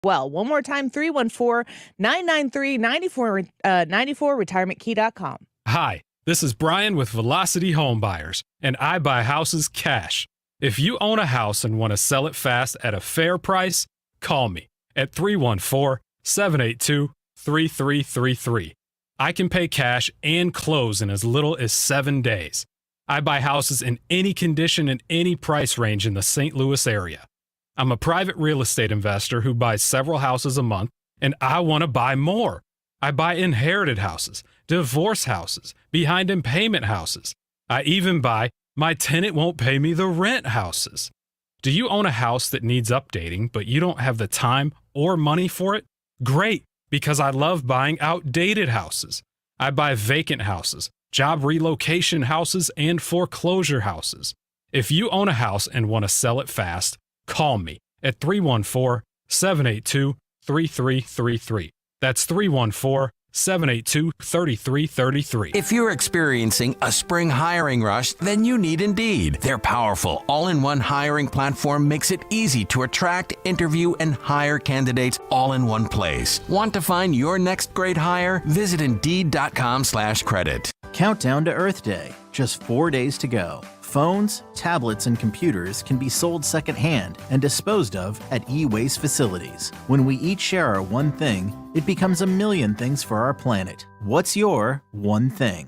Well, one more time, 314-993-9494, retirementkey.com. Hi, this is Brian with Velocity Home Buyers, and I buy houses cash. If you own a house and want to sell it fast at a fair price, call me at 314-782-3333. I can pay cash and close in as little as 7 days. I buy houses in any condition and any price range in the St. Louis area. I'm a private real estate investor who buys several houses a month, and I want to buy more. I buy inherited houses, divorce houses, behind in payment houses. I even buy my tenant won't pay me the rent houses. Do you own a house that needs updating, but you don't have the time or money for it? Great, because I love buying outdated houses. I buy vacant houses, job relocation houses, and foreclosure houses. If you own a house and want to sell it fast, call me at 314-782-3333. That's 314-782-3333. If you're experiencing a spring hiring rush, then you need Indeed. Their powerful all-in-one hiring platform makes it easy to attract, interview, and hire candidates all in one place. Want to find your next great hire? Visit Indeed.com/credit. Countdown to Earth Day. Just 4 days to go. Phones, tablets, and computers can be sold secondhand and disposed of at e-waste facilities. When we each share our one thing, it becomes a million things for our planet. What's your one thing?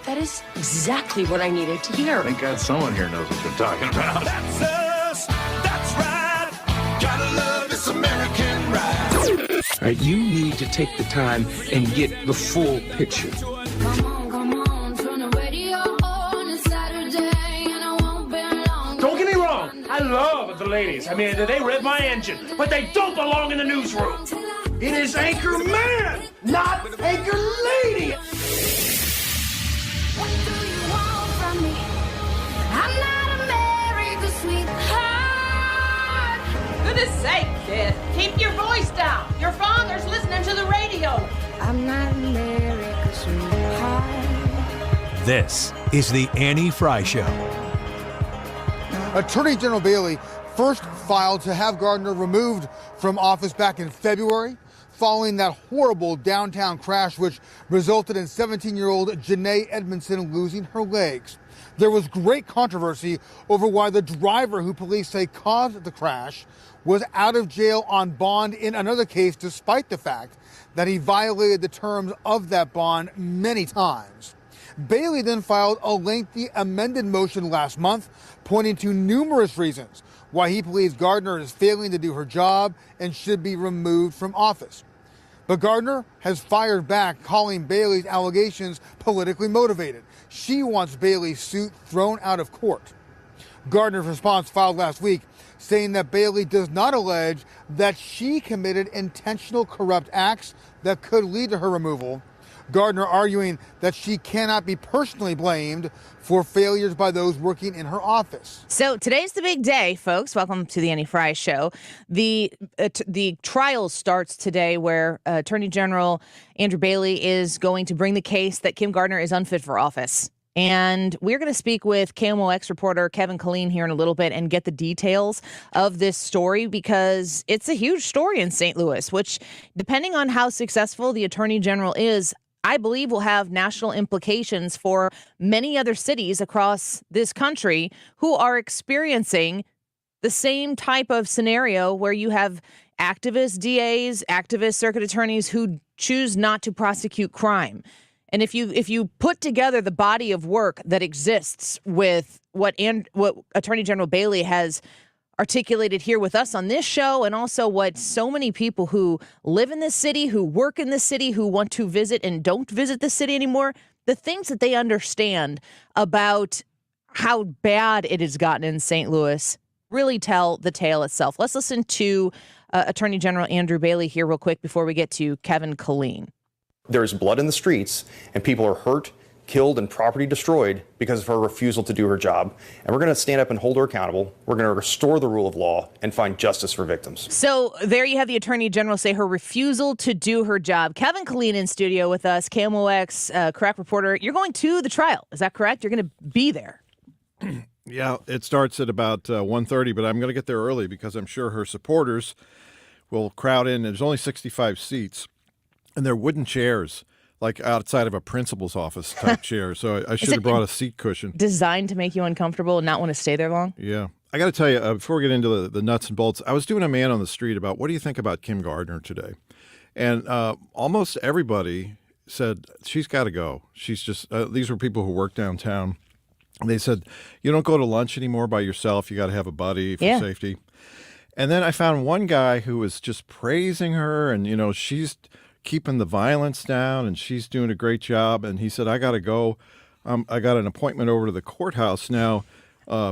That is exactly what I needed to hear. Thank God someone here knows what they're talking about. That's us. That's right. Gotta love this American ride. All right, you need to take the time and get the full picture. Come on, turn the radio on. It's Saturday and I won't be long. Don't get me wrong, I love the ladies. I mean, they rev my engine, but they don't belong in the newsroom. It is Anchor Man, not Anchor Lady. What do you want from me? I'm not America's sweetheart. Goodness sake, kid. Keep your voice down. Your father's listening to the radio. I'm not America's sweetheart. This is the Annie Frey Show. Attorney General Bailey first filed to have Gardner removed from office back in February, following that horrible downtown crash which resulted in 17-year-old Janae Edmondson losing her legs. There was great controversy over why the driver who police say caused the crash was out of jail on bond in another case, despite the fact that he violated the terms of that bond many times. Bailey then filed a lengthy amended motion last month, pointing to numerous reasons why he believes Gardner is failing to do her job and should be removed from office. But Gardner has fired back, calling Bailey's allegations politically motivated. She wants Bailey's suit thrown out of court. Gardner's response filed last week saying that Bailey does not allege that she committed intentional corrupt acts that could lead to her removal. Gardner arguing that she cannot be personally blamed for failures by those working in her office. So today's the big day, folks. Welcome to the Annie Frey Show. The trial starts today where Attorney General Andrew Bailey is going to bring the case that Kim Gardner is unfit for office. And we're going to speak with KMOX reporter Kevin Killeen here in a little bit and get the details of this story, because it's a huge story in St. Louis, which, depending on how successful the Attorney General is, I believe will have national implications for many other cities across this country who are experiencing the same type of scenario where you have activist DAs, activist circuit attorneys who choose not to prosecute crime. And if you put together the body of work that exists with what Attorney General Bailey has articulated here with us on this show, and also what so many people who live in this city, who work in this city, who want to visit and don't visit the city anymore, the things that they understand about how bad it has gotten in St. Louis really tell the tale itself. Let's listen to Attorney General Andrew Bailey here real quick before we get to Kevin Killeen. There's blood in the streets, and people are hurt, killed, and property destroyed because of her refusal to do her job. And we're going to stand up and hold her accountable. We're going to restore the rule of law and find justice for victims. So there you have the Attorney General say her refusal to do her job. Kevin Killeen in studio with us, KMOX crack reporter. You're going to the trial. Is that correct? You're going to be there. Yeah, it starts at about 1:30, but I'm going to get there early because I'm sure her supporters will crowd in. There's only 65 seats, and they're wooden chairs, like outside of a principal's office type chair. So I should have brought a seat cushion. Designed to make you uncomfortable and not want to stay there long? Yeah. I got to tell you, before we get into the nuts and bolts, I was doing a man on the street about what do you think about Kim Gardner today? And almost everybody said, she's got to go. She's just, these were people who work downtown. They said, you don't go to lunch anymore by yourself. You got to have a buddy for safety. And then I found one guy who was just praising her and, she's keeping the violence down and she's doing a great job. And he said, I got to go. I got an appointment over to the courthouse now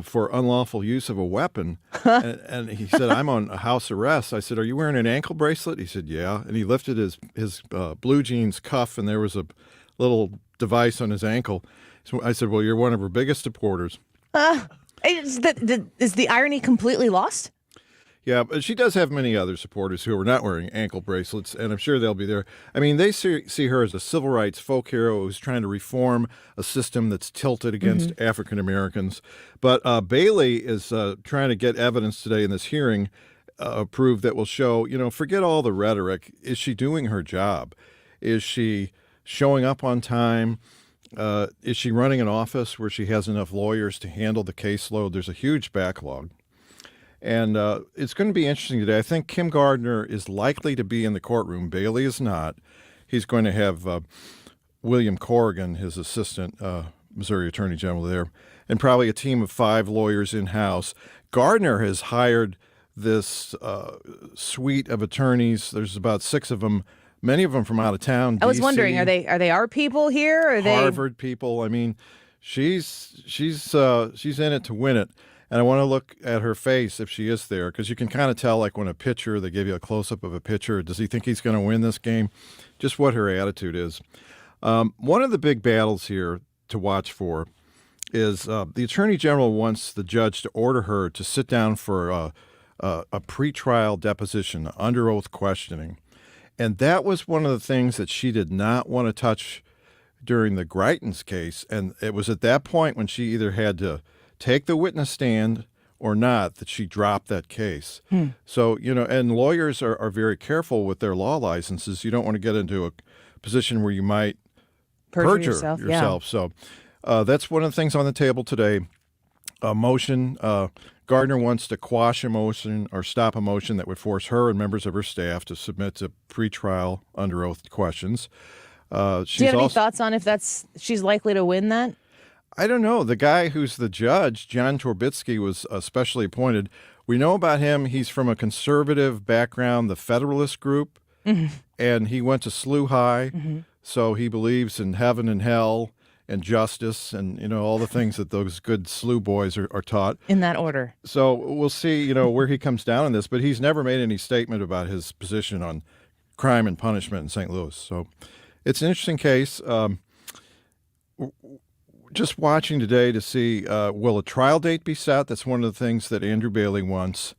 for unlawful use of a weapon. and he said, I'm on house arrest. I said, are you wearing an ankle bracelet? He said, yeah. And he lifted his blue jeans cuff and there was a little device on his ankle. So I said, well, you're one of her biggest supporters. Is the irony completely lost? Yeah, but she does have many other supporters who are not wearing ankle bracelets, and I'm sure they'll be there. I mean, they see her as a civil rights folk hero who's trying to reform a system that's tilted against African Americans. But Bailey is trying to get evidence today in this hearing approved that will show, forget all the rhetoric. Is she doing her job? Is she showing up on time? Is she running an office where she has enough lawyers to handle the caseload? There's a huge backlog. And it's going to be interesting today. I think Kim Gardner is likely to be in the courtroom. Bailey is not. He's going to have William Corrigan, his assistant, Missouri Attorney General there, and probably a team of 5 lawyers in-house. Gardner has hired this suite of attorneys. There's about 6 of them, many of them from out of town. I was DC, wondering, are they our people here? Or are they Harvard people? I mean, she's in it to win it. And I want to look at her face if she is there, because you can kind of tell, like when a pitcher, they give you a close-up of a pitcher, does he think he's going to win this game? Just what her attitude is. One of the big battles here to watch for is the Attorney General wants the judge to order her to sit down for a pretrial deposition, under oath questioning. And that was one of the things that she did not want to touch during the Greitens case. And it was at that point when she either had to take the witness stand or not that she dropped that case. So, and lawyers are very careful with their law licenses. You don't want to get into a position where you might perjure yourself. Yeah. So that's one of the things on the table today. A motion, Gardner wants to quash a motion or stop a motion that would force her and members of her staff to submit to pretrial under oath questions. Do you have any thoughts on if she's likely to win that? I don't know. The guy who's the judge, John Torbitsky, was specially appointed. We know about him. He's from a conservative background, the Federalist Group, and he went to SLU High, so he believes in heaven and hell and justice and, all the things that those good SLU boys are taught. In that order. So we'll see, where he comes down on this, but he's never made any statement about his position on crime and punishment in St. Louis. So it's an interesting case. Just watching today to see, will a trial date be set? That's one of the things that Andrew Bailey wants.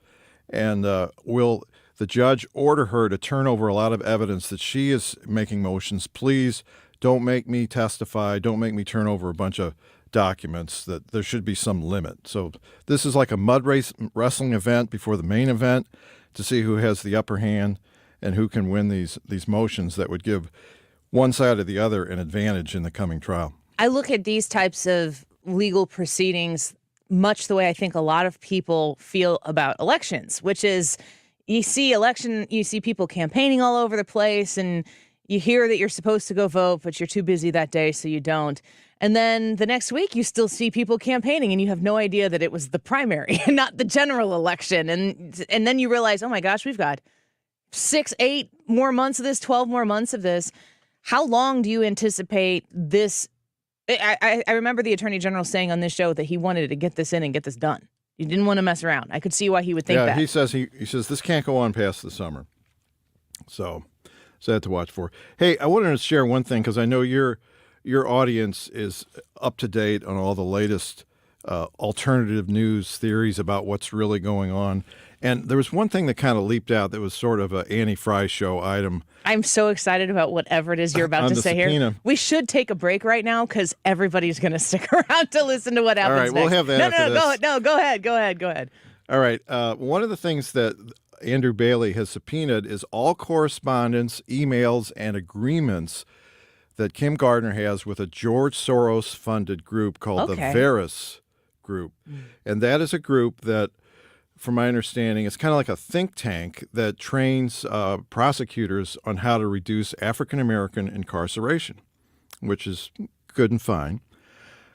And will the judge order her to turn over a lot of evidence that she is making motions? Please don't make me testify. Don't make me turn over a bunch of documents. That there should be some limit. So this is like a mud wrestling event before the main event to see who has the upper hand and who can win these motions that would give one side or the other an advantage in the coming trial. I look at these types of legal proceedings much the way I think a lot of people feel about elections, which is you see people campaigning all over the place and you hear that you're supposed to go vote, but you're too busy that day, so you don't. And then the next week you still see people campaigning and you have no idea that it was the primary and not the general election. And then you realize, oh my gosh, we've got 6, 8 more months of this, 12 more months of this. How long do you anticipate this? I remember the Attorney General saying on this show that he wanted to get this in and get this done. He didn't want to mess around. I could see why he would think that. Yeah, he says this can't go on past the summer. So that to watch for. Hey, I wanted to share one thing because I know your audience is up to date on all the latest alternative news theories about what's really going on. And there was one thing that kind of leaped out that was sort of an Annie Frey show item. I'm so excited about whatever it is you're about to say here. We should take a break right now because everybody's going to stick around to listen to what happens next. All right, we'll have that after this. Go ahead. Go ahead. All right. One of the things that Andrew Bailey has subpoenaed is all correspondence, emails, and agreements that Kim Gardner has with a George Soros-funded group called the Veris Group. And that is a group that, from my understanding, it's kind of like a think tank that trains prosecutors on how to reduce African-American incarceration, which is good and fine.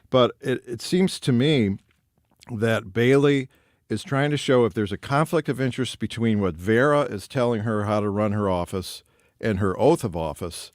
But it seems to me that Bailey is trying to show if there's a conflict of interest between what Vera is telling her how to run her office and her oath of office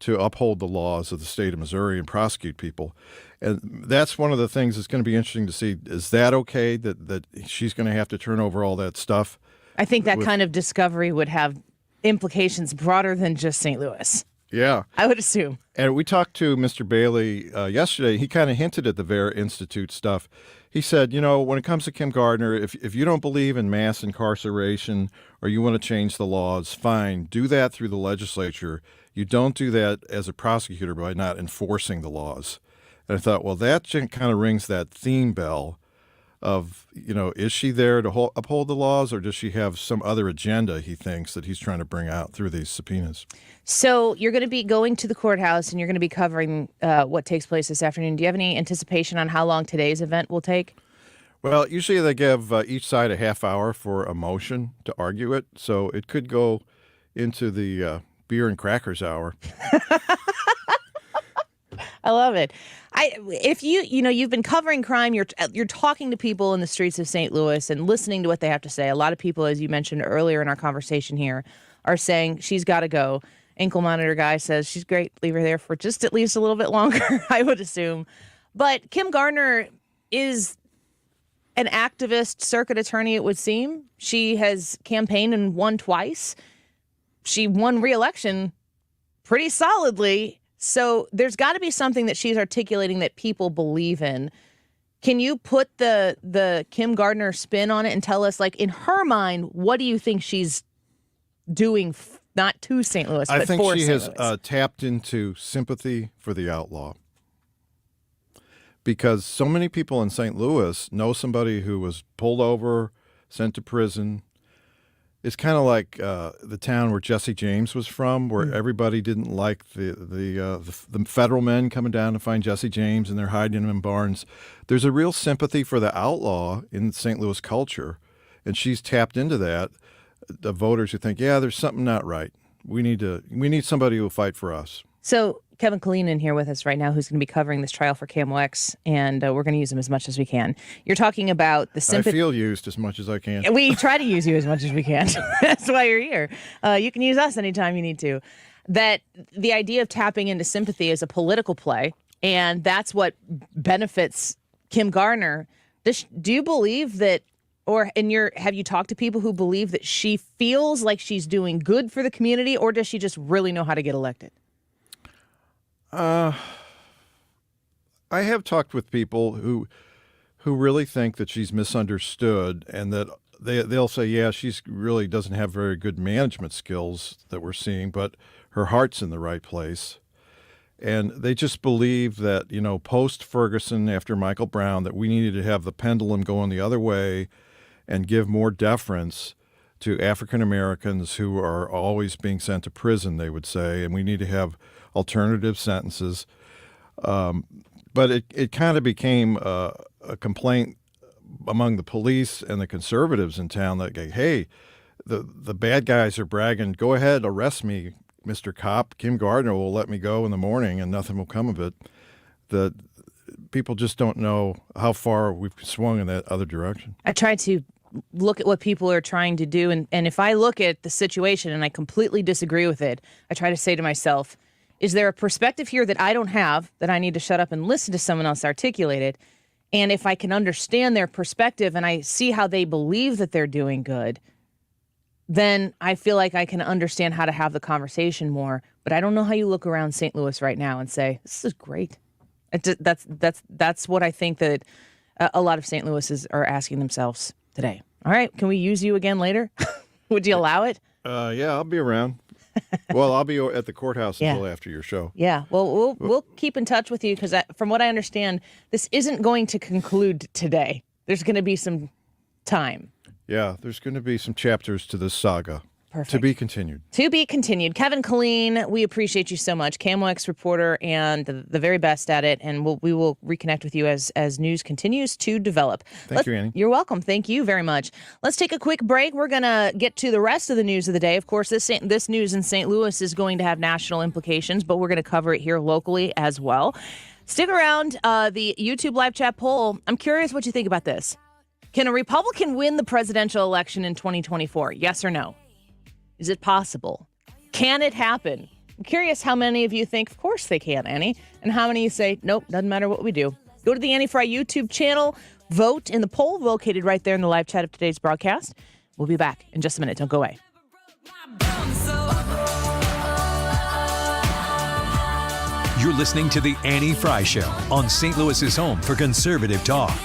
to uphold the laws of the state of Missouri and prosecute people. And that's one of the things that's going to be interesting to see. Is that okay, that she's going to have to turn over all that stuff? I think that kind of discovery would have implications broader than just St. Louis. Yeah. I would assume. And we talked to Mr. Bailey yesterday. He kind of hinted at the Vera Institute stuff. He said, when it comes to Kim Gardner, if you don't believe in mass incarceration or you want to change the laws, fine, do that through the legislature. You don't do that as a prosecutor by not enforcing the laws. And I thought, well, that kind of rings that theme bell of, is she there to uphold the laws, or does she have some other agenda, he thinks, that he's trying to bring out through these subpoenas? So you're going to be going to the courthouse and you're going to be covering what takes place this afternoon. Do you have any anticipation on how long today's event will take? Well, usually they give each side a half hour for a motion to argue it. So it could go into the beer and crackers hour. I love it. If you've been covering crime, you're talking to people in the streets of St. Louis and listening to what they have to say. A lot of people, as you mentioned earlier in our conversation here, are saying she's got to go. Ankle monitor guy says she's great. Leave her there for just at least a little bit longer, I would assume. But Kim Gardner is an activist circuit attorney, it would seem. She has campaigned and won twice. She won re-election pretty solidly. So there's got to be something that she's articulating that people believe in. Can you put the Kim Gardner spin on it and tell us, like, in her mind, what do you think she's doing, not to St. Louis, but for St. Louis? I think she has tapped into sympathy for the outlaw. Because so many people in St. Louis know somebody who was pulled over, sent to prison. It's kind of like the town where Jesse James was from, where everybody didn't like the federal men coming down to find Jesse James, and they're hiding him in barns. There's a real sympathy for the outlaw in St. Louis culture, and she's tapped into that. The voters who think, yeah, there's something not right. We need somebody who will fight for us. So Kevin Killeen in here with us right now, who's going to be covering this trial for KMOX, and we're going to use him as much as we can. You're talking about the sympathy. I feel used as much as I can. We try to use you as much as we can. That's why you're here. You can use us anytime you need to. That the idea of tapping into sympathy is a political play, and that's what benefits Kim Gardner. Do you believe that, have you talked to people who believe that she feels like she's doing good for the community, or does she just really know how to get elected? I have talked with people who really think that she's misunderstood, and that they'll say, yeah, she's really doesn't have very good management skills that we're seeing, but her heart's in the right place. And they just believe that, post Ferguson, after Michael Brown, that we needed to have the pendulum going the other way and give more deference to African Americans who are always being sent to prison, they would say, and we need to have alternative sentences. But it kind of became a complaint among the police and the conservatives in town that, hey, the bad guys are bragging, go ahead, arrest me, Mr. Cop. Kim Gardner will let me go in the morning and nothing will come of it. The people just don't know how far we've swung in that other direction. I try to look at what people are trying to do, and if I look at the situation and I completely disagree with it, I try to say to myself, is there a perspective here that I don't have, that I need to shut up and listen to someone else articulate it? And if I can understand their perspective and I see how they believe that they're doing good, then I feel like I can understand how to have the conversation more. But I don't know how you look around St. Louis right now and say, this is great. That's what I think that a lot of St. Louis are asking themselves today. All right, can we use you again later? Would you allow it? Yeah, I'll be around. Well, I'll be at the courthouse until after your show. Yeah, well, we'll keep in touch with you because from what I understand, this isn't going to conclude today. There's going to be some time. Yeah, there's going to be some chapters to this saga. Perfect. To be continued. To be continued. Kevin Killeen, we appreciate you so much. KMOX reporter and the very best at it. And we will reconnect with you as news continues to develop. Thank you, Annie. You're welcome. Thank you very much. Let's take a quick break. We're going to get to the rest of the news of the day. Of course, this news in St. Louis is going to have national implications, but we're going to cover it here locally as well. Stick around. The YouTube live chat poll. I'm curious what you think about this. Can a Republican win the presidential election in 2024? Yes or no? Is it possible? Can it happen? I'm curious how many of you think, of course they can, Annie, and how many you say, nope, doesn't matter what we do. Go to the Annie Frey YouTube channel, vote in the poll located right there in the live chat of today's broadcast. We'll be back in just a minute. Don't go away. You're listening to The Annie Frey Show on St. Louis's home for conservative talk.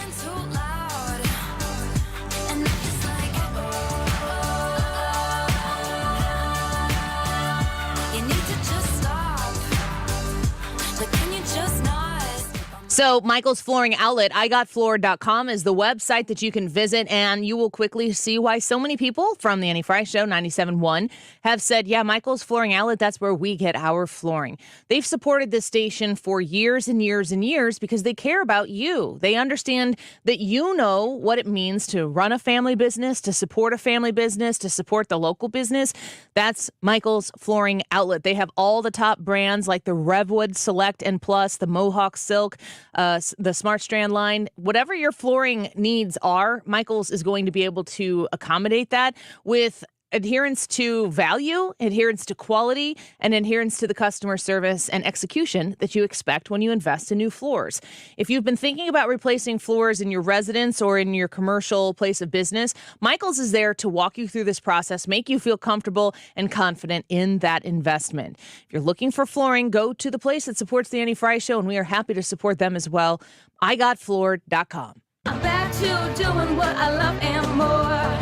So Michael's Flooring Outlet, igotfloored.com is the website that you can visit, and you will quickly see why so many people from the Annie Frey Show, 97.1, have said, yeah, Michael's Flooring Outlet, that's where we get our flooring. They've supported this station for years and years and years because they care about you. They understand that you know what it means to run a family business, to support a family business, to support the local business. That's Michael's Flooring Outlet. They have all the top brands like the Revwood Select and Plus, the Mohawk Silk, the Smart Strand line. Whatever your flooring needs are, Michael's is going to be able to accommodate that with adherence to value, adherence to quality, and adherence to the customer service and execution that you expect when you invest in new floors. If you've been thinking about replacing floors in your residence or in your commercial place of business, Michael's is there to walk you through this process, make you feel comfortable and confident in that investment. If you're looking for flooring, go to the place that supports the Annie Frey Show, and we are happy to support them as well. igotfloored.com. Back to doing what I love and more.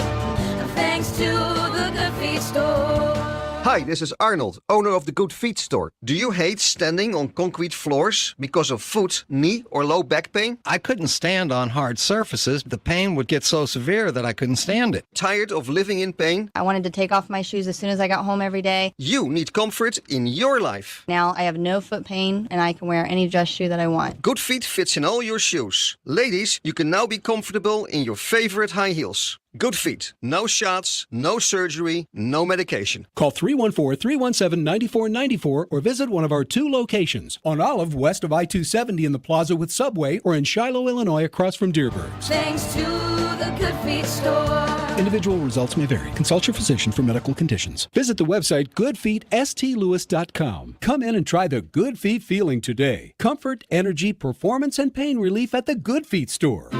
Thanks to the Good Feet Store. Hi, this is Arnold, owner of the Good Feet Store. Do you hate standing on concrete floors because of foot, knee, or low back pain? I couldn't stand on hard surfaces. The pain would get so severe that I couldn't stand it. Tired of living in pain? I wanted to take off my shoes as soon as I got home every day. You need comfort in your life. Now I have no foot pain and I can wear any dress shoe that I want. Good Feet fits in all your shoes. Ladies, you can now be comfortable in your favorite high heels. Good Feet. No shots, no surgery, no medication. Call 314-317-9494 or visit one of our 2 locations on Olive west of I-270 in the plaza with Subway or in Shiloh, Illinois across from Dearborn's. Thanks to the Good Feet Store. Individual results may vary. Consult your physician for medical conditions. Visit the website goodfeetstlewis.com. Come in and try the Good Feet feeling today. Comfort, energy, performance, and pain relief at the Good Feet Store.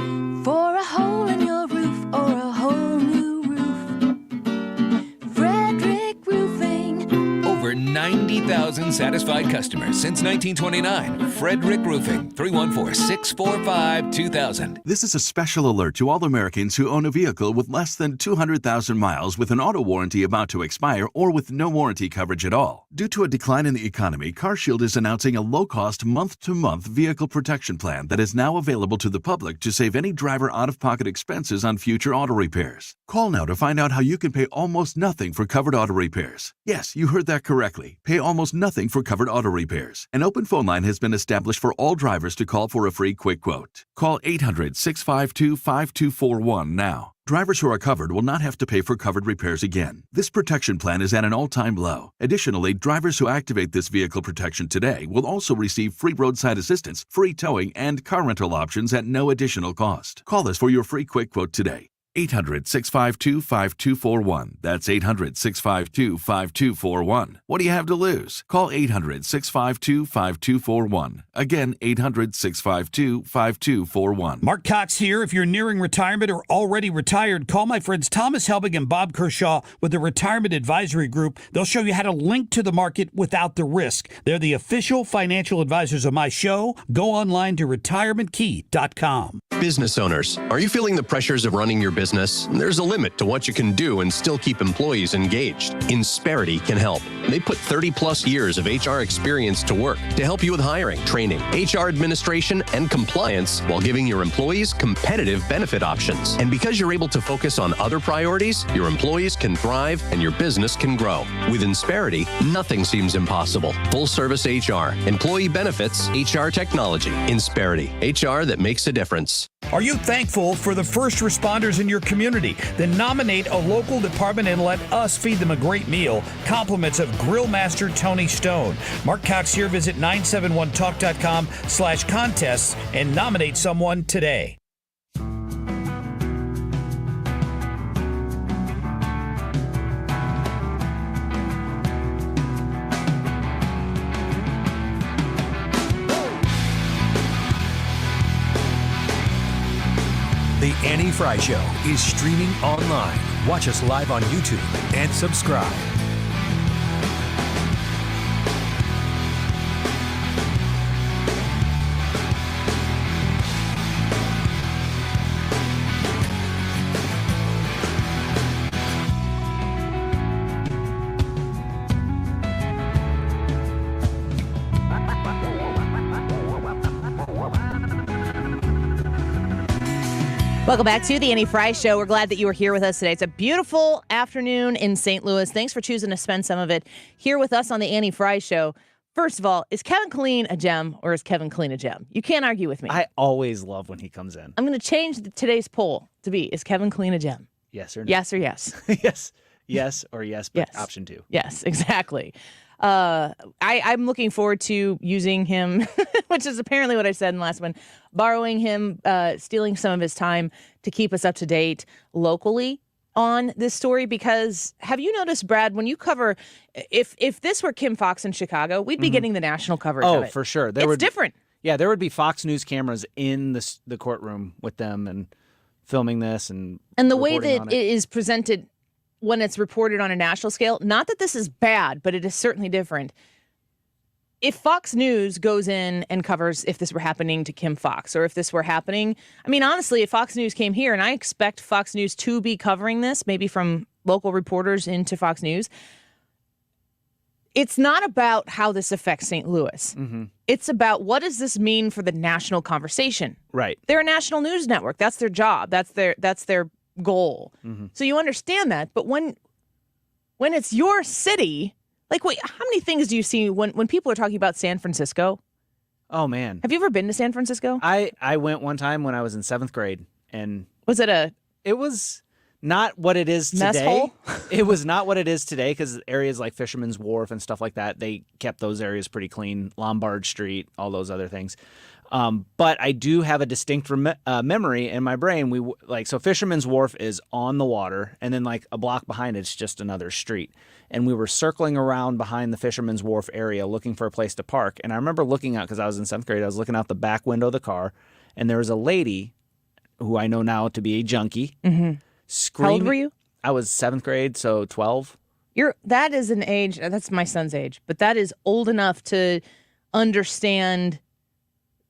For a hole in your roof or a whole new roof, Frederick Roofing. Over 90,000 satisfied customers since 1929. Frederick Roofing, 314-645-2000. This is a special alert to all Americans who own a vehicle with less than 200,000 miles with an auto warranty about to expire or with no warranty coverage at all. Due to a decline in the economy, CarShield is announcing a low-cost month-to-month vehicle protection plan that is now available to the public to save any driver out-of-pocket expenses on future auto repairs. Call now to find out how you can pay almost nothing for covered auto repairs. Yes, you heard that correctly. Pay almost nothing for covered auto repairs. An open phone line has been established for all drivers to call for a free quick quote. Call 800-652-5241 now. Drivers who are covered will not have to pay for covered repairs again. This protection plan is at an all-time low. Additionally, drivers who activate this vehicle protection today will also receive free roadside assistance, free towing, and car rental options at no additional cost. Call us for your free quick quote today. 800-652-5241. That's 800-652-5241. What do you have to lose? Call 800-652-5241. Again, 800-652-5241. Mark Cox here. If you're nearing retirement or already retired, call my friends Thomas Helbig and Bob Kershaw with the Retirement Advisory Group. They'll show you how to link to the market without the risk. They're the official financial advisors of my show. Go online to retirementkey.com. Business owners, are you feeling the pressures of running your business? There's a limit to what you can do and still keep employees engaged. Insperity can help. They put 30 plus years of HR experience to work to help you with hiring, training, HR administration, and compliance while giving your employees competitive benefit options. And because you're able to focus on other priorities, your employees can thrive and your business can grow. With Insperity, nothing seems impossible. Full service HR, employee benefits, HR technology. Insperity, HR that makes a difference. Are you thankful for the first responders in your community? Then nominate a local department and let us feed them a great meal. Compliments of Grill Master Tony Stone. Mark Cox here. Visit 971talk.com/contests and nominate someone today. The Annie Frey Show is streaming online. Watch us live on YouTube and subscribe. Welcome back to the Annie Frey Show. We're glad that you are here with us today. It's a beautiful afternoon in St. Louis. Thanks for choosing to spend some of it here with us on the Annie Frey Show. First of all, is Kevin Killeen a gem or is Kevin Killeen a gem? You can't argue with me. I always love when he comes in. I'm going to change today's poll to be, is Kevin Killeen a gem? Yes or no? Yes or yes? Yes. Yes or yes, but Yes. option 2. Yes, exactly. I'm looking forward to using him, which is apparently what I said in the last one, borrowing him, stealing some of his time to keep us up to date locally on this story. Because have you noticed, Brad, when you cover, if this were Kim Fox in Chicago, we'd be getting the national coverage of it. For sure. It's different. Yeah, there would be Fox News cameras in the courtroom with them and filming this. And the way reporting that on it is presented when it's reported on a national scale, not that this is bad, but it is certainly different. If Fox News goes in and covers if this were happening to Kim Fox or if this were happening, I mean, honestly, if Fox News came here, and I expect Fox News to be covering this, maybe from local reporters into Fox News, it's not about how this affects St. Louis. It's about what does this mean for the national conversation. Right. They're a national news network. That's their job. That's their goal. So you understand that. But when it's your city, like, wait, how many things do you see when people are talking about San Francisco? Oh, man. Have you ever been to San Francisco? I went one time when I was in 7th grade. And was it It was not what it is mess today. hole? It was not what it is today because areas like Fisherman's Wharf and stuff like that, they kept those areas pretty clean. Lombard Street, all those other things. But I do have a distinct memory in my brain. So Fisherman's Wharf is on the water, and then like a block behind it's just another street. And we were circling around behind the Fisherman's Wharf area looking for a place to park. And I remember looking out, because I was in 7th grade, I was looking out the back window of the car, and there was a lady who I know now to be a junkie. Screaming. How old were you? I was 7th grade, so 12. That is an age, that's my son's age, but that is old enough to understand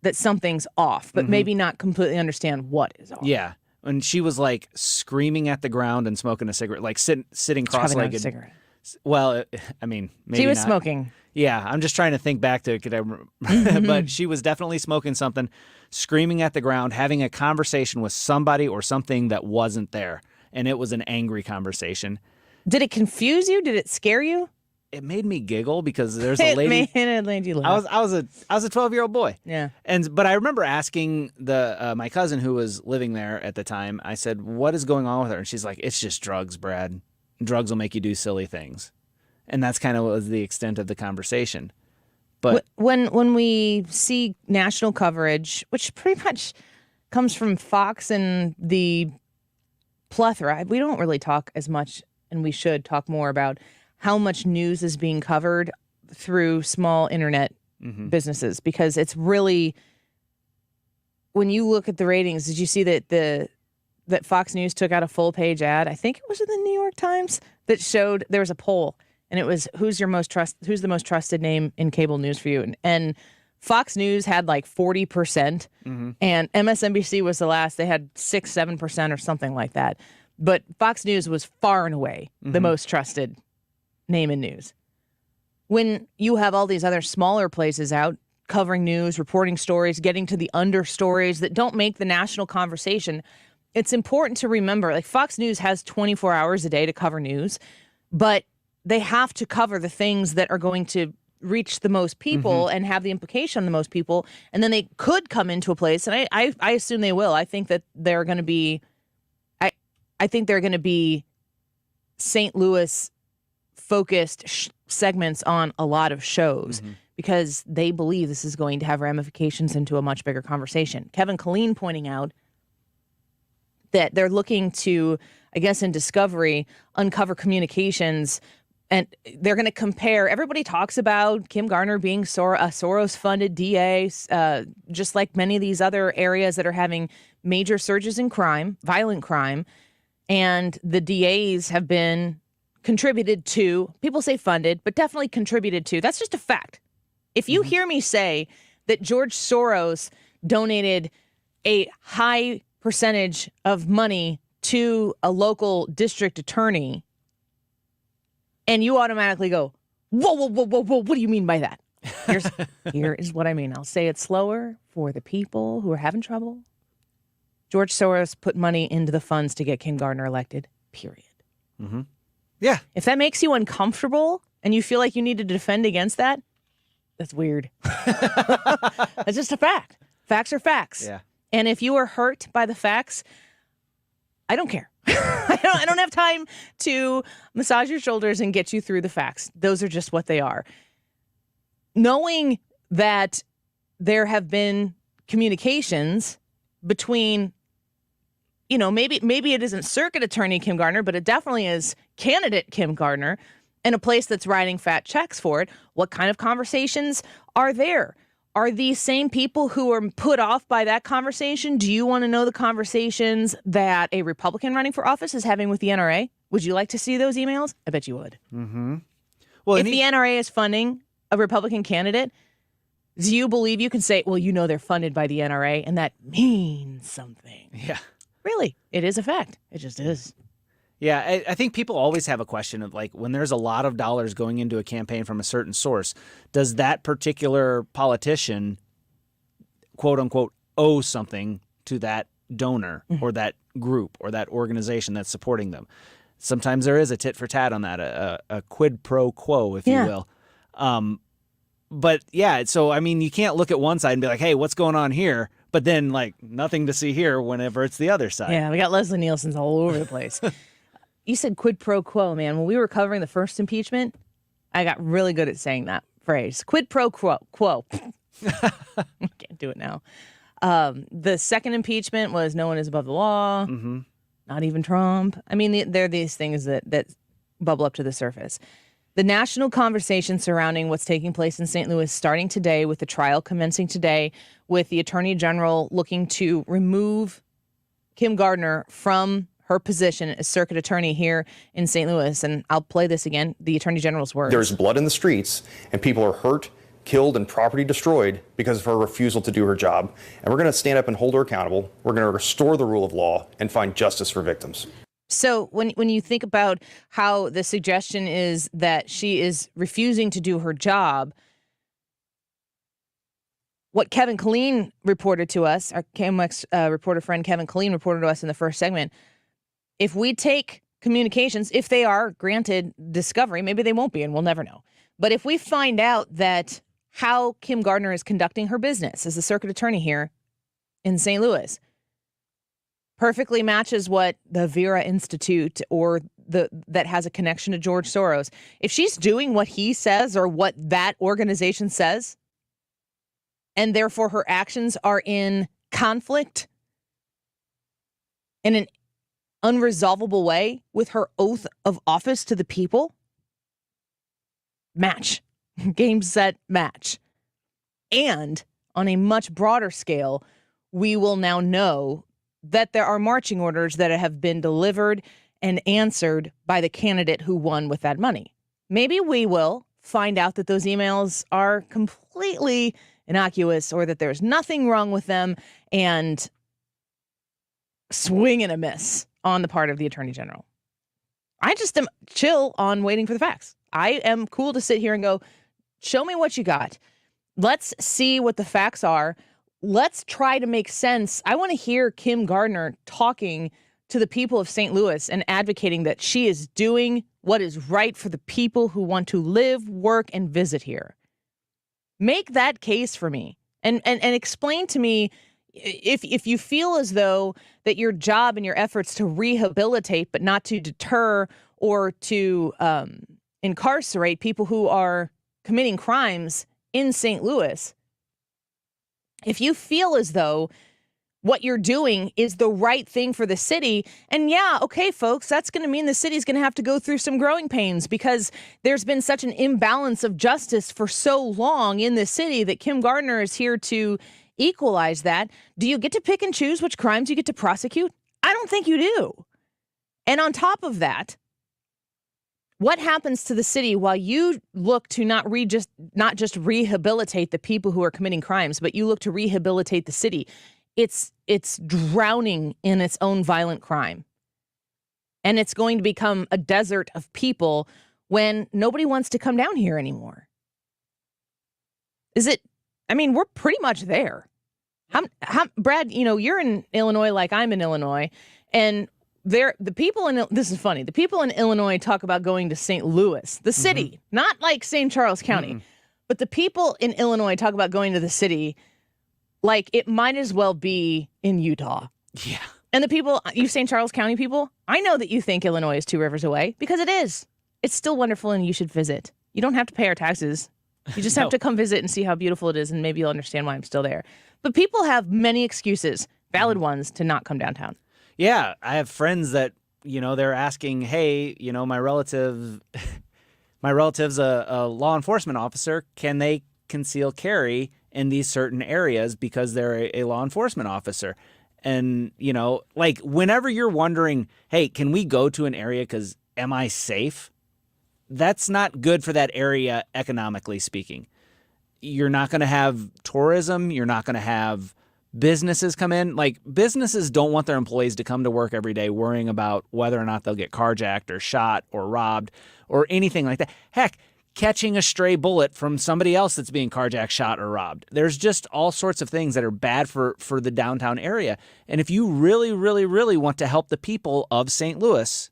that something's off, but maybe not completely understand what is off. Yeah. And she was like screaming at the ground and smoking a cigarette, like sitting cross-legged. Not a cigarette. Well, I mean, maybe she was not. Smoking. Yeah, I'm just trying to think back to it, but she was definitely smoking something, screaming at the ground, having a conversation with somebody or something that wasn't there, and it was an angry conversation. Did it confuse you? Did it scare you? It made me giggle because there's a lady. It made you laugh. I was a 12-year-old boy. Yeah. But I remember asking my cousin who was living there at the time. I said, "What is going on with her?" And she's like, "It's just drugs, Brad. Drugs will make you do silly things." And that's kind of was the extent of the conversation. But when we see national coverage, which pretty much comes from Fox and the plethora, we don't really talk as much, and we should talk more about how much news is being covered through small internet businesses, because it's really, when you look at the ratings, did you see that that Fox News took out a full page ad? I think it was in the New York Times that showed there was a poll, and it was who's the most trusted name in cable news for you, and Fox News had like 40%, and MSNBC was the last. They had 6-7% or something like that, but Fox News was far and away the most trusted name in news. when you have all these other smaller places out covering news, reporting stories, getting to the understories that don't make the national conversation, it's important to remember, like Fox News has 24 hours a day to cover news, but they have to cover the things that are going to reach the most people and have the implication on the most people. And then they could come into a place, and I assume they will. I think that they're going to be, I think they're going to be St. Louis focused segments on a lot of shows because they believe this is going to have ramifications into a much bigger conversation. Kevin Killeen pointing out that they're looking to, I guess, in discovery, uncover communications, and they're going to compare. Everybody talks about Kim Gardner being a Soros-funded DA, just like many of these other areas that are having major surges in crime, violent crime, and the DAs have been contributed to, people say funded, but definitely contributed to. That's just a fact. If you hear me say that George Soros donated a high percentage of money to a local district attorney, and you automatically go, whoa, what do you mean by that? Here is what I mean. I'll say it slower for the people who are having trouble. George Soros put money into the funds to get Kim Gardner elected, period. Yeah. If that makes you uncomfortable and you feel like you need to defend against that, that's weird. That's just a fact. Facts are facts. Yeah. And if you are hurt by the facts, I don't care. I don't have time to massage your shoulders and get you through the facts. Those are just what they are. Knowing that there have been communications between, you know, maybe it isn't Circuit Attorney Kim Gardner, but it definitely is candidate Kim Gardner and a place that's writing fat checks for it. What kind of conversations are there? Are these same people who are put off by that conversation? Do you want to know the conversations that a Republican running for office is having with the NRA? Would you like to see those emails? I bet you would. Well, if the NRA is funding a Republican candidate, do you believe you can say, well, you know they're funded by the NRA, and that means something? Yeah. Really, it is a fact. It just is. Yeah, I think people always have a question of, like, when there's a lot of dollars going into a campaign from a certain source, does that particular politician, quote unquote, owe something to that donor or that group or that organization that's supporting them? Sometimes there is a tit for tat on that, a quid pro quo, if you will. But yeah, so I mean, you can't look at one side and be like, hey, what's going on here? But then, like, nothing to see here whenever it's the other side. Yeah, we got Leslie Nielsen's all over the place. You said quid pro quo, man. When we were covering the first impeachment, I got really good at saying that phrase. Quid pro quo. Can't do it now. The second impeachment was no one is above the law, not even Trump. I mean, there are these things that bubble up to the surface. The national conversation surrounding what's taking place in St. Louis starting today, with the trial commencing today, with the Attorney General looking to remove Kim Gardner from her position as circuit attorney here in St. Louis. And I'll play this again, the Attorney General's words. There's blood in the streets, and people are hurt, killed, and property destroyed because of her refusal to do her job. And we're going to stand up and hold her accountable. We're going to restore the rule of law and find justice for victims. So when you think about how the suggestion is that she is refusing to do her job, what Kevin Killeen reported to us, our KMX reporter friend Kevin Killeen reported to us in the first segment, if we take communications, if they are granted discovery, maybe they won't be, and we'll never know. But if we find out that how Kim Gardner is conducting her business as the circuit attorney here in St. Louis perfectly matches what the Vera Institute or that has a connection to George Soros, if she's doing what he says or what that organization says, and therefore her actions are in conflict in an unresolvable way with her oath of office to the people, match. Game, set, match. And on a much broader scale, we will now know that there are marching orders that have been delivered and answered by the candidate who won with that money. Maybe we will find out that those emails are completely innocuous or that there's nothing wrong with them and swing and a miss on the part of the Attorney General. I just am chill on waiting for the facts. I am cool to sit here and go, show me what you got. Let's see what the facts are. Let's try to make sense. I want to hear Kim Gardner talking to the people of St. Louis and advocating that she is doing what is right for the people who want to live, work, and visit here. Make that case for me and explain to me if you feel as though that your job and your efforts to rehabilitate but not to deter or to incarcerate people who are committing crimes in St. Louis, if you feel as though what you're doing is the right thing for the city, and yeah, okay, folks, that's going to mean the city's going to have to go through some growing pains because there's been such an imbalance of justice for so long in the city that Kim Gardner is here to equalize that. Do you get to pick and choose which crimes you get to prosecute? I don't think you do. And on top of that, what happens to the city while you look to not just rehabilitate the people who are committing crimes, but you look to rehabilitate the city? It's drowning in its own violent crime. And it's going to become a desert of people when nobody wants to come down here anymore. We're pretty much there. Brad, you're in Illinois like I'm in Illinois, and the people in, this is funny, the people in Illinois talk about going to St. Louis, the city, not like St. Charles County, but the people in Illinois talk about going to the city like it might as well be in Utah. Yeah. And the people, you St. Charles County people, I know that you think Illinois is 2 rivers away because it is. It's still wonderful and you should visit. You don't have to pay our taxes. You just have to come visit and see how beautiful it is, and maybe you'll understand why I'm still there. But people have many excuses, valid ones, to not come downtown. Yeah, I have friends that, they're asking, hey, my relative's a law enforcement officer. Can they conceal carry in these certain areas because they're a law enforcement officer? And, whenever you're wondering, hey, can we go to an area because am I safe? That's not good for that area economically speaking. You're not going to have tourism. You're not going to have businesses come in. Like, businesses don't want their employees to come to work every day worrying about whether or not they'll get carjacked or shot or robbed or anything like that. Heck, catching a stray bullet from somebody else that's being carjacked, shot, or robbed. There's just all sorts of things that are bad for the downtown area. And if you really, really, really want to help the people of St. Louis,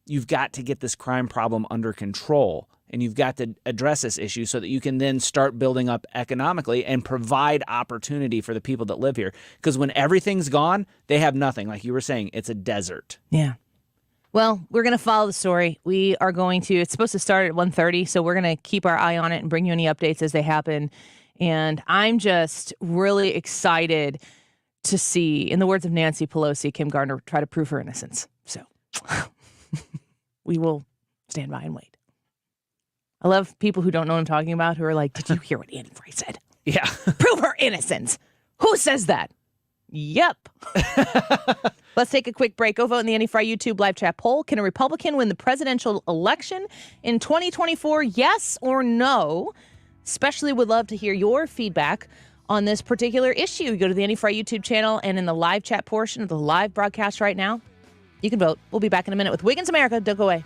you've got to get this crime problem under control. And you've got to address this issue so that you can then start building up economically and provide opportunity for the people that live here. Because when everything's gone, they have nothing. Like you were saying, it's a desert. Yeah. Well, we're going to follow the story. We are going to, it's supposed to start at 1:30, so we're going to keep our eye on it and bring you any updates as they happen. And I'm just really excited to see, in the words of Nancy Pelosi, Kim Gardner try to prove her innocence. So we will stand by and wait. I love people who don't know what I'm talking about who are like, did you hear what Annie Frey said? Yeah. Prove her innocence. Who says that? Yep. Let's take a quick break. Go vote in the Annie Frey YouTube live chat poll. Can a Republican win the presidential election in 2024? Yes or no? Especially would love to hear your feedback on this particular issue. You go to the Annie Frey YouTube channel, and in the live chat portion of the live broadcast right now, you can vote. We'll be back in a minute with Wiggins America. Don't go away.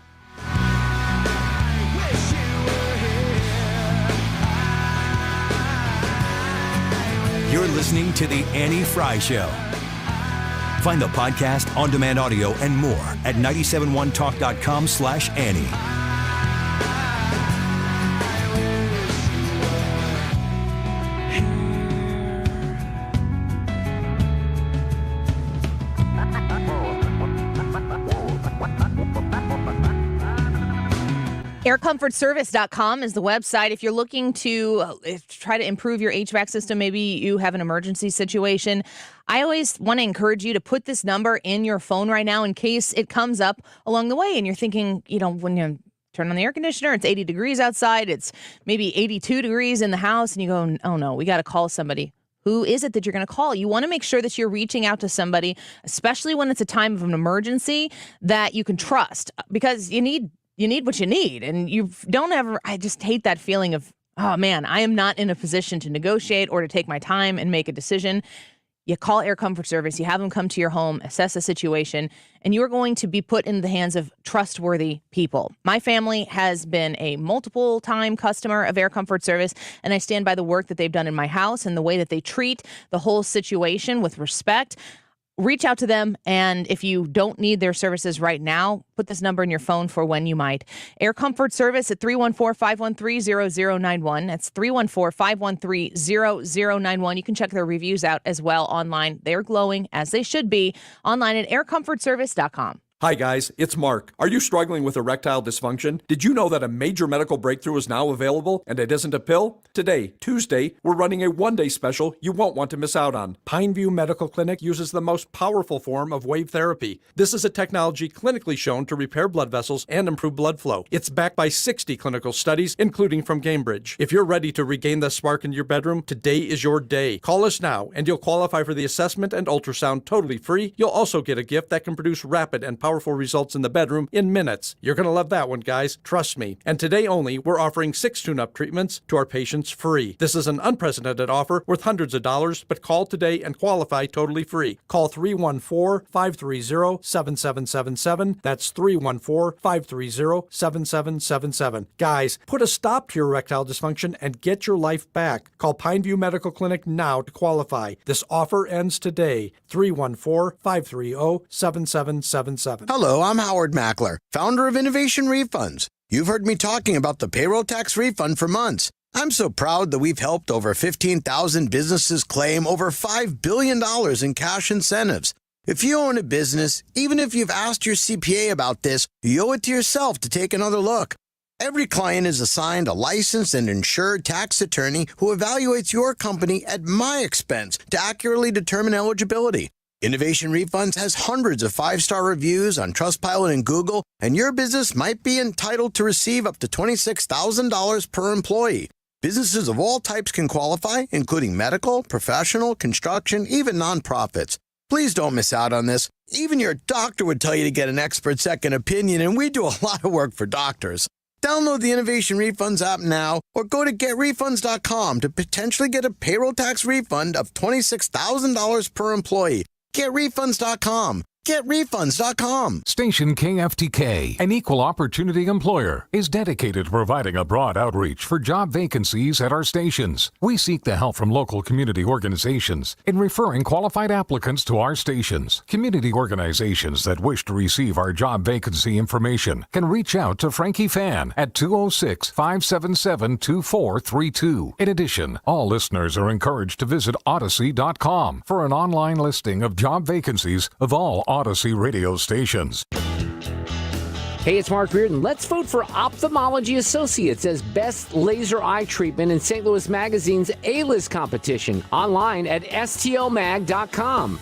You're listening to The Annie Frey Show. Find the podcast, on-demand audio, and more at 971talk.com/Annie. AirComfortService.com is the website. If you're looking to try to improve your HVAC system, maybe you have an emergency situation, I always want to encourage you to put this number in your phone right now in case it comes up along the way. And you're thinking, when you turn on the air conditioner, it's 80 degrees outside, it's maybe 82 degrees in the house, and you go, oh no, we got to call somebody. Who is it that you're going to call? You want to make sure that you're reaching out to somebody, especially when it's a time of an emergency, that you can trust, because you need what you need. And you don't ever, I just hate that feeling of, oh man, I am not in a position to negotiate or to take my time and make a decision. You call Air Comfort Service, you have them come to your home, assess the situation, and you're going to be put in the hands of trustworthy people. My family has been a multiple-time customer of Air Comfort Service, and I stand by the work that they've done in my house and the way that they treat the whole situation with respect. Reach out to them, and if you don't need their services right now, put this number in your phone for when you might. Air Comfort Service at 314-513-0091. That's 314-513-0091. You can check their reviews out as well online. They're glowing, as they should be, online at aircomfortservice.com. Hi guys, it's Mark. Are you struggling with erectile dysfunction? Did you know that a major medical breakthrough is now available and it isn't a pill? Today, Tuesday, we're running a one-day special you won't want to miss out on. Pineview Medical Clinic uses the most powerful form of wave therapy. This is a technology clinically shown to repair blood vessels and improve blood flow. It's backed by 60 clinical studies, including from Cambridge. If you're ready to regain the spark in your bedroom, today is your day. Call us now and you'll qualify for the assessment and ultrasound totally free. You'll also get a gift that can produce rapid and powerful results in the bedroom in minutes. You're going to love that one, guys. Trust me. And today only, we're offering 6 tune-up treatments to our patients free. This is an unprecedented offer worth hundreds of dollars, but call today and qualify totally free. Call 314-530-7777. That's 314-530-7777. Guys, put a stop to your erectile dysfunction and get your life back. Call Pineview Medical Clinic now to qualify. This offer ends today. 314-530-7777. Hello, I'm Howard Mackler, founder of Innovation Refunds. You've heard me talking about the payroll tax refund for months. I'm so proud that we've helped over 15,000 businesses claim over $5 billion in cash incentives. If you own a business, even if you've asked your CPA about this, you owe it to yourself to take another look. Every client is assigned a licensed and insured tax attorney who evaluates your company at my expense to accurately determine eligibility. Innovation Refunds has hundreds of 5-star reviews on Trustpilot and Google, and your business might be entitled to receive up to $26,000 per employee. Businesses of all types can qualify, including medical, professional, construction, even nonprofits. Please don't miss out on this. Even your doctor would tell you to get an expert second opinion, and we do a lot of work for doctors. Download the Innovation Refunds app now or go to getrefunds.com to potentially get a payroll tax refund of $26,000 per employee. GetRefunds.com. GetRefunds.com. Station KFTK, an equal opportunity employer, is dedicated to providing a broad outreach for job vacancies at our stations. We seek the help from local community organizations in referring qualified applicants to our stations. Community organizations that wish to receive our job vacancy information can reach out to Frankie Fan at 206-577-2432. In addition, all listeners are encouraged to visit Odyssey.com for an online listing of job vacancies of all Odyssey radio stations. Hey, it's Mark Reardon. Let's vote for Ophthalmology Associates as best laser eye treatment in St. Louis Magazine's A-List competition. Online at stlmag.com.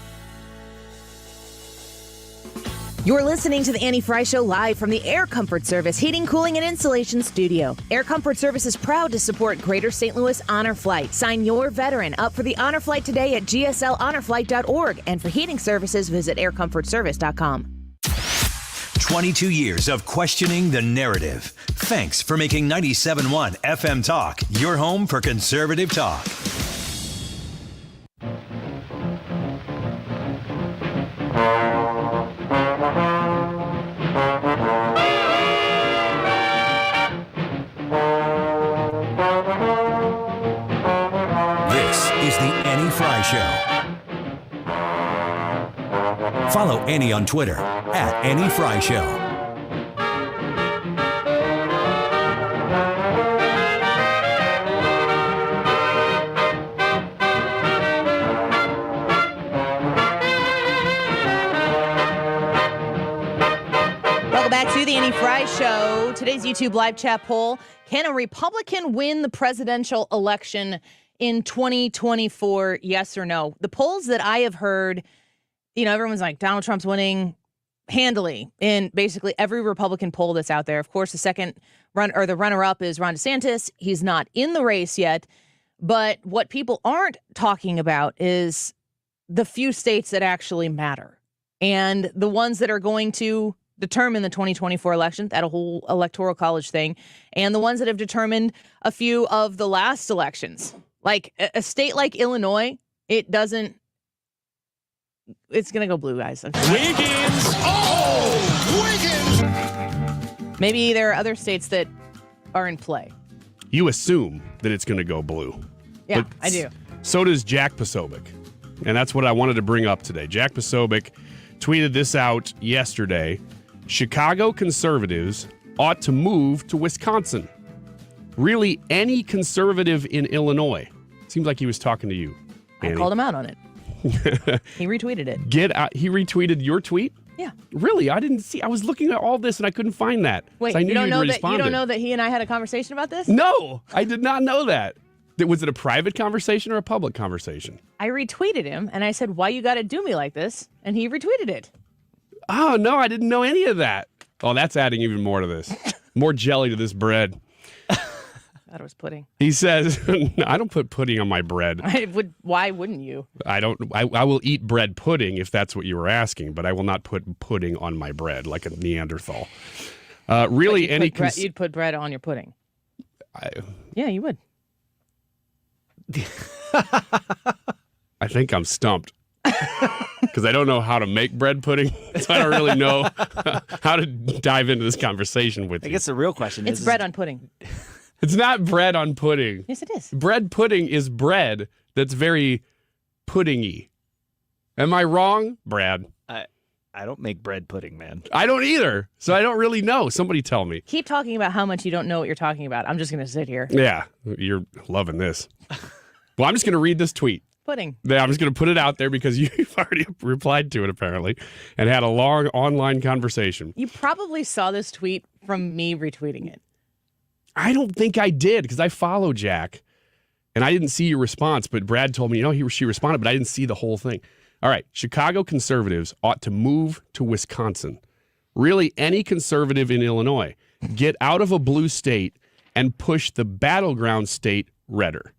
You're listening to the Annie Frey Show live from the Air Comfort Service Heating, Cooling, and Insulation Studio. Air Comfort Service is proud to support Greater St. Louis Honor Flight. Sign your veteran up for the Honor Flight today at gsl.honorflight.org. And for heating services, visit aircomfortservice.com. 22 years of questioning the narrative. Thanks for making 97.1 FM Talk your home for conservative talk. Show. Follow Annie on Twitter at Annie Frey Show. Welcome back to the Annie Frey Show. Today's YouTube live chat poll: can a Republican win the presidential election in 2024, yes or no? The polls that I have heard, everyone's like, Donald Trump's winning handily in basically every Republican poll that's out there. Of course, the runner-up is Ron DeSantis. He's not in the race yet. But what people aren't talking about is the few states that actually matter and the ones that are going to determine the 2024 election, that whole electoral college thing, and the ones that have determined a few of the last elections. Like a state like Illinois, it doesn't It's going to go blue, guys. Wiggins! Oh! Wiggins! Maybe there are other states that are in play. You assume that it's going to go blue. Yeah, But I do. So does Jack Posobiec. And that's what I wanted to bring up today. Jack Posobiec tweeted this out yesterday. Chicago conservatives ought to move to Wisconsin. Really, any conservative in Illinois. Seems like he was talking to you, I called him out on it. He retweeted it. Get out. He retweeted your tweet? Yeah. Really? I didn't see. I was looking at all this and I couldn't find that. Wait, So I knew you don't you'd know that responded. you don't know that he and I had a conversation about this? No, I did not know that. Was it a private conversation or a public conversation? I retweeted him and I said, "Why you got to do me like this?" And he retweeted it. Oh, no, I didn't know any of that. Oh, that's adding even more to this. More jelly to this bread. I thought it was pudding. He says, I don't put pudding on my bread. Why wouldn't you? I will eat bread pudding if that's what you were asking, but I will not put pudding on my bread like a Neanderthal. Really, You'd put bread on your pudding. Yeah, you would. I think I'm stumped. Because I don't know how to make bread pudding, so I don't really know how to dive into this conversation with you. I guess the real question It's bread on pudding. It's not bread on pudding. Yes, it is. Bread pudding is bread that's very puddingy. Am I wrong, Brad? I don't make bread pudding, man. I don't either, so I don't really know. Somebody tell me. Keep talking about how much you don't know what you're talking about. I'm just going to sit here. Yeah, you're loving this. Well, I'm just going to read this tweet. Pudding. Yeah, I'm just going to put it out there because you've already replied to it, apparently, and had a long online conversation. You probably saw this tweet from me retweeting it. I don't think I did because I follow Jack, and I didn't see your response, but Brad told me, she responded, but I didn't see the whole thing. All right, Chicago conservatives ought to move to Wisconsin. Really, any conservative in Illinois, get out of a blue state and push the battleground state redder.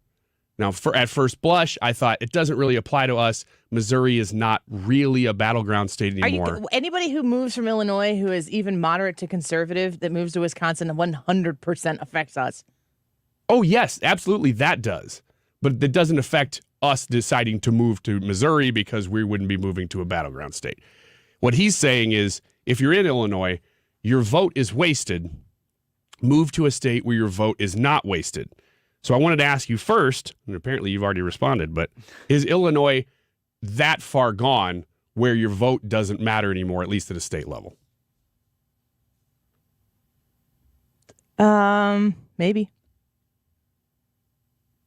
Now, at first blush, I thought it doesn't really apply to us. Missouri is not really a battleground state anymore. Anybody who moves from Illinois who is even moderate to conservative that moves to Wisconsin 100% affects us. Oh, yes, absolutely, that does. But that doesn't affect us deciding to move to Missouri because we wouldn't be moving to a battleground state. What he's saying is, if you're in Illinois, your vote is wasted. Move to a state where your vote is not wasted. So I wanted to ask you first, and apparently you've already responded, but is Illinois that far gone where your vote doesn't matter anymore, at least at a state level? Maybe.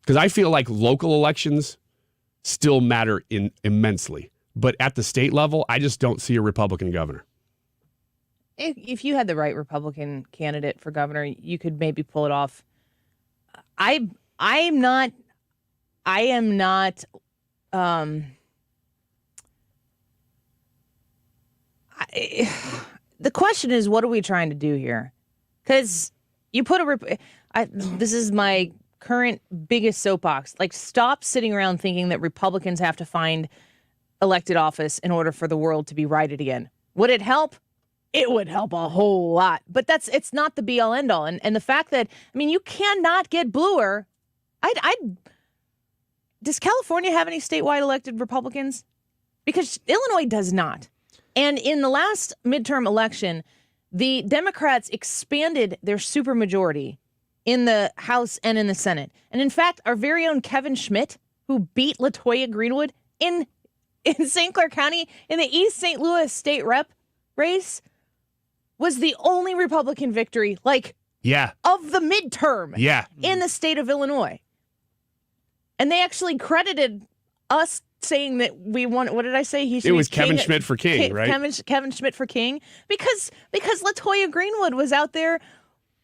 Because I feel like local elections still matter immensely. But at the state level, I just don't see a Republican governor. If you had the right Republican candidate for governor, you could maybe pull it off. The question is, what are we trying to do here? Because you put this is my current biggest soapbox. Like, stop sitting around thinking that Republicans have to find elected office in order for the world to be righted again. Would it help? It would help a whole lot. But it's not the be all end all. And the fact that, you cannot get bluer. Does California have any statewide elected Republicans? Because Illinois does not. And in the last midterm election, the Democrats expanded their supermajority in the House and in the Senate. And in fact, our very own Kevin Schmidt, who beat LaToya Greenwood in St. Clair County in the East St. Louis state rep race, was the only Republican victory, of the midterm in the state of Illinois. And they actually credited us saying that we want, what did I say? It was Kevin Schmidt for king, right? Kevin Schmidt for king. Because LaToya Greenwood was out there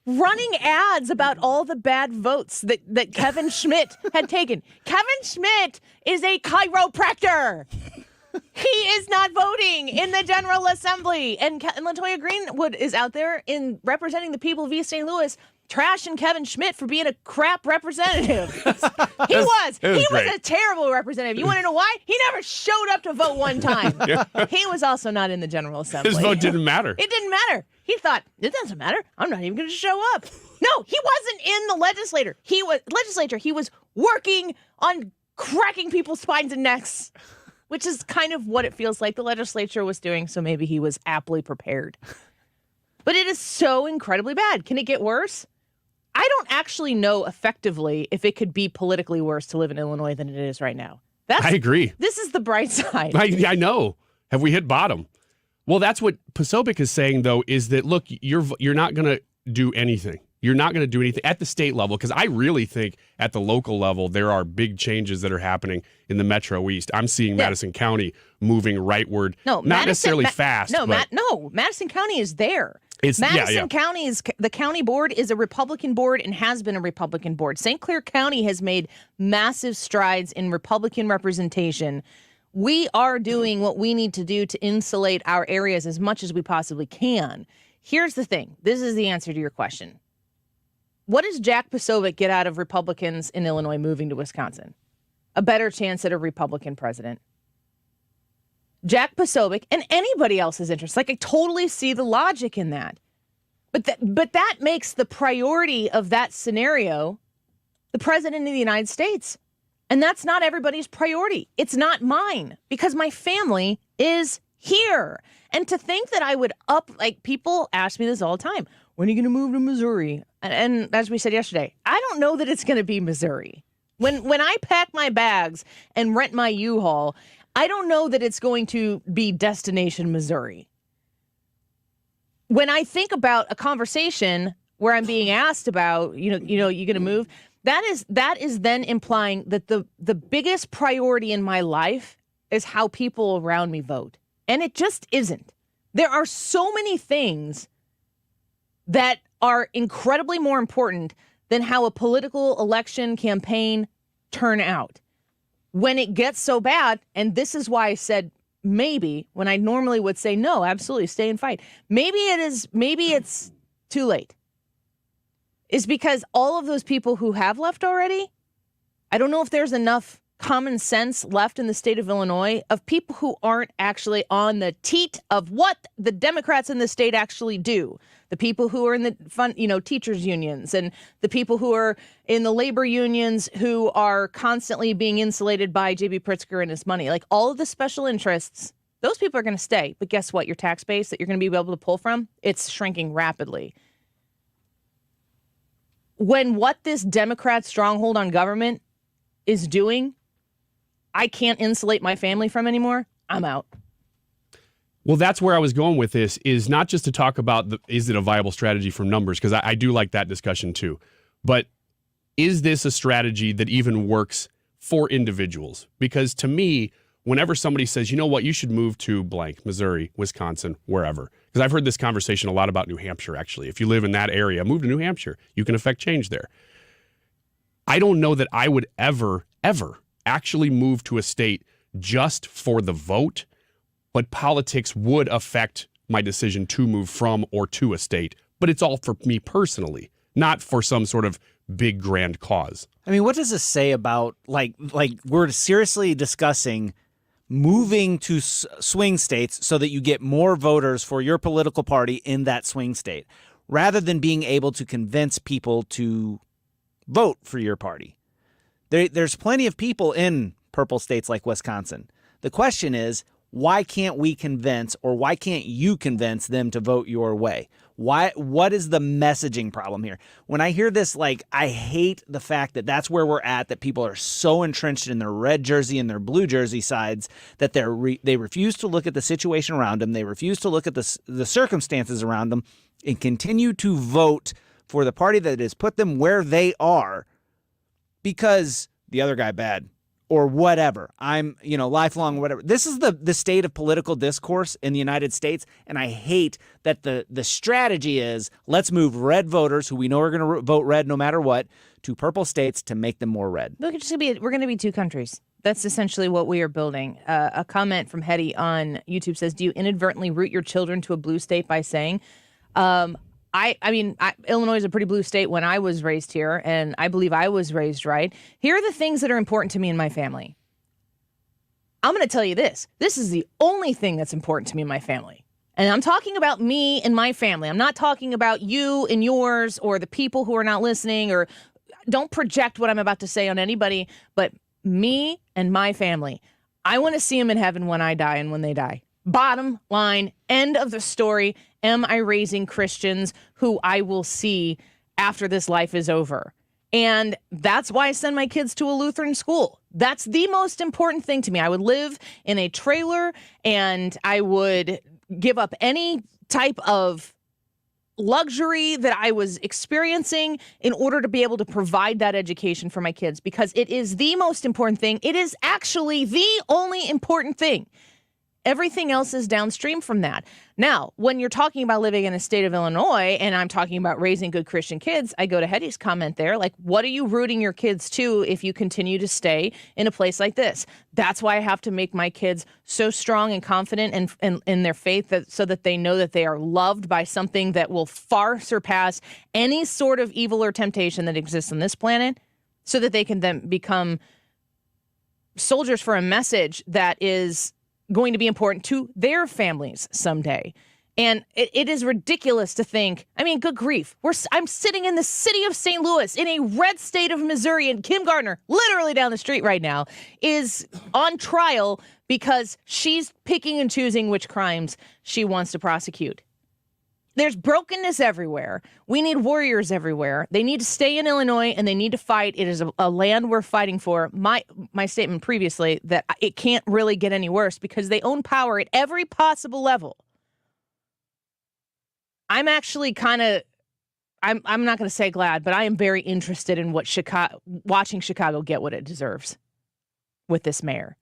running ads about all the bad votes that Kevin Schmidt had taken. Kevin Schmidt is a chiropractor. He is not voting in the General Assembly. And LaToya Greenwood is out there in representing the people of East St. Louis, trashing Kevin Schmidt for being a crap representative. He was a terrible representative. You want to know why? He never showed up to vote one time. He was also not in the General Assembly. His vote didn't matter. It didn't matter. He thought, it doesn't matter. I'm not even going to show up. No, he wasn't in the legislature. He was working on cracking people's spines and necks which is kind of what it feels like the legislature was doing, so maybe he was aptly prepared. But it is so incredibly bad. Can it get worse? I don't actually know effectively if it could be politically worse to live in Illinois than it is right now. I agree. This is the bright side. I know. Have we hit bottom? Well, that's what Posobiec is saying, though, is that, look, you're not going to do anything. You're not going to do anything at the state level, because I really think at the local level there are big changes that are happening in the Metro East. I'm seeing Madison County moving rightward. No, not necessarily fast. No, but Madison County is there. Madison County is the county board is a Republican board and has been a Republican board. St. Clair County has made massive strides in Republican representation. We are doing what we need to do to insulate our areas as much as we possibly can. Here's the thing. This is the answer to your question. What does Jack Posobiec get out of Republicans in Illinois moving to Wisconsin? A better chance at a Republican president. Jack Posobiec and anybody else's interest. Like, I totally see the logic in that. But that makes the priority of that scenario the president of the United States. And that's not everybody's priority. It's not mine, because my family is here. And to think that I would people ask me this all the time. When are you going to move to Missouri? And as we said yesterday, I don't know that it's going to be Missouri. When I pack my bags and rent my U-Haul, I don't know that it's going to be destination Missouri. When I think about a conversation where I'm being asked about, you're going to move, that is then implying that the biggest priority in my life is how people around me vote. And it just isn't. There are so many things that are incredibly more important than how a political election campaign turn out. When it gets so bad, and this is why I said maybe, when I normally would say no, absolutely, stay and fight. Maybe it's too late. Is because all of those people who have left already, I don't know if there's enough common sense left in the state of Illinois of people who aren't actually on the teat of what the Democrats in the state actually do. The people who are in the teachers unions, and the people who are in the labor unions who are constantly being insulated by J.B. Pritzker and his money. Like, all of the special interests, those people are going to stay. But guess what? Your tax base that you're going to be able to pull from, it's shrinking rapidly. When what this Democrat stronghold on government is doing, I can't insulate my family from anymore, I'm out. Well, that's where I was going with this, is not just to talk about is it a viable strategy from numbers, because I do like that discussion too. But is this a strategy that even works for individuals? Because to me, whenever somebody says, you know what, you should move to blank, Missouri, Wisconsin, wherever. Because I've heard this conversation a lot about New Hampshire, actually. If you live in that area, move to New Hampshire. You can affect change there. I don't know that I would ever actually move to a state just for the vote, but politics would affect my decision to move from or to a state. But it's all for me personally, not for some sort of big grand cause. I mean, what does this say about, like we're seriously discussing moving to swing states so that you get more voters for your political party in that swing state, rather than being able to convince people to vote for your party. There's plenty of people in purple states like Wisconsin. The question is, why can't we convince, or why can't you convince them to vote your way? What is the messaging problem here? When I hear this, I hate the fact that that's where we're at, that people are so entrenched in their red jersey and their blue jersey sides that they refuse to look at the situation around them. They refuse to look at the circumstances around them and continue to vote for the party that has put them where they are because the other guy bad. Or whatever. I'm, lifelong, whatever. This is the state of political discourse in the United States, and I hate that the strategy is, let's move red voters, who we know are going to vote red no matter what, to purple states to make them more red. Look, we're going to be two countries. That's essentially what we are building. A comment from Hetty on YouTube says, do you inadvertently root your children to a blue state by saying, Illinois is a pretty blue state when I was raised here, and I believe I was raised right. Here are the things that are important to me and my family. I'm going to tell you this. This is the only thing that's important to me and my family. And I'm talking about me and my family. I'm not talking about you and yours or the people who are not listening, or don't project what I'm about to say on anybody, but me and my family. I want to see them in heaven when I die and when they die. Bottom line, end of the story. Am I raising Christians who I will see after this life is over? And that's why I send my kids to a Lutheran school. That's the most important thing to me. I would live in a trailer and I would give up any type of luxury that I was experiencing in order to be able to provide that education for my kids, because it is the most important thing. It is actually the only important thing. Everything else is downstream from that. Now, when you're talking about living in the state of Illinois and I'm talking about raising good Christian kids, I go to Hetty's comment there. Like, what are you rooting your kids to if you continue to stay in a place like this? That's why I have to make my kids so strong and confident in their faith so that they know that they are loved by something that will far surpass any sort of evil or temptation that exists on this planet, so that they can then become soldiers for a message that is going to be important to their families someday. And it is ridiculous to think, I mean, good grief. I'm sitting in the city of St. Louis in a red state of Missouri, and Kim Gardner, literally down the street right now, is on trial because she's picking and choosing which crimes she wants to prosecute. There's brokenness everywhere. We need warriors everywhere. They need to stay in Illinois and they need to fight. It is a land we're fighting for. My statement previously that it can't really get any worse because they own power at every possible level. I'm actually I'm not going to say glad, but I am very interested in watching Chicago get what it deserves with this mayor.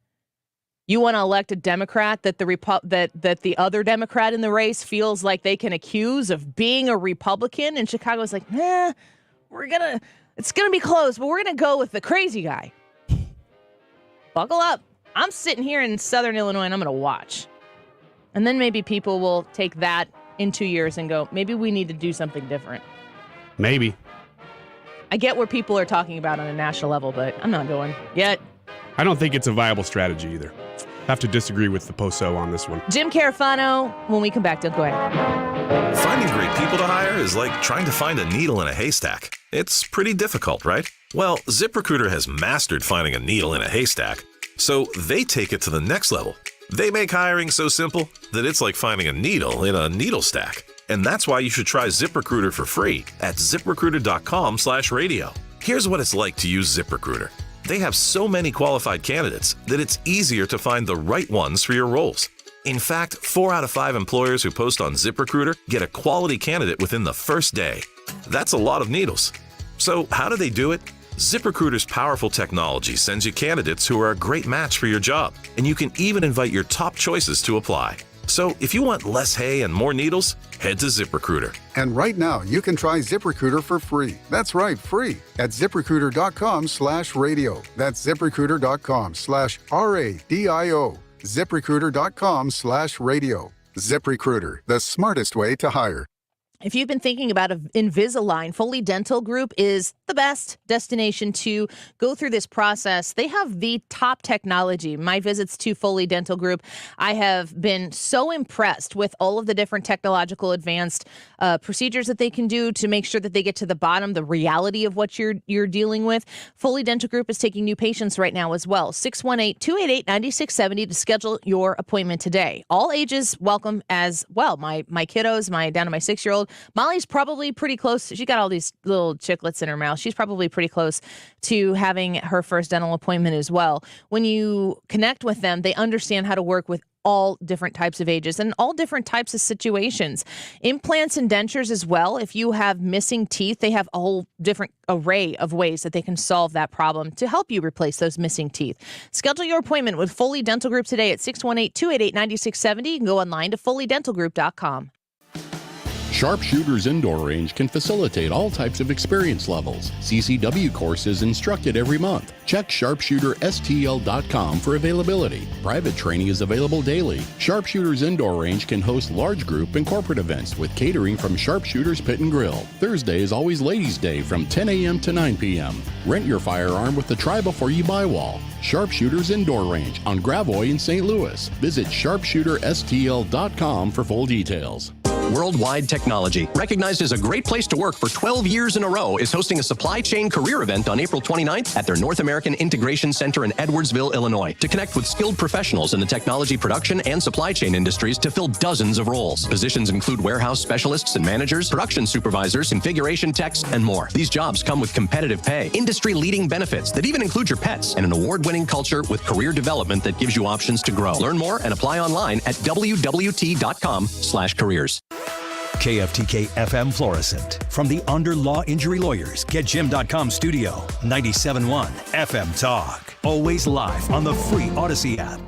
You want to elect a Democrat that that the other Democrat in the race feels like they can accuse of being a Republican, and Chicago's like, it's gonna be close, but we're gonna go with the crazy guy. Buckle up. I'm sitting here in Southern Illinois and I'm gonna watch. And then maybe people will take that in 2 years and go, maybe we need to do something different. Maybe. I get where people are talking about on a national level, but I'm not going yet. I don't think it's a viable strategy either. Have to disagree with the POSO on this one. Jim Carafano, when we come back, don't go ahead. Finding great people to hire is like trying to find a needle in a haystack. It's pretty difficult, right? Well, ZipRecruiter has mastered finding a needle in a haystack, so they take it to the next level. They make hiring so simple that it's like finding a needle in a needle stack. And that's why you should try ZipRecruiter for free at ZipRecruiter.com/radio. Here's what it's like to use ZipRecruiter. They have so many qualified candidates that it's easier to find the right ones for your roles. In fact, 4 out of 5 employers who post on ZipRecruiter get a quality candidate within the first day. That's a lot of needles. So how do they do it? ZipRecruiter's powerful technology sends you candidates who are a great match for your job, and you can even invite your top choices to apply. So if you want less hay and more needles, head to ZipRecruiter. And right now, you can try ZipRecruiter for free. That's right, free at ZipRecruiter.com/radio. That's ZipRecruiter.com/RADIO. ZipRecruiter.com/radio. ZipRecruiter, the smartest way to hire. If you've been thinking about Invisalign, Foley Dental Group is the best destination to go through this process. They have the top technology. My visits to Foley Dental Group, I have been so impressed with all of the different technological advanced procedures that they can do to make sure that they get to the bottom, the reality of what you're dealing with. Foley Dental Group is taking new patients right now as well. 618-288-9670 to schedule your appointment today. All ages welcome as well. My kiddos, down to my 6-year-old. Molly's probably pretty close. She got all these little chiclets in her mouth. She's probably pretty close to having her first dental appointment as well. When you connect with them, they understand how to work with all different types of ages and all different types of situations. Implants and dentures as well. If you have missing teeth, they have a whole different array of ways that they can solve that problem to help you replace those missing teeth. Schedule your appointment with Foley Dental Group today at 618-288-9670. You can go online to FoleyDentalGroup.com. Sharpshooters Indoor Range can facilitate all types of experience levels. CCW courses instructed every month. Check sharpshooterstl.com for availability. Private training is available daily. Sharpshooters Indoor Range can host large group and corporate events with catering from Sharpshooters Pit and Grill. Thursday is always Ladies' Day from 10 a.m. to 9 p.m. Rent your firearm with the Try Before You Buy wall. Sharpshooters Indoor Range on Gravois in St. Louis. Visit sharpshooterstl.com for full details. Worldwide Technology, recognized as a great place to work for 12 years in a row, is hosting a supply chain career event on April 29th at their North American Integration Center in Edwardsville, Illinois, to connect with skilled professionals in the technology production and supply chain industries to fill dozens of roles. Positions include warehouse specialists and managers, production supervisors, configuration techs, and more. These jobs come with competitive pay, industry-leading benefits that even include your pets, and an award-winning culture with career development that gives you options to grow. Learn more and apply online at wwt.com/careers. KFTK FM Florissant. From the Under Law Injury Lawyers, GetJim.com studio. 97.1 FM Talk. Always live on the free Odyssey app.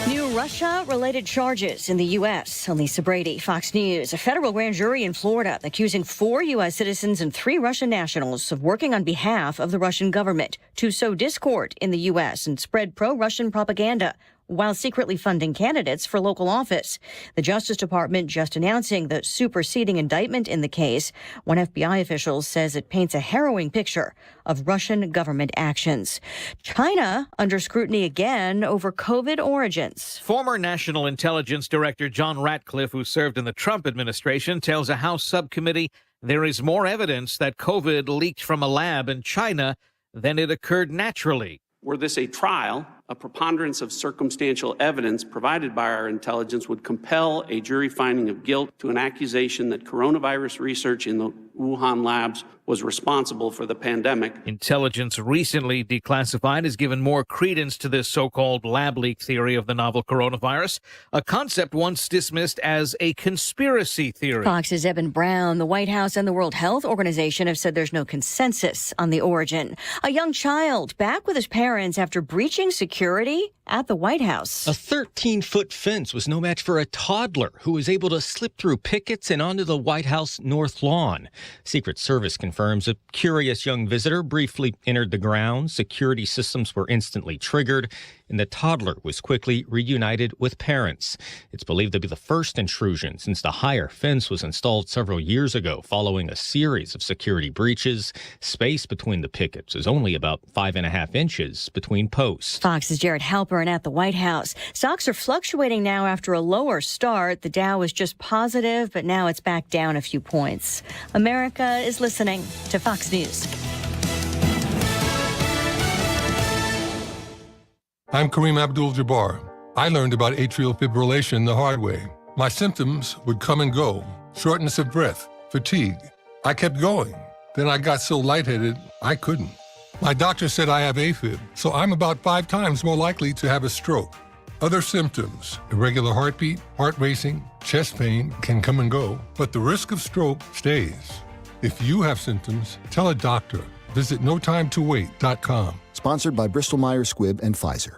New Russia-related charges in the U.S. Elisa Brady, Fox News. A federal grand jury in Florida accusing 4 U.S. citizens and 3 Russian nationals of working on behalf of the Russian government to sow discord in the U.S. and spread pro-Russian propaganda while secretly funding candidates for local office. The Justice Department just announcing the superseding indictment in the case. One FBI official says it paints a harrowing picture of Russian government actions. China under scrutiny again over COVID origins. Former National Intelligence Director John Ratcliffe, who served in the Trump administration, tells a House subcommittee there is more evidence that COVID leaked from a lab in China than it occurred naturally. Were this a trial, a preponderance of circumstantial evidence provided by our intelligence would compel a jury finding of guilt to an accusation that coronavirus research in the Wuhan labs was responsible for the pandemic. Intelligence recently declassified has given more credence to this so-called lab leak theory of the novel coronavirus, a concept once dismissed as a conspiracy theory. Fox's Eben Brown, the White House and the World Health Organization have said there's no consensus on the origin. A young child back with his parents after breaching security at the White House. A 13-foot fence was no match for a toddler who was able to slip through pickets and onto the White House North Lawn. Secret Service confirms a curious young visitor briefly entered the grounds. Security systems were instantly triggered, and the toddler was quickly reunited with parents. It's believed to be the first intrusion since the higher fence was installed several years ago following a series of security breaches. Space between the pickets is only about 5.5 inches between posts. Fox's Jared Halpern at the White House. Stocks are fluctuating now after a lower start. The Dow was just positive, but now it's back down a few points. America is listening to Fox News. I'm Kareem Abdul-Jabbar. I learned about atrial fibrillation the hard way. My symptoms would come and go: shortness of breath, fatigue. I kept going. Then I got so lightheaded, I couldn't. My doctor said I have AFib, so I'm about 5 times more likely to have a stroke. Other symptoms: irregular heartbeat, heart racing, chest pain can come and go, but the risk of stroke stays. If you have symptoms, tell a doctor. Visit notimetowait.com. Sponsored by Bristol Myers Squibb and Pfizer.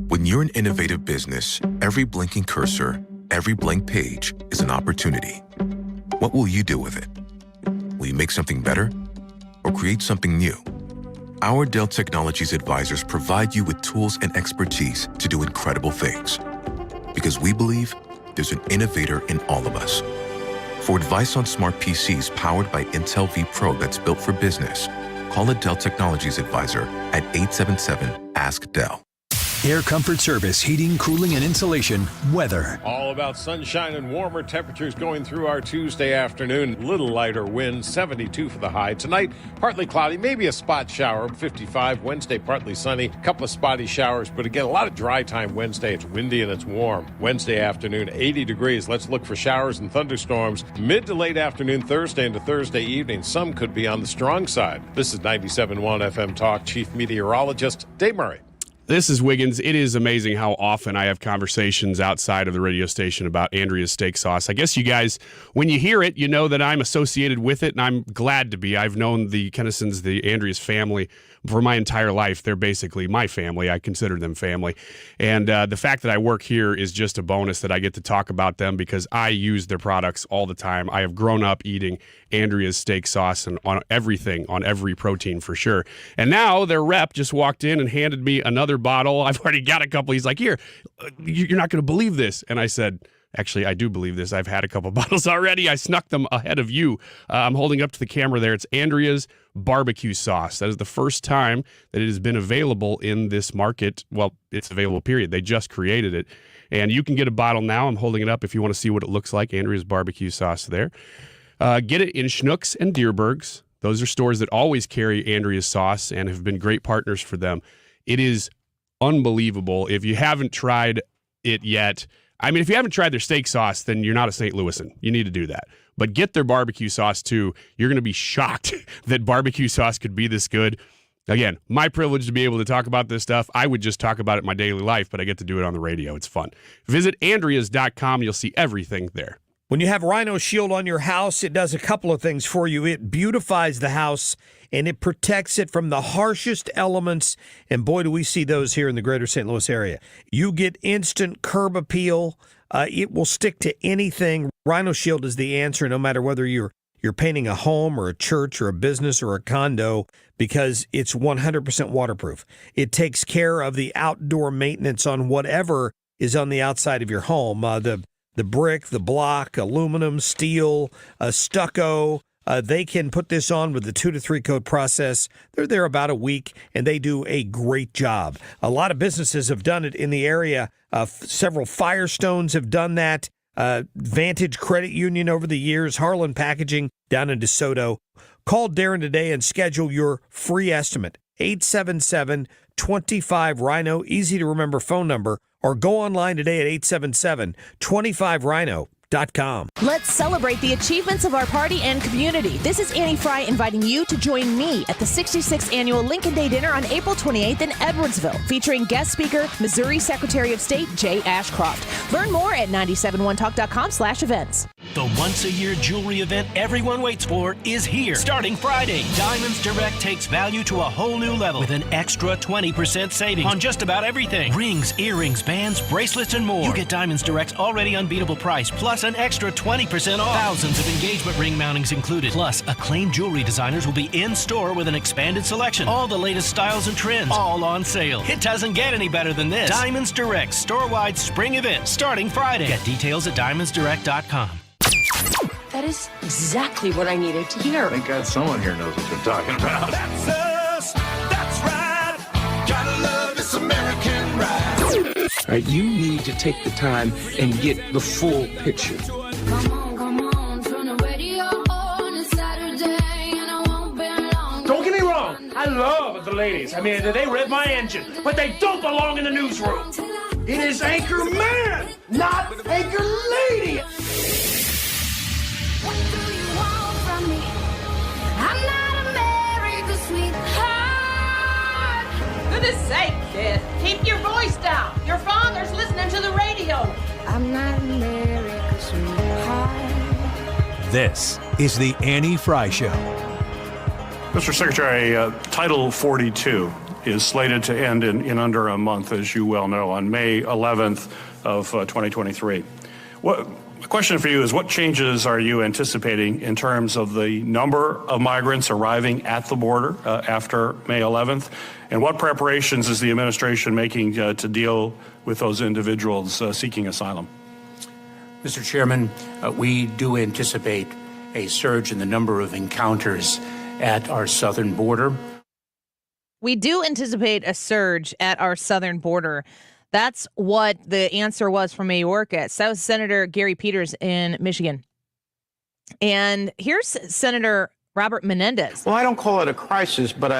When you're an innovative business, every blinking cursor, every blank page is an opportunity. What will you do with it? Will you make something better or create something new? Our Dell Technologies advisors provide you with tools and expertise to do incredible things. Because we believe there's an innovator in all of us. For advice on smart PCs powered by Intel vPro that's built for business, call a Dell Technologies advisor at 877-ASK-DELL. Air Comfort Service, heating, cooling, and insulation, weather. All about sunshine and warmer temperatures going through our Tuesday afternoon. Little lighter winds, 72 for the high. Tonight, partly cloudy, maybe a spot shower, 55. Wednesday, partly sunny, a couple of spotty showers, but again, a lot of dry time Wednesday. It's windy and it's warm. Wednesday afternoon, 80 degrees. Let's look for showers and thunderstorms. Mid to late afternoon, Thursday into Thursday evening. Some could be on the strong side. This is 97.1 FM Talk Chief Meteorologist Dave Murray. This is Wiggins. It is amazing how often I have conversations outside of the radio station about Andrea's steak sauce. I guess you guys, when you hear it, you know that I'm associated with it, and I'm glad to be. I've known the Kennisons, the Andrea's family, for my entire life. They're basically my family. I consider them family. And the fact that I work here is just a bonus that I get to talk about them because I use their products all the time. I have grown up eating Andrea's steak sauce and on everything, on every protein for sure. And now their rep just walked in and handed me another bottle. I've already got a couple. He's like, here, you're not going to believe this. And I said, actually, I do believe this. I've had a couple bottles already. I snuck them ahead of you. I'm holding up to the camera there. It's Andrea's barbecue sauce. That is the first time that it has been available in this market. Well, it's available, period. They just created it. And you can get a bottle now. I'm holding it up if you want to see what it looks like. Andrea's barbecue sauce there. Get it in Schnucks and Dierberg's. Those are stores that always carry Andrea's sauce and have been great partners for them. It is unbelievable. If you haven't tried it yet, I mean, if you haven't tried their steak sauce, then you're not a St. Louisan. You need to do that. But get their barbecue sauce, too. You're going to be shocked that barbecue sauce could be this good. Again, my privilege to be able to talk about this stuff. I would just talk about it in my daily life, but I get to do it on the radio. It's fun. Visit Andreas.com. You'll see everything there. When you have Rhino Shield on your house, it does a couple of things for you. It beautifies the house, and it protects it from the harshest elements. And boy, do we see those here in the greater St. Louis area. You get instant curb appeal. It will stick to anything. Rhino Shield is the answer, no matter whether you're painting a home or a church or a business or a condo, because it's 100% waterproof. It takes care of the outdoor maintenance on whatever is on the outside of your home. The brick, the block, aluminum, steel, stucco. They can put this on with the 2 to 3 coat process. They're there about a week, and they do a great job. A lot of businesses have done it in the area. Several Firestones have done that. Vantage Credit Union over the years, Harlan Packaging down in DeSoto. Call Darren today and schedule your free estimate. 877-25-RHINO, easy to remember phone number, or go online today at 877-25-RHINO.com. Let's celebrate the achievements of our party and community. This is Annie Frey inviting you to join me at the 66th Annual Lincoln Day Dinner on April 28th in Edwardsville, featuring guest speaker, Missouri Secretary of State Jay Ashcroft. Learn more at 971talk.com/events. The once-a-year jewelry event everyone waits for is here. Starting Friday, Diamonds Direct takes value to a whole new level with an extra 20% savings on just about everything. Rings, earrings, bands, bracelets, and more. You get Diamonds Direct's already unbeatable price, plus an extra 20% off. Thousands of engagement ring mountings included. Plus, acclaimed jewelry designers will be in store with an expanded selection. All the latest styles and trends, all on sale. It doesn't get any better than this. Diamonds Direct store-wide spring event starting Friday. Get details at diamondsdirect.com. That is exactly what I needed to hear. Thank God someone here knows what they're talking about. That's us. That's right. Gotta love this American ride. All right, you need to take the time and get the full picture. Come on, turn the radio on. It's Saturday and I won't be long. Don't get me wrong, I love the ladies. I mean, they rev my engine, but they don't belong in the newsroom. It is Anchor Man, not Anchor Lady. What do you want from me? I'm not America's sweetheart. Goodness sake, kid. Keep your voice down. Your father's listening to the radio. I'm not America's sweetheart. This is the Annie Frey Show. Mr. Secretary, Title 42 is slated to end in under a month, as you well know, on May 11th of 2023. The question for you is, what changes are you anticipating in terms of the number of migrants arriving at the border after May 11th? And what preparations is the administration making to deal with those individuals seeking asylum? Mr. Chairman, we do anticipate a surge in the number of encounters at our southern border. We do anticipate a surge at our southern border. That's what the answer was from Mayorkas. That was Senator Gary Peters in Michigan. And here's Senator Robert Menendez. Well, I don't call it a crisis, but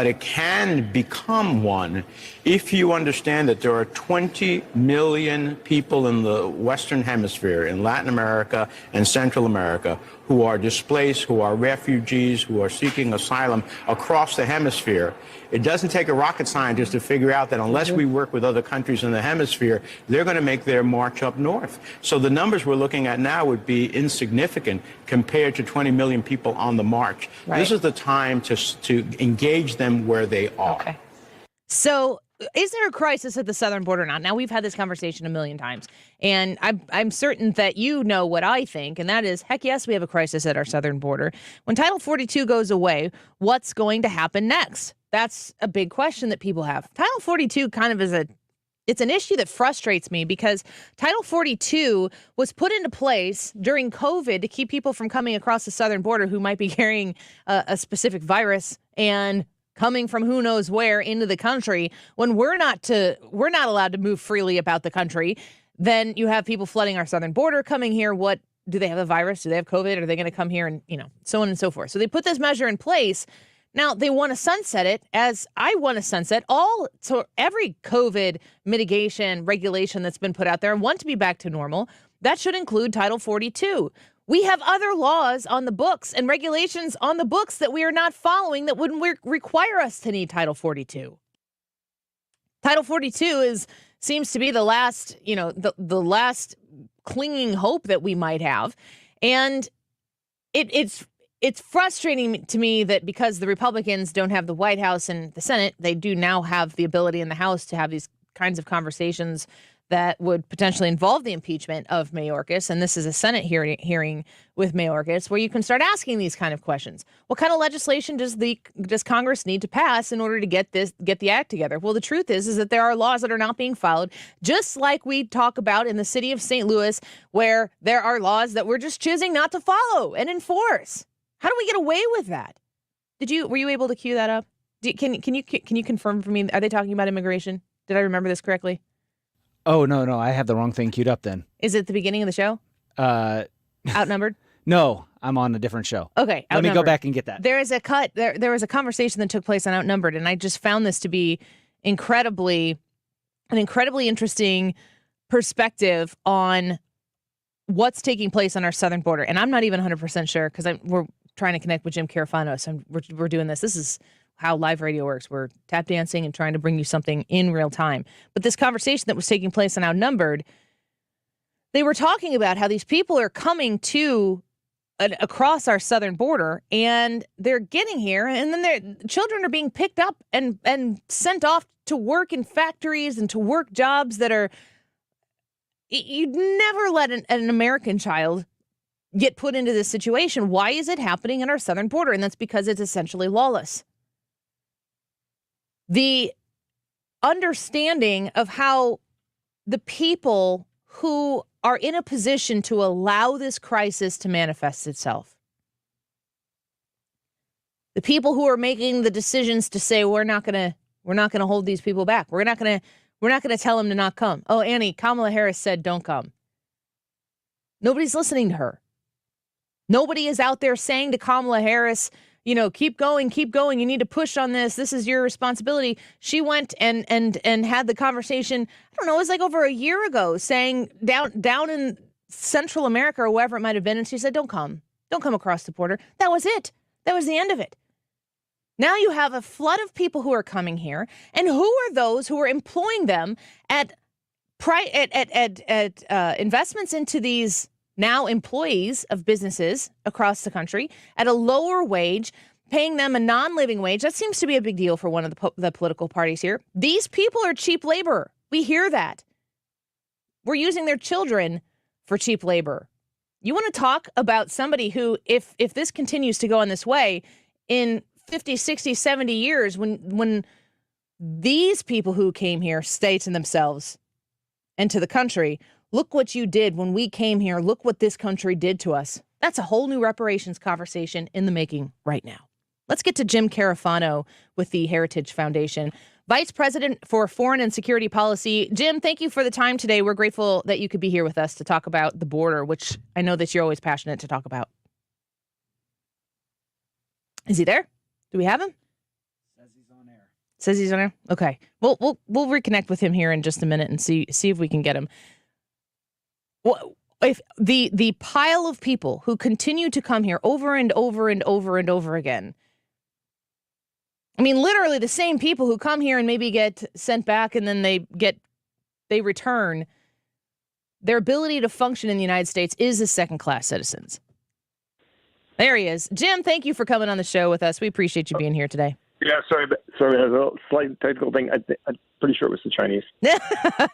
it can become one if you understand that there are 20 million people in the Western Hemisphere, in Latin America and Central America, who are displaced, who are refugees, who are seeking asylum across the hemisphere. It doesn't take a rocket scientist to figure out that unless we work with other countries in the hemisphere, they're going to make their march up north. So the numbers we're looking at now would be insignificant compared to 20 million people on the march. Right. This is the time to engage them where they are. Okay. So is there a crisis at the southern border now? Now, we've had this conversation a million times, and I'm certain that you know what I think, and that is, heck yes, we have a crisis at our southern border. When Title 42 goes away, what's going to happen next? That's a big question that people have. Title 42 kind of is it's an issue that frustrates me because Title 42 was put into place during COVID to keep people from coming across the southern border who might be carrying a specific virus and coming from who knows where into the country. When we're not allowed to move freely about the country, then you have people flooding our southern border coming here. What do they have a virus? Do they have COVID? Are they going to come here and, so on and so forth? So they put this measure in place. Now, they want to sunset it, as I want to sunset every COVID mitigation regulation that's been put out there and want to be back to normal. That should include Title 42. We have other laws on the books and regulations on the books that we are not following that wouldn't require us to need Title 42. Title 42 seems to be the last, the last clinging hope that we might have. And it's frustrating to me that because the Republicans don't have the White House and the Senate, they do now have the ability in the House to have these kinds of conversations that would potentially involve the impeachment of Mayorkas. And this is a Senate hearing with Mayorkas where you can start asking these kind of questions. What kind of legislation does Congress need to pass in order to get the act together? Well, the truth is that there are laws that are not being followed, just like we talk about in the city of St. Louis, where there are laws that we're just choosing not to follow and enforce. How do we get away with that? Were you able to cue that up? Can you confirm for me? Are they talking about immigration? Did I remember this correctly? Oh, no, I have the wrong thing queued up then. Is it the beginning of the show? Outnumbered? No, I'm on a different show. Okay, let me go back and get that. There is a cut. There was a conversation that took place on Outnumbered, and I just found this to be an incredibly interesting perspective on what's taking place on our southern border. And I'm not even 100% sure because we're trying to connect with Jim Carafano, so we're doing this. This is how live radio works. We're tap dancing and trying to bring you something in real time. But this conversation that was taking place on Outnumbered, they were talking about how these people are coming across our southern border, and they're getting here, and then their children are being picked up and sent off to work in factories and to work jobs that are. You'd never let an American child get put into this situation. Why is it happening in our southern border? And that's because it's essentially lawless. The understanding of how the people who are in a position to allow this crisis to manifest itself, the people who are making the decisions to say we're not going to hold these people back. We're not going to tell them to not come. Oh, Annie, Kamala Harris said don't come. Nobody's listening to her. Nobody is out there saying to Kamala Harris, keep going. You need to push on this. This is your responsibility. She went and had the conversation, I don't know, it was like over a year ago, saying down in Central America or wherever it might have been, and she said, don't come across the border. That was it. That was the end of it. Now you have a flood of people who are coming here, and who are those who are employing them at investments into these now employees of businesses across the country at a lower wage, paying them a non-living wage? That seems to be a big deal for one of the political parties here. These people are cheap labor. We hear that. We're using their children for cheap labor. You want to talk about somebody who, if this continues to go in this way, in 50, 60, 70 years, when these people who came here say to themselves and to the country, look what you did when we came here, look what this country did to us. That's a whole new reparations conversation in the making right now. Let's get to Jim Carafano with the Heritage Foundation, Vice President for Foreign and Security Policy. Jim, thank you for the time today. We're grateful that you could be here with us to talk about the border, which I know that you're always passionate to talk about. Is he there? Do we have him? Says he's on air. Okay. We'll reconnect with him here in just a minute and see if we can get him. Well, if the pile of people who continue to come here over and over and over and over again, I mean, literally the same people who come here and maybe get sent back and then they return, their ability to function in the United States is as second-class citizens. There he is. Jim, thank you for coming on the show with us. We appreciate you being here today. Yeah, sorry, there's a slight technical thing. I'm pretty sure it was the Chinese.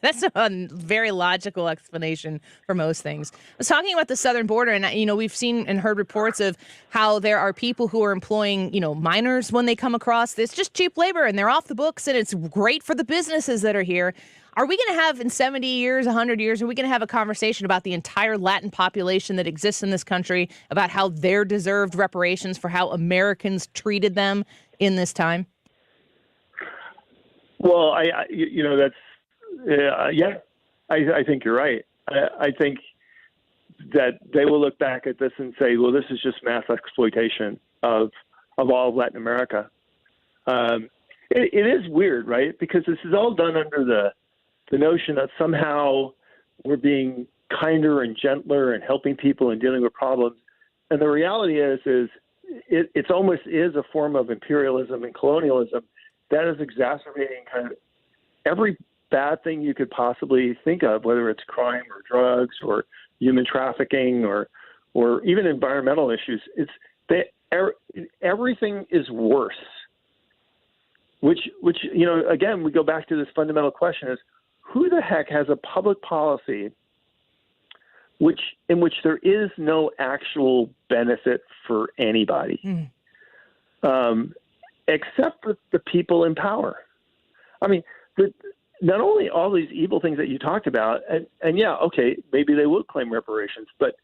That's a very logical explanation for most things. I was talking about the southern border, and we've seen and heard reports of how there are people who are employing, minors when they come across this, just cheap labor, and they're off the books, and it's great for the businesses that are here. Are we going to have in 70 years, 100 years, are we going to have a conversation about the entire Latin population that exists in this country, about how they're deserved reparations for how Americans treated them in this time? Well, I think you're right. I think that they will look back at this and say, well, this is just mass exploitation of all of Latin America. It is weird, right? Because this is all done under the notion that somehow we're being kinder and gentler and helping people and dealing with problems. And the reality is it's almost is a form of imperialism and colonialism that is exacerbating kind of every bad thing you could possibly think of, whether it's crime or drugs or human trafficking or even environmental issues. Everything is worse. Which again, we go back to this fundamental question: is who the heck has a public policy in which there is no actual benefit for anybody, except for the people in power? I mean, not only all these evil things that you talked about, and yeah, okay, maybe they would claim reparations, but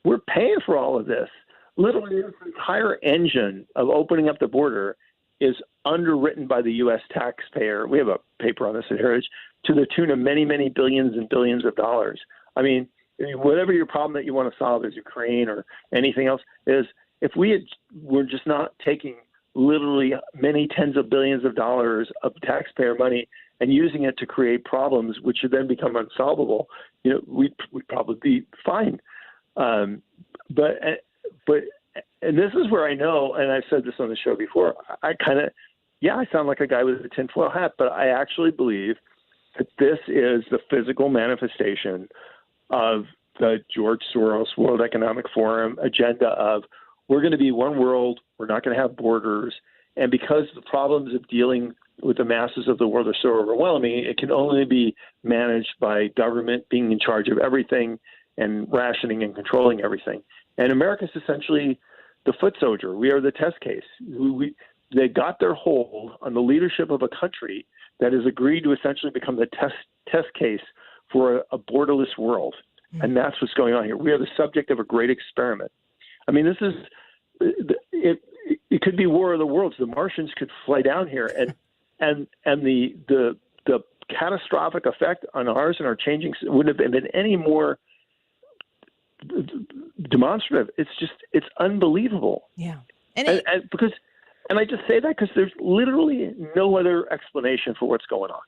we're paying for all of this. Literally, this entire engine of opening up the border is underwritten by the U.S. taxpayer. We have a paper on this at Heritage, to the tune of many, many billions and billions of dollars. I mean, whatever your problem that you want to solve is Ukraine or anything else, is if we're just not taking literally many tens of billions of dollars of taxpayer money and using it to create problems which would then become unsolvable, we'd probably be fine. But and this is where I know, and I've said this on the show before, I sound like a guy with a tinfoil hat, but I actually believe that this is the physical manifestation of the George Soros World Economic Forum agenda of we're going to be one world, we're not going to have borders, and because the problems of dealing with the masses of the world are so overwhelming, it can only be managed by government being in charge of everything and rationing and controlling everything. And America's essentially the foot soldier. We are the test case. They got their hold on the leadership of a country that has agreed to essentially become the test case for a borderless world. And that's what's going on here. We are the subject of a great experiment. I mean, this is it could be War of the Worlds. The Martians could fly down here, and the catastrophic effect on ours and our changing wouldn't have been any more demonstrative. It's unbelievable. Yeah. And I just say that because there's literally no other explanation for what's going on.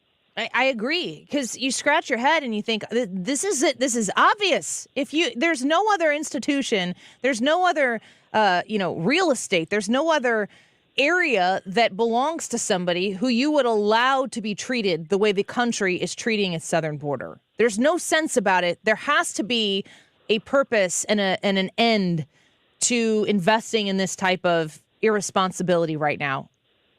I agree, because you scratch your head and you think this is it. This is obvious. There's no other institution, there's no other real estate, there's no other area that belongs to somebody who you would allow to be treated the way the country is treating its southern border. There's no sense about it. There has to be a purpose and an end to investing in this type of irresponsibility right now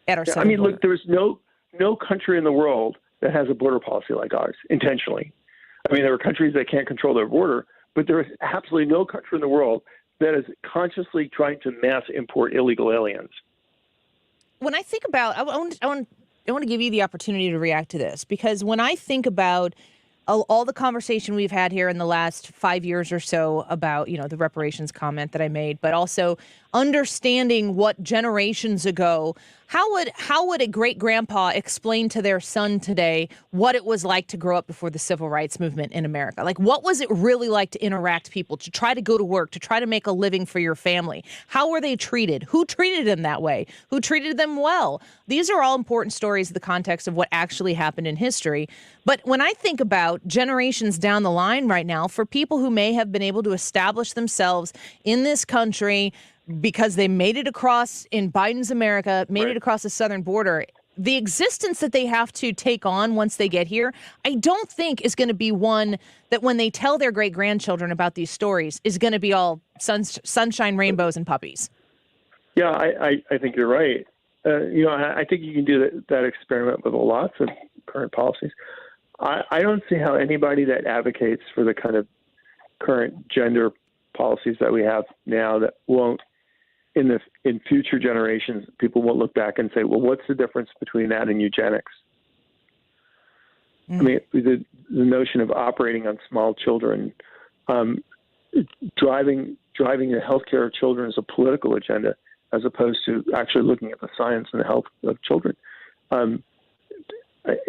at our southern border. Look, there's no country in the world that has a border policy like ours, intentionally. I mean, there are countries that can't control their border, but there is absolutely no country in the world that is consciously trying to mass import illegal aliens. When I think about, I want to give you the opportunity to react to this, because when I think about all the conversation we've had here in the last 5 years or so about, the reparations comment that I made, but also understanding what generations ago, how would a great grandpa explain to their son today what it was like to grow up before the civil rights movement in America? Like, what was it really like to interact people, to try to go to work, to try to make a living for your family? How were they treated? Who treated them that way? Who treated them well? These are all important stories in the context of what actually happened in history. But when I think about generations down the line right now, for people who may have been able to establish themselves in this country because they made it across in Biden's America, made it across the southern border, the existence that they have to take on once they get here, I don't think is going to be one that when they tell their great-grandchildren about these stories is going to be all sunshine, rainbows, and puppies. Yeah, I think you're right. I think you can do that experiment with lots of current policies. I don't see how anybody that advocates for the kind of current gender policies that we have now that won't, in future generations, people won't look back and say, well, what's the difference between that and eugenics? I mean, the notion of operating on small children, driving the healthcare of children as a political agenda, as opposed to actually looking at the science and the health of children. I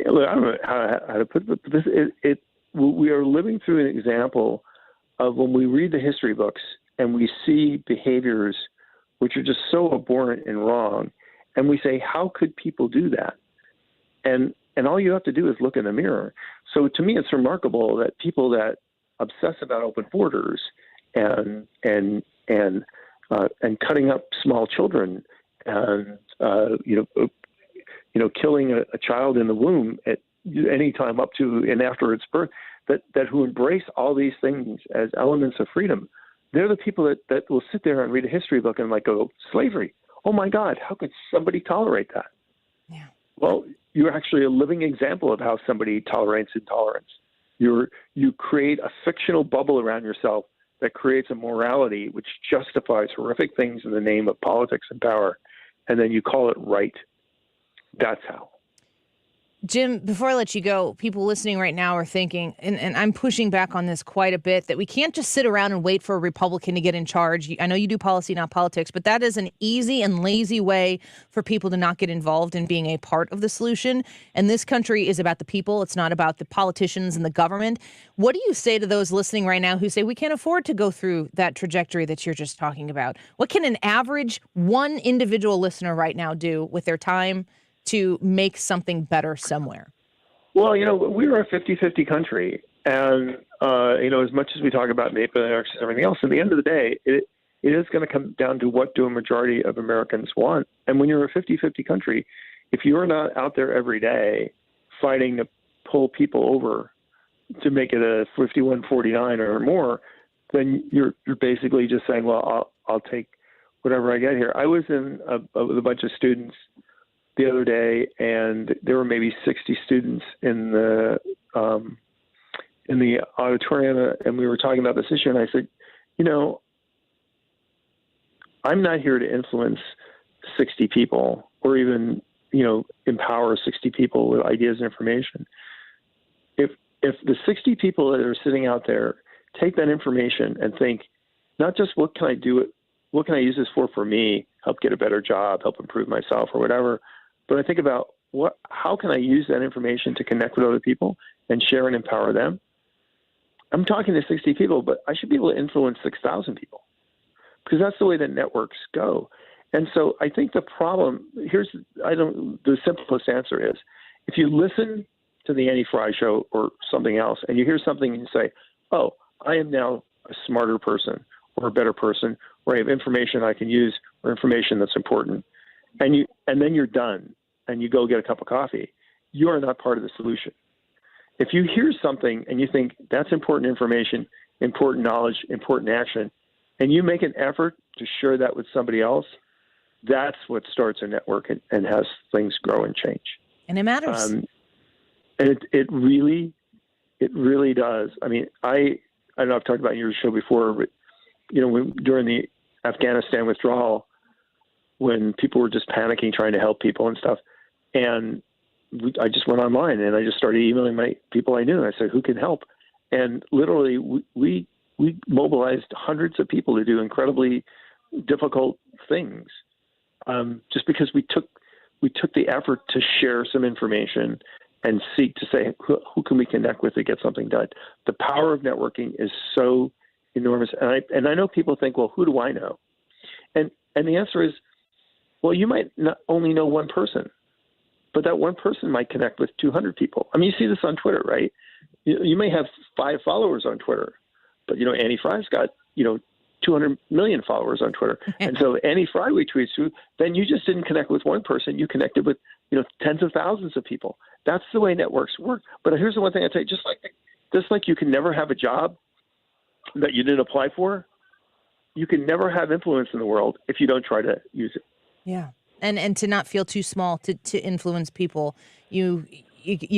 don't know how to put it, but we are living through an example of when we read the history books and we see behaviors which are just so abhorrent and wrong, and we say, how could people do that? And all you have to do is look in the mirror. So to me, it's remarkable that people that obsess about open borders and cutting up small children and killing a child in the womb at any time up to and after its birth, that who embrace all these things as elements of freedom, they're the people that will sit there and read a history book and go, slavery. Oh my God, how could somebody tolerate that? Yeah. Well, you're actually a living example of how somebody tolerates intolerance. You create a fictional bubble around yourself that creates a morality which justifies horrific things in the name of politics and power, and then you call it right. That's how. Jim, before I let you go, people listening right now are thinking, and I'm pushing back on this quite a bit, that we can't just sit around and wait for a Republican to get in charge. I know you do policy, not politics, but that is an easy and lazy way for people to not get involved in being a part of the solution. And this country is about the people. It's not about the politicians and the government. What do you say to those listening right now who say we can't afford to go through that trajectory that you're just talking about? What can an average one individual listener right now do with their time to make something better somewhere? Well, we're a 50-50 country. And, as much as we talk about NAPA and everything else, at the end of the day, it is going to come down to what do a majority of Americans want. And when you're a 50-50 country, if you're not out there every day fighting to pull people over to make it a 51-49 or more, then you're basically just saying, well, I'll take whatever I get here. I was with a bunch of students the other day, and there were maybe 60 students in the auditorium, and we were talking about this issue. And I said, I'm not here to influence 60 people or even, empower 60 people with ideas and information. If the 60 people that are sitting out there take that information and think, not just what can I use this for me, help get a better job, help improve myself or whatever, but I think about how can I use that information to connect with other people and share and empower them? I'm talking to 60 people, but I should be able to influence 6,000 people because that's the way that networks go. And so I think the problem the simplest answer is if you listen to the Annie Frey show or something else and you hear something and you say, oh, I am now a smarter person or a better person, or I have information I can use or information that's important. And then you're done and you go get a cup of coffee, you are not part of the solution. If you hear something and you think that's important information, important knowledge, important action, and you make an effort to share that with somebody else, that's what starts a network and has things grow and change. And it matters. And it really does. I mean, I know I've talked about your show before, but during the Afghanistan withdrawal, when people were just panicking, trying to help people and stuff. And I just went online and I just started emailing my people I knew. I said, who can help? And literally we mobilized hundreds of people to do incredibly difficult things. Just because we took the effort to share some information and seek to say, who can we connect with to get something done? The power of networking is so enormous. And I know people think, well, who do I know? And the answer is, well, you might not only know one person, but that one person might connect with 200 people. I mean, you see this on Twitter, right? You may have 5 followers on Twitter, but, Annie Frey's got, 200 million followers on Twitter. And so Annie Frey retweets you, then you just didn't connect with one person. You connected with, tens of thousands of people. That's the way networks work. But here's the one thing I'd say, just like you can never have a job that you didn't apply for, you can never have influence in the world if you don't try to use it. Yeah. and to not feel too small to influence people. You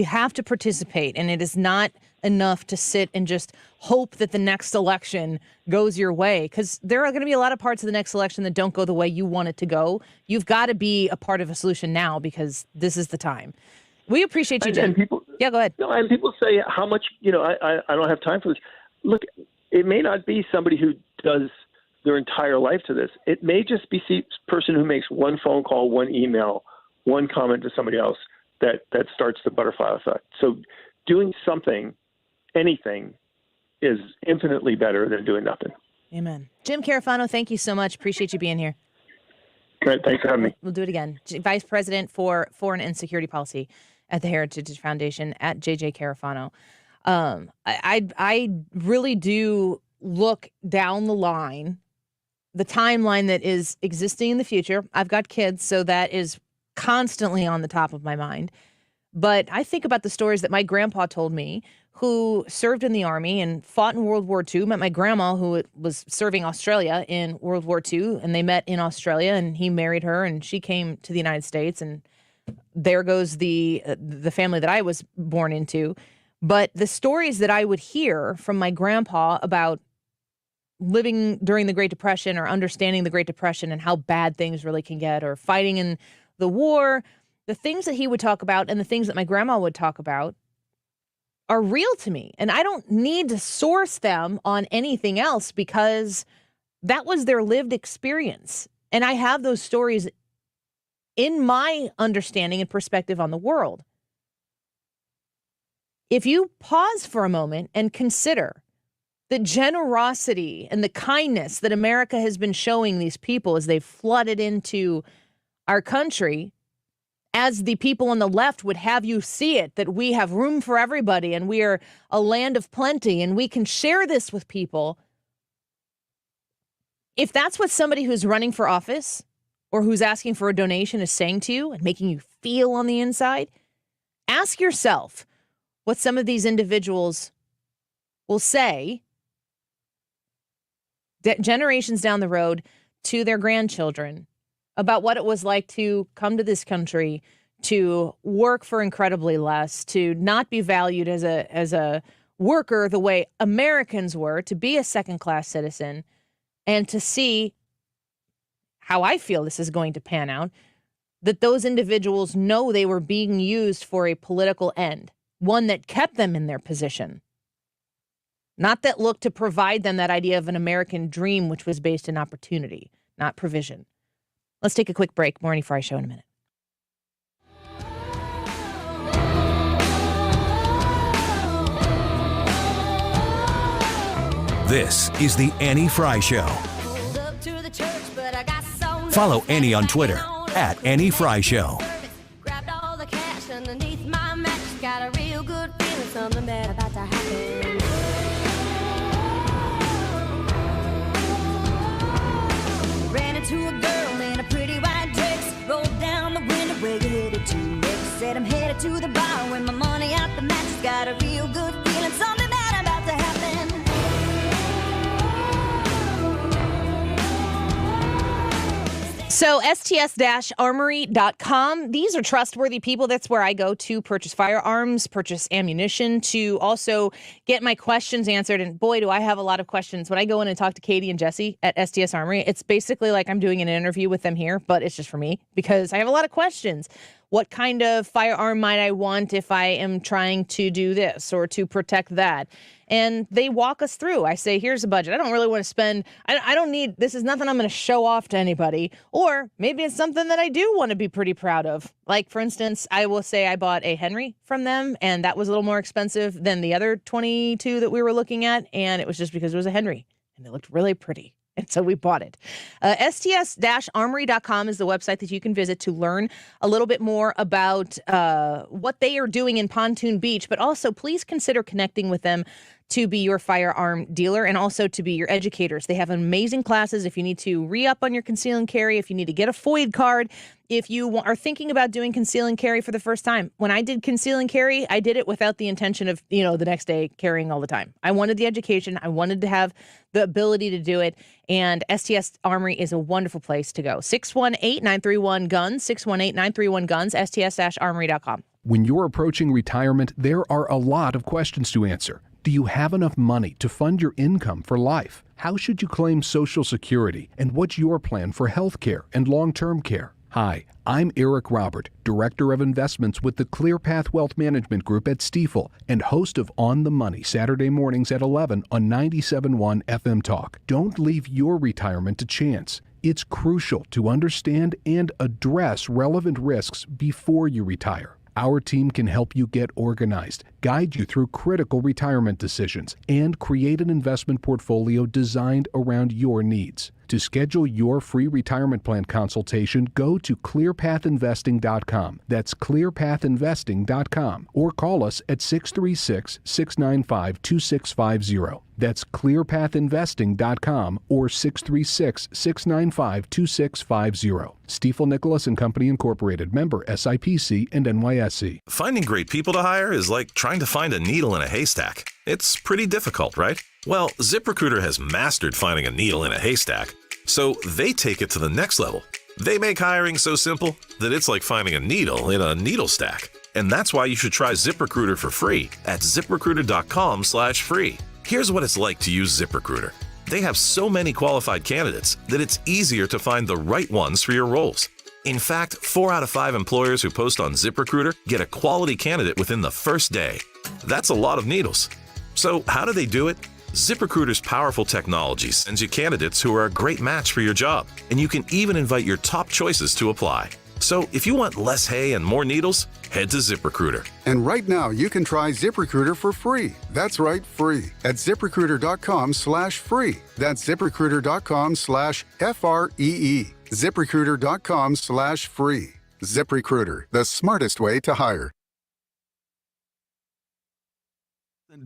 have to participate, and it is not enough to sit and just hope that the next election goes your way, because there are going to be a lot of parts of the next election that don't go the way you want it to go. You've got to be a part of a solution now, because this is the time. We appreciate you, Jim. And people, yeah, go ahead. No, and people say how much, I don't have time for this. Look, it may not be somebody who does their entire life to this. It may just be a person who makes one phone call, one email, one comment to somebody else that starts the butterfly effect. So doing something, anything, is infinitely better than doing nothing. Amen. Jim Carafano, thank you so much. Appreciate you being here. Great. Thanks for having me. We'll do it again. Vice President for Foreign and Security Policy at the Heritage Foundation at JJ Carafano. I really do look down the line, the timeline that is existing in the future. I've got kids, so that is constantly on the top of my mind. But I think about the stories that my grandpa told me, who served in the Army and fought in World War II, met my grandma, who was serving Australia in World War II, and they met in Australia, and he married her, and she came to the United States, and there goes the family that I was born into. But the stories that I would hear from my grandpa about living during the Great Depression, or understanding the Great Depression and how bad things really can get, or fighting in the war, the things that he would talk about and the things that my grandma would talk about are real to me. And I don't need to source them on anything else, because that was their lived experience. And I have those stories in my understanding and perspective on the world. If you pause for a moment and consider the generosity and the kindness that America has been showing these people as they've flooded into our country, as the people on the left would have you see it, that we have room for everybody and we are a land of plenty and we can share this with people. If that's what somebody who's running for office or who's asking for a donation is saying to you and making you feel on the inside, ask yourself what some of these individuals will say generations down the road to their grandchildren about what it was like to come to this country, to work for incredibly less, to not be valued as a worker the way Americans were, to be a second-class citizen, and to see how I feel this is going to pan out, that those individuals know they were being used for a political end, one that kept them in their position, not that looked to provide them that idea of an American dream, which was based in opportunity, not provision. Let's take a quick break. More Annie Frey Show in a minute. This is the Annie Frey Show. Follow Annie on Twitter at Annie Frey Show. Grabbed all the cash underneath my mattress. Got a real good feeling, something bad about to happen. Ran into a girl in a pretty white dress. Rolled down the window, where you headed to next? Said I'm headed to the bar with my money out the mattress. Got a real good feeling, something bad about to happen. So STS-armory.com, these are trustworthy people. That's where I go to purchase firearms, purchase ammunition, to also get my questions answered. And boy, do I have a lot of questions. When I go in and talk to Katie and Jesse at STS Armory, it's basically like I'm doing an interview with them here, but it's just for me because I have a lot of questions. What kind of firearm might I want if I am trying to do this or to protect that? And they walk us through. I say, here's a budget. I don't really want to spend, I don't need, this is nothing I'm going to show off to anybody. Or maybe it's something that I do want to be pretty proud of. Like, for instance, I will say I bought a Henry from them, and that was a little more expensive than the other 22 that we were looking at. And it was just because it was a Henry, and it looked really pretty. And so we bought it. STS-armory.com is the website that you can visit to learn a little bit more about what they are doing in Pontoon Beach. But also, please consider connecting with them to be your firearm dealer and also to be your educators. They have amazing classes if you need to re-up on your conceal and carry, if you need to get a FOID card, if you are thinking about doing conceal and carry for the first time. When I did conceal and carry, I did it without the intention of, the next day carrying all the time. I wanted the education. I wanted to have the ability to do it. And STS Armory is a wonderful place to go. 618-931-GUNS, 618-931-GUNS, sts-armory.com. When you're approaching retirement, there are a lot of questions to answer. Do you have enough money to fund your income for life? How should you claim Social Security? And what's your plan for health care and long-term care? Hi, I'm Eric Robert, Director of Investments with the ClearPath Wealth Management Group at Stifel and host of On the Money Saturday mornings at 11 on 97.1 FM Talk. Don't leave your retirement to chance. It's crucial to understand and address relevant risks before you retire. Our team can help you get organized, guide you through critical retirement decisions, and create an investment portfolio designed around your needs. To schedule your free retirement plan consultation, go to clearpathinvesting.com. That's clearpathinvesting.com. Or call us at 636-695-2650. That's clearpathinvesting.com or 636-695-2650. Stifel Nicholas and Company Incorporated, member SIPC and NYSE. Finding great people to hire is like trying to find a needle in a haystack. It's pretty difficult, right? Well, ZipRecruiter has mastered finding a needle in a haystack, so they take it to the next level. They make hiring so simple that it's like finding a needle in a needle stack. And that's why you should try ZipRecruiter for free at ZipRecruiter.com/free. Here's what it's like to use ZipRecruiter. They have so many qualified candidates that it's easier to find the right ones for your roles. In fact, 4 out of 5 employers who post on ZipRecruiter get a quality candidate within the first day. That's a lot of needles. So how do they do it? ZipRecruiter's powerful technology sends you candidates who are a great match for your job, and you can even invite your top choices to apply. So if you want less hay and more needles, head to ZipRecruiter. And right now, you can try ZipRecruiter for free. That's right, free. At ZipRecruiter.com/free. That's ZipRecruiter.com/FREE. ZipRecruiter.com/free. ZipRecruiter, the smartest way to hire.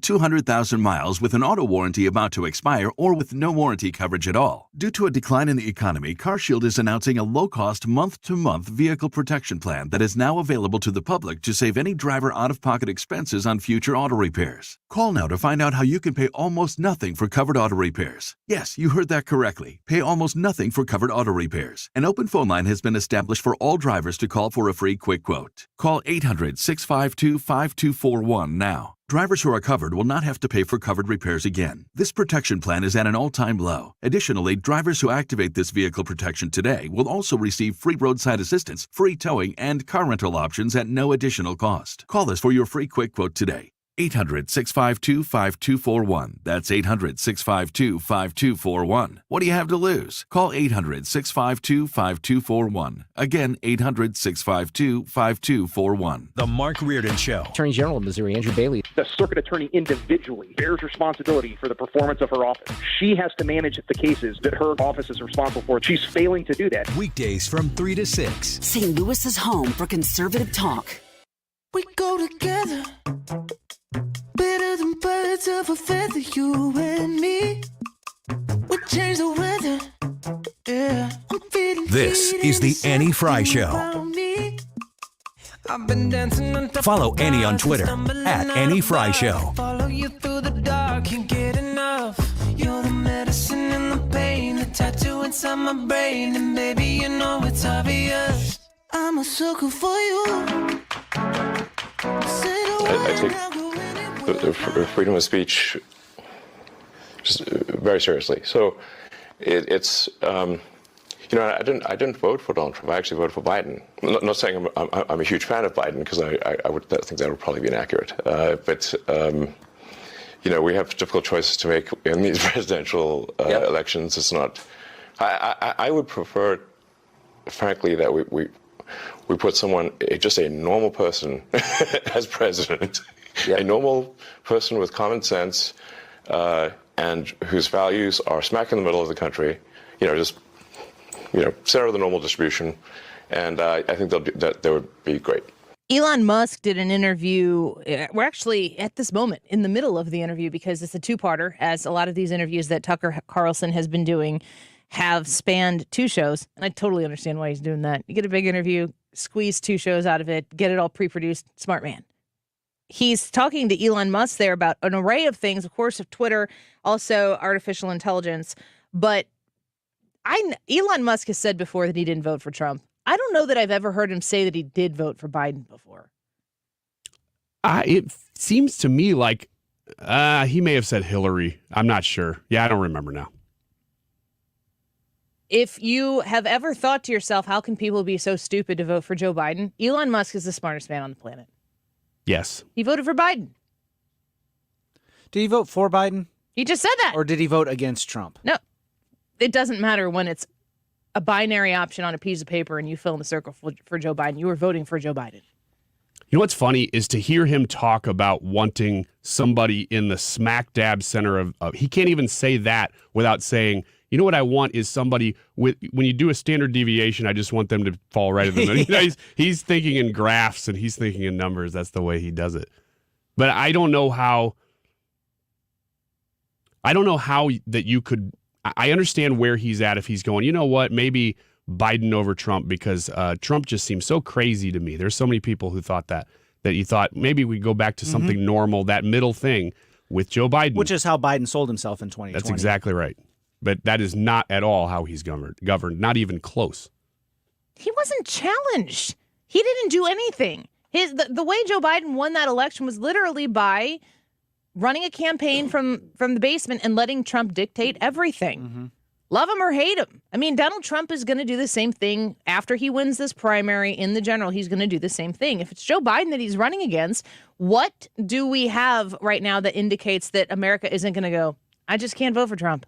200,000 miles with an auto warranty about to expire or with no warranty coverage at all. Due to a decline in the economy, CarShield is announcing a low-cost month-to-month vehicle protection plan that is now available to the public to save any driver out-of-pocket expenses on future auto repairs. Call now to find out how you can pay almost nothing for covered auto repairs. Yes, you heard that correctly. Pay almost nothing for covered auto repairs. An open phone line has been established for all drivers to call for a free quick quote. Call 800-652-5241 now. Drivers who are covered will not have to pay for covered repairs again. This protection plan is at an all-time low. Additionally, drivers who activate this vehicle protection today will also receive free roadside assistance, free towing, and car rental options at no additional cost. Call us for your free quick quote today. 800-652-5241. That's 800-652-5241. What do you have to lose? Call 800-652-5241. Again, 800-652-5241. The Mark Reardon Show. Attorney General of Missouri, Andrew Bailey. The circuit attorney individually bears responsibility for the performance of her office. She has to manage the cases that her office is responsible for. She's failing to do that. Weekdays from 3 to 6. St. Louis is home for conservative talk. We go together. Better than birds of a feather, you and me. We change the weather. Yeah, I'm feeling. This is the Annie Frey Show. I've been dancing on top. Follow Annie on Twitter at Annie Frey Show. Follow you through the dark, can't get enough. You're the medicine and the pain, the tattoo inside my brain, and baby, you know it's obvious. I'm a sucker for you. I take the freedom of speech just very seriously. So it's I didn't vote for Donald Trump. I actually voted for Biden. Not saying I'm a huge fan of Biden, because I think that would probably be inaccurate. But we have difficult choices to make in these presidential elections. It's not. I would prefer, frankly, that we put someone, just a normal person, as president. A normal person with common sense, and whose values are smack in the middle of the country, center of the normal distribution, and I think that would be great. Elon Musk did an interview. We're actually at this moment in the middle of the interview because it's a two-parter, as a lot of these interviews that Tucker Carlson has been doing have spanned 2 shows. And I totally understand why he's doing that. You get a big interview, squeeze 2 shows out of it, get it all pre-produced. Smart man. He's talking to Elon Musk there about an array of things, of course, of Twitter, also artificial intelligence. But Elon Musk has said before that he didn't vote for Trump. I don't know that I've ever heard him say that he did vote for Biden before. It seems to me like he may have said Hillary. I'm not sure. Yeah, I don't remember now. If you have ever thought to yourself, how can people be so stupid to vote for Joe Biden? Elon Musk is the smartest man on the planet. Yes. He voted for Biden. Did he vote for Biden? He just said that. Or did he vote against Trump? No. It doesn't matter when it's a binary option on a piece of paper and you fill in the circle for Joe Biden. You were voting for Joe Biden. You know what's funny is to hear him talk about wanting somebody in the smack dab center of he can't even say that without saying, you know what I want is somebody with, when you do a standard deviation, I just want them to fall right in the middle. You know, he's thinking in graphs and he's thinking in numbers. That's the way he does it. But I don't know how that you could, I understand where he's at if he's going, you know what, maybe Biden over Trump because Trump just seems so crazy to me. There's so many people who thought that you thought maybe we go back to something normal, that middle thing with Joe Biden. Which is how Biden sold himself in 2020. That's exactly right. But that is not at all how he's governed, not even close. He wasn't challenged. He didn't do anything. The way Joe Biden won that election was literally by running a campaign from the basement and letting Trump dictate everything. Love him or hate him. I mean, Donald Trump is going to do the same thing after he wins this primary in the general. He's going to do the same thing. If it's Joe Biden that he's running against, what do we have right now that indicates that America isn't going to go, I just can't vote for Trump?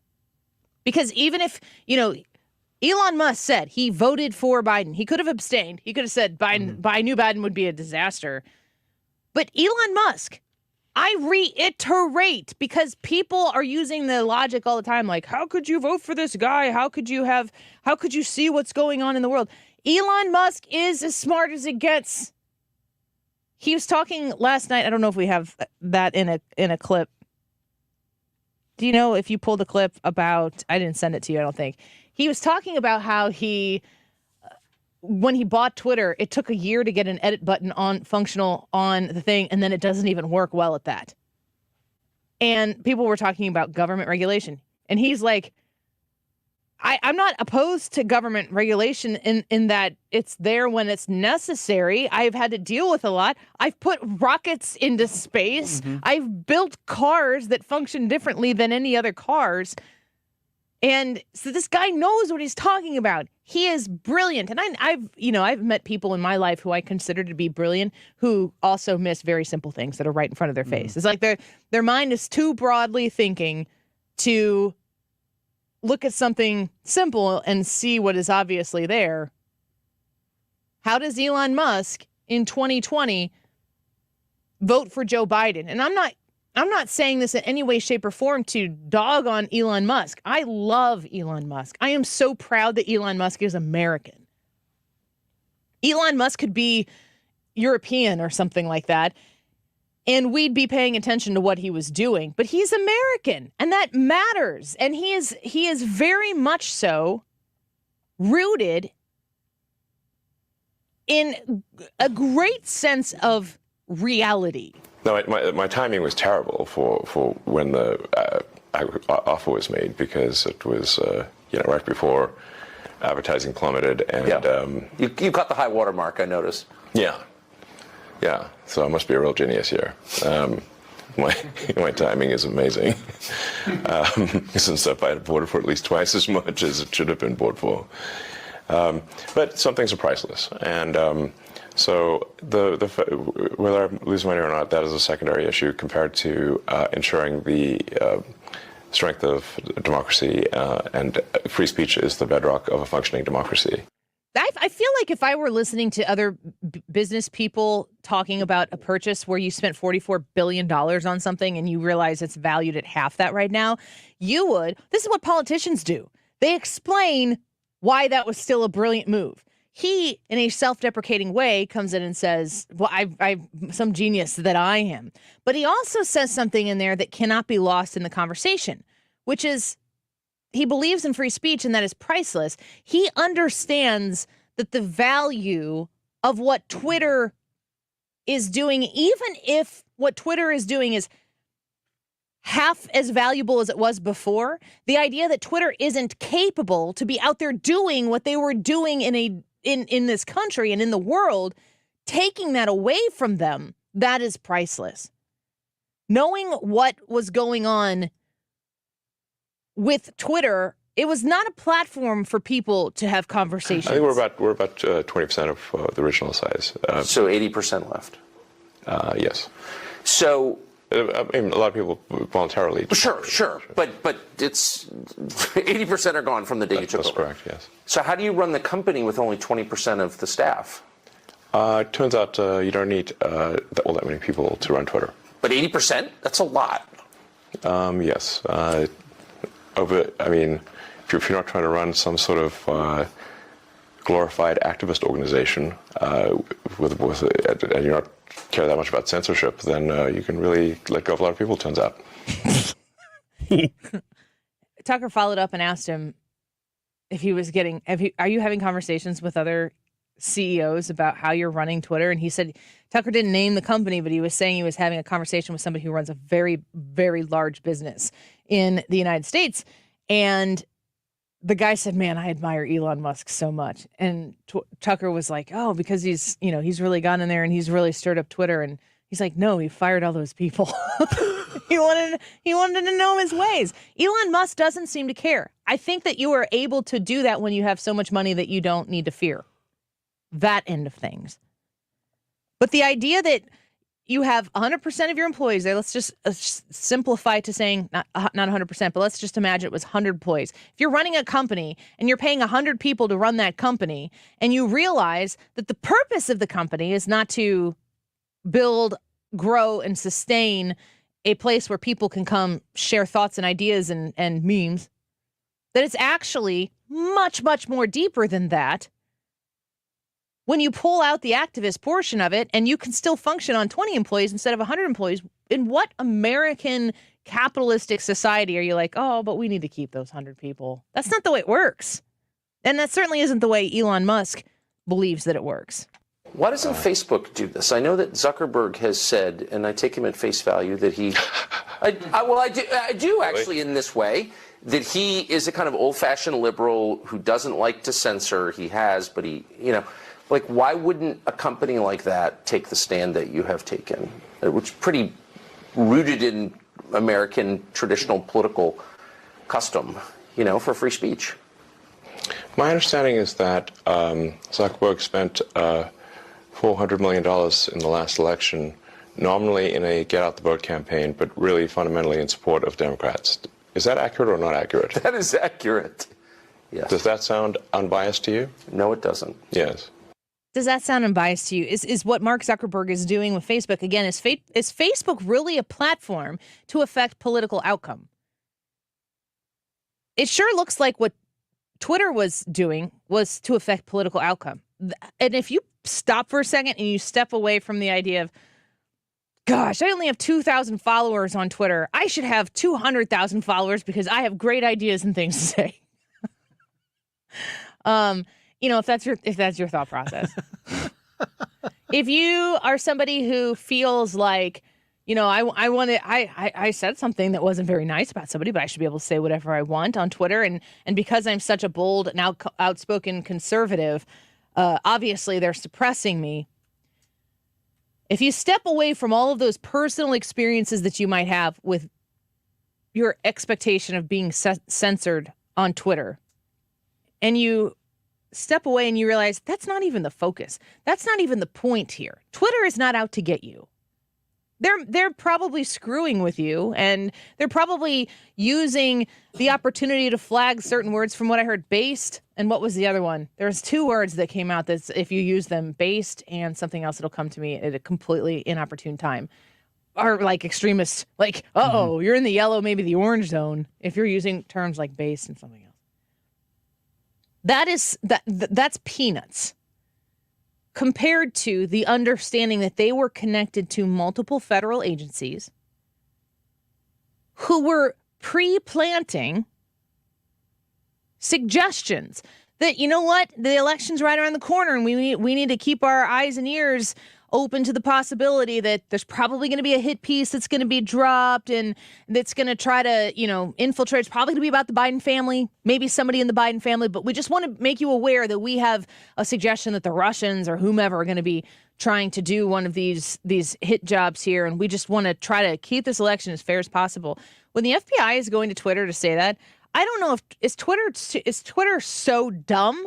Because even if, Elon Musk said he voted for Biden, he could have abstained. He could have said I knew Biden would be a disaster. But Elon Musk, I reiterate, because people are using the logic all the time, like, how could you vote for this guy? How could you see what's going on in the world? Elon Musk is as smart as it gets. He was talking last night. I don't know if we have that in a clip. Do you know if you pulled a clip about, I didn't send it to you, I don't think. He was talking about how when he bought Twitter, it took a year to get an edit button functional on the thing, and then it doesn't even work well at that. And people were talking about government regulation. And he's like, I'm not opposed to government regulation in that it's there when it's necessary. I've had to deal with a lot. I've put rockets into space. I've built cars that function differently than any other cars. And so this guy knows what he's talking about. He is brilliant. And I've met people in my life who I consider to be brilliant who also miss very simple things that are right in front of their face. It's like their mind is too broadly thinking to look at something simple and see what is obviously there. How does Elon Musk in 2020 vote for Joe Biden? And I'm not saying this in any way, shape, or form to dog on Elon Musk. I love Elon Musk. I am so proud that Elon Musk is American. Elon Musk could be European or something like that, and we'd be paying attention to what he was doing. But he's American, and that matters. And he is very much so rooted in a great sense of reality. No, my timing was terrible for when the offer was made, because it was right before advertising plummeted, and you got the high water mark, I noticed. Yeah. So I must be a real genius here. My timing is amazing. Since if I had bought it for at least twice as much as it should have been bought for. But some things are priceless, and so whether I'm losing money or not, that is a secondary issue compared to ensuring the strength of democracy, and free speech is the bedrock of a functioning democracy. I feel like if I were listening to other business people talking about a purchase where you spent $44 billion on something and you realize it's valued at half that right now, you would. This is what politicians do. They explain why that was still a brilliant move. he, in a self-deprecating way, comes in and says, well, I'm some genius that I am. But he also says something in there that cannot be lost in the conversation, which is he believes in free speech and that is priceless. He understands that the value of what Twitter is doing, even if what Twitter is doing is half as valuable as it was before, the idea that Twitter isn't capable to be out there doing what they were doing in this country and in the world, taking that away from them, that is priceless. Knowing what was going on with Twitter, it was not a platform for people to have conversations. I think we're about 20% of the original size. So 80% left. Yes. So I mean, a lot of people voluntarily. Sure. But it's 80% are gone from the day you took over. That's correct, yes. So how do you run the company with only 20% of the staff? It turns out you don't need that many people to run Twitter. But 80%? That's a lot. Yes. If you're not trying to run some sort of glorified activist organization and you're not care that much about censorship, then you can really let go of a lot of people, it turns out. Tucker followed up and asked him if he was are you having conversations with other CEOs about how you're running Twitter? And he said, Tucker didn't name the company, but he was saying he was having a conversation with somebody who runs a very, very large business in the United States. And the guy said, man, I admire Elon Musk so much. And Tucker was like, oh, because he's really gone in there and he's really stirred up Twitter. And he's like, no, he fired all those people. He wanted to know his ways. Elon Musk doesn't seem to care. I think that you are able to do that when you have so much money that you don't need to fear that end of things. But the idea that you have 100% of your employees there, let's just simplify to saying not 100%, but let's just imagine it was 100 employees. If you're running a company and you're paying 100 people to run that company, and you realize that the purpose of the company is not to build, grow, and sustain a place where people can come share thoughts and ideas and memes, that it's actually much, much more deeper than that. When you pull out the activist portion of it and you can still function on 20 employees instead of 100 employees, in what American capitalistic society are you like, oh, but we need to keep those 100 people? That's not the way it works. And that certainly isn't the way Elon Musk believes that it works. Why doesn't Facebook do this? I know that Zuckerberg has said, and I take him at face value, that he, I do actually in this way, that he is a kind of old-fashioned liberal who doesn't like to censor. He has, but like, why wouldn't a company like that take the stand that you have taken, which is pretty rooted in American traditional political custom, for free speech? My understanding is that Zuckerberg spent $400 million in the last election, nominally in a get-out-the-vote campaign, but really fundamentally in support of Democrats. Is that accurate or not accurate? That is accurate, yes. Does that sound unbiased to you? No, it doesn't. Yes. Does that sound unbiased to you? Is what Mark Zuckerberg is doing with Facebook, again, is Facebook really a platform to affect political outcome? It sure looks like what Twitter was doing was to affect political outcome. And if you stop for a second and you step away from the idea of, gosh, I only have 2,000 followers on Twitter, I should have 200,000 followers because I have great ideas and things to say. If that's your thought process. If you are somebody who feels like, I said something that wasn't very nice about somebody, but I should be able to say whatever I want on Twitter. And because I'm such a bold and outspoken conservative, obviously they're suppressing me. If you step away from all of those personal experiences that you might have with your expectation of being censored on Twitter, and you step away and you realize that's not even the focus. That's not even the point here. Twitter is not out to get you. They're probably screwing with you, and they're probably using the opportunity to flag certain words. From what I heard, based, and what was the other one? There's two words that came out that if you use them, based and something else, it'll come to me at a completely inopportune time. Or like extremists, like, you're in the yellow, maybe the orange zone if you're using terms like based and something else. That's peanuts compared to the understanding that they were connected to multiple federal agencies who were pre-planting suggestions that, you know what, the election's right around the corner and we need to keep our eyes and ears open to the possibility that there's probably going to be a hit piece that's going to be dropped and that's going to try to, infiltrate. It's probably going to be about the Biden family, maybe somebody in the Biden family, but we just want to make you aware that we have a suggestion that the Russians or whomever are going to be trying to do one of these hit jobs here, and we just want to try to keep this election as fair as possible. When the FBI is going to Twitter to say that, I don't know if is Twitter so dumb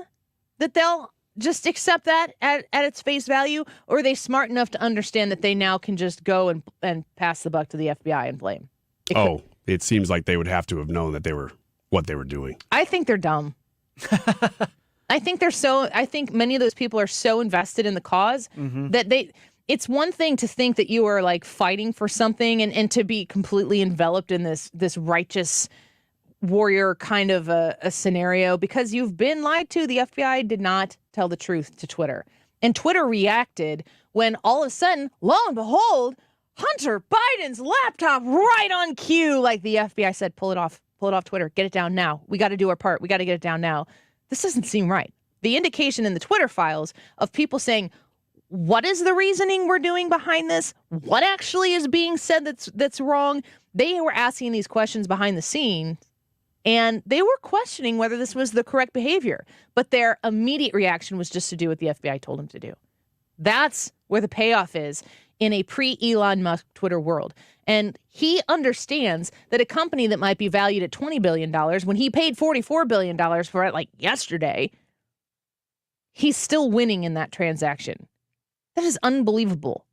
that they'll just accept that at its face value, or are they smart enough to understand that they now can just go and pass the buck to the FBI and blame? It seems like they would have to have known that what they were doing. I think they're dumb. I think many of those people are so invested in the cause that it's one thing to think that you are like fighting for something and to be completely enveloped in this righteous warrior kind of a scenario because you've been lied to. The FBI did not tell the truth to Twitter. And Twitter reacted when all of a sudden, lo and behold, Hunter Biden's laptop right on cue. Like the FBI said, pull it off Twitter, get it down now. We got to do our part. We got to get it down now. This doesn't seem right. The indication in the Twitter files of people saying, what is the reasoning we're doing behind this? What actually is being said that's wrong? They were asking these questions behind the scenes. And they were questioning whether this was the correct behavior. But their immediate reaction was just to do what the FBI told them to do. That's where the payoff is in a pre-Elon Musk Twitter world. And he understands that a company that might be valued at $20 billion, when he paid $44 billion for it like yesterday, he's still winning in that transaction. That is unbelievable.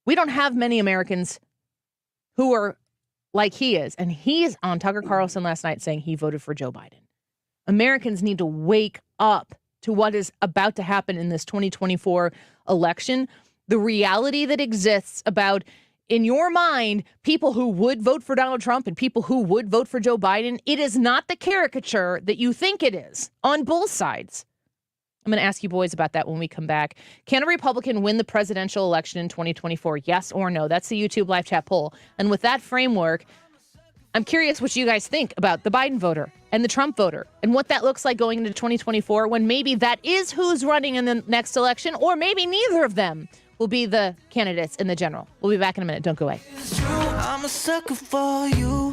We don't have many Americans who are like he is. And he is on Tucker Carlson last night saying he voted for Joe Biden. Americans need to wake up to what is about to happen in this 2024 election. The reality that exists about, in your mind, people who would vote for Donald Trump and people who would vote for Joe Biden. It is not the caricature that you think it is on both sides. I'm going to ask you boys about that when we come back. Can a Republican win the presidential election in 2024? Yes or no? That's the YouTube live chat poll. And with that framework, I'm curious what you guys think about the Biden voter and the Trump voter and what that looks like going into 2024 when maybe that is who's running in the next election, or maybe neither of them will be the candidates in the general. We'll be back in a minute. Don't go away. I'm a sucker for you.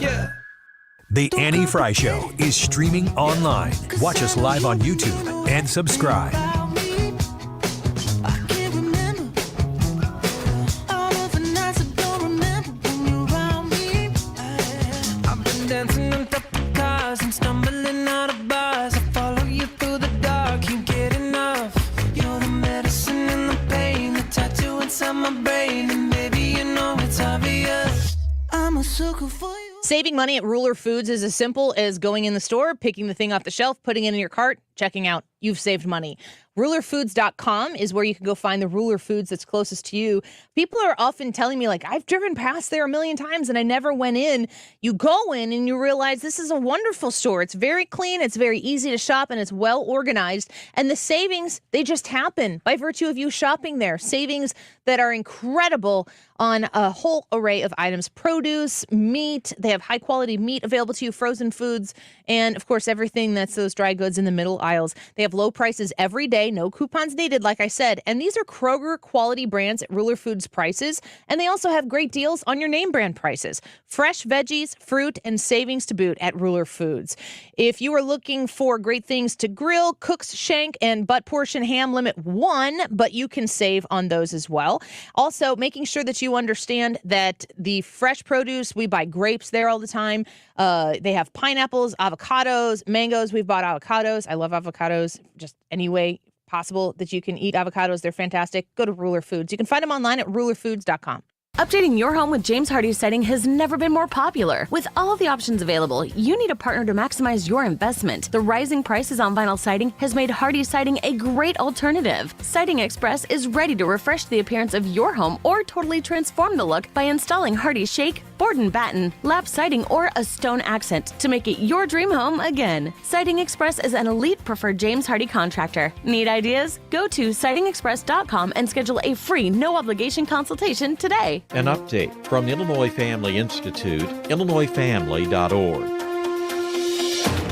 Yeah. The Annie Frey Show is streaming online. Watch us live on YouTube and subscribe. Dancing on top of cars and stumbling out of bars. I follow you through the dark, can't get enough. You're the medicine and the pain, the tattoo inside my brain, and maybe you know it's obvious. I'm a sucker for you. Saving money at Ruler Foods is as simple as going in the store, picking the thing off the shelf, putting it in your cart, checking out. You've saved money. RulerFoods.com is where you can go find the Ruler Foods that's closest to you. People are often telling me, like, I've driven past there a million times and I never went in. You go in and you realize this is a wonderful store. It's very clean, it's very easy to shop, and it's well organized. And the savings, they just happen by virtue of you shopping there. Savings that are incredible on a whole array of items. Produce, meat, they have high quality meat available to you, frozen foods, and of course everything that's those dry goods in the middle aisles. They have low prices every day, no coupons needed, like I said. And these are Kroger quality brands at Ruler Foods prices. And they also have great deals on your name brand prices. Fresh veggies, fruit, and savings to boot at Ruler Foods. If you are looking for great things to grill, Cook's Shank and butt portion ham limit 1, but you can save on those as well. Also, making sure that you understand that the fresh produce, we buy grapes there all the time. They have pineapples, avocados, mangoes. We've bought avocados. I love avocados. Just any way possible that you can eat avocados. They're fantastic. Go to Ruler Foods. You can find them online at rulerfoods.com. Updating your home with James Hardie siding has never been more popular. With all of the options available, you need a partner to maximize your investment. The rising prices on vinyl siding has made Hardie siding a great alternative. Siding Express is ready to refresh the appearance of your home or totally transform the look by installing Hardie Shake, board and batten, lap siding, or a stone accent to make it your dream home again. Siding Express is an elite preferred James Hardie contractor. Need ideas? Go to sidingexpress.com and schedule a free, no-obligation consultation today. An update from Illinois Family Institute, illinoisfamily.org.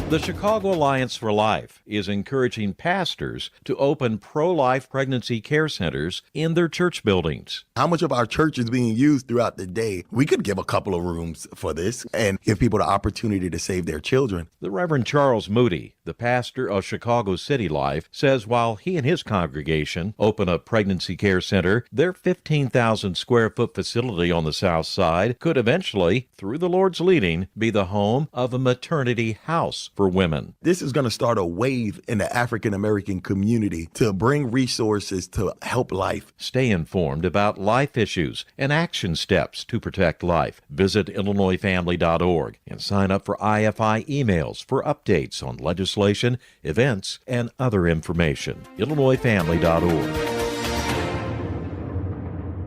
The Chicago Alliance for Life is encouraging pastors to open pro-life pregnancy care centers in their church buildings. How much of our church is being used throughout the day? We could give a couple of rooms for this and give people the opportunity to save their children. The Reverend Charles Moody, the pastor of Chicago City Life, says while he and his congregation open a pregnancy care center, their 15,000 square foot facility on the south side could eventually, through the Lord's leading, be the home of a maternity house for women. This is going to start a wave in the African American community to bring resources to help life. Stay informed about life issues and action steps to protect life. Visit illinoisfamily.org and sign up for IFI emails for updates on legislation, events, and other information. illinoisfamily.org.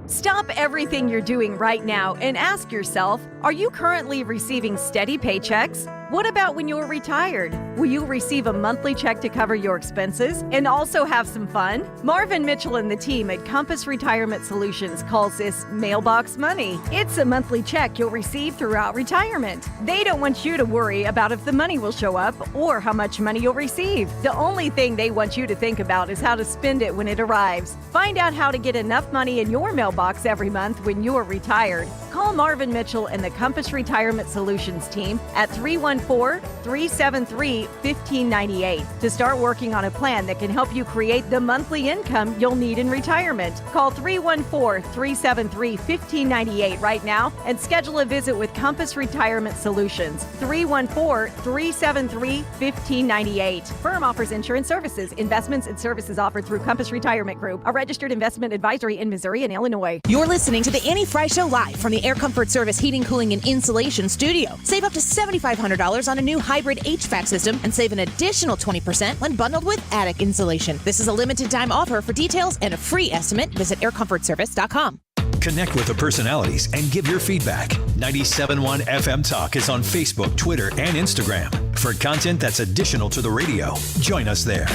Stop everything you're doing right now and ask yourself, are you currently receiving steady paychecks? What about when you're retired? Will you receive a monthly check to cover your expenses and also have some fun? Marvin Mitchell and the team at Compass Retirement Solutions calls this mailbox money. It's a monthly check you'll receive throughout retirement. They don't want you to worry about if the money will show up or how much money you'll receive. The only thing they want you to think about is how to spend it when it arrives. Find out how to get enough money in your mailbox every month when you're retired. Call Marvin Mitchell and the Compass Retirement Solutions team at 314-373-1598 to start working on a plan that can help you create the monthly income you'll need in retirement. Call 314-373-1598 right now and schedule a visit with Compass Retirement Solutions. 314-373-1598. Firm offers insurance services, investments, and services offered through Compass Retirement Group, a registered investment advisory in Missouri and Illinois. You're listening to the Annie Frey Show live from the Air Comfort Service Heating, Cooling, and Insulation Studio. Save up to $7,500 on a new hybrid HVAC system and save an additional 20% when bundled with attic insulation. This is a limited time offer. For details and a free estimate, visit aircomfortservice.com. Connect with the personalities and give your feedback. 97.1 FM Talk is on Facebook, Twitter, and Instagram. For content that's additional to the radio, join us there.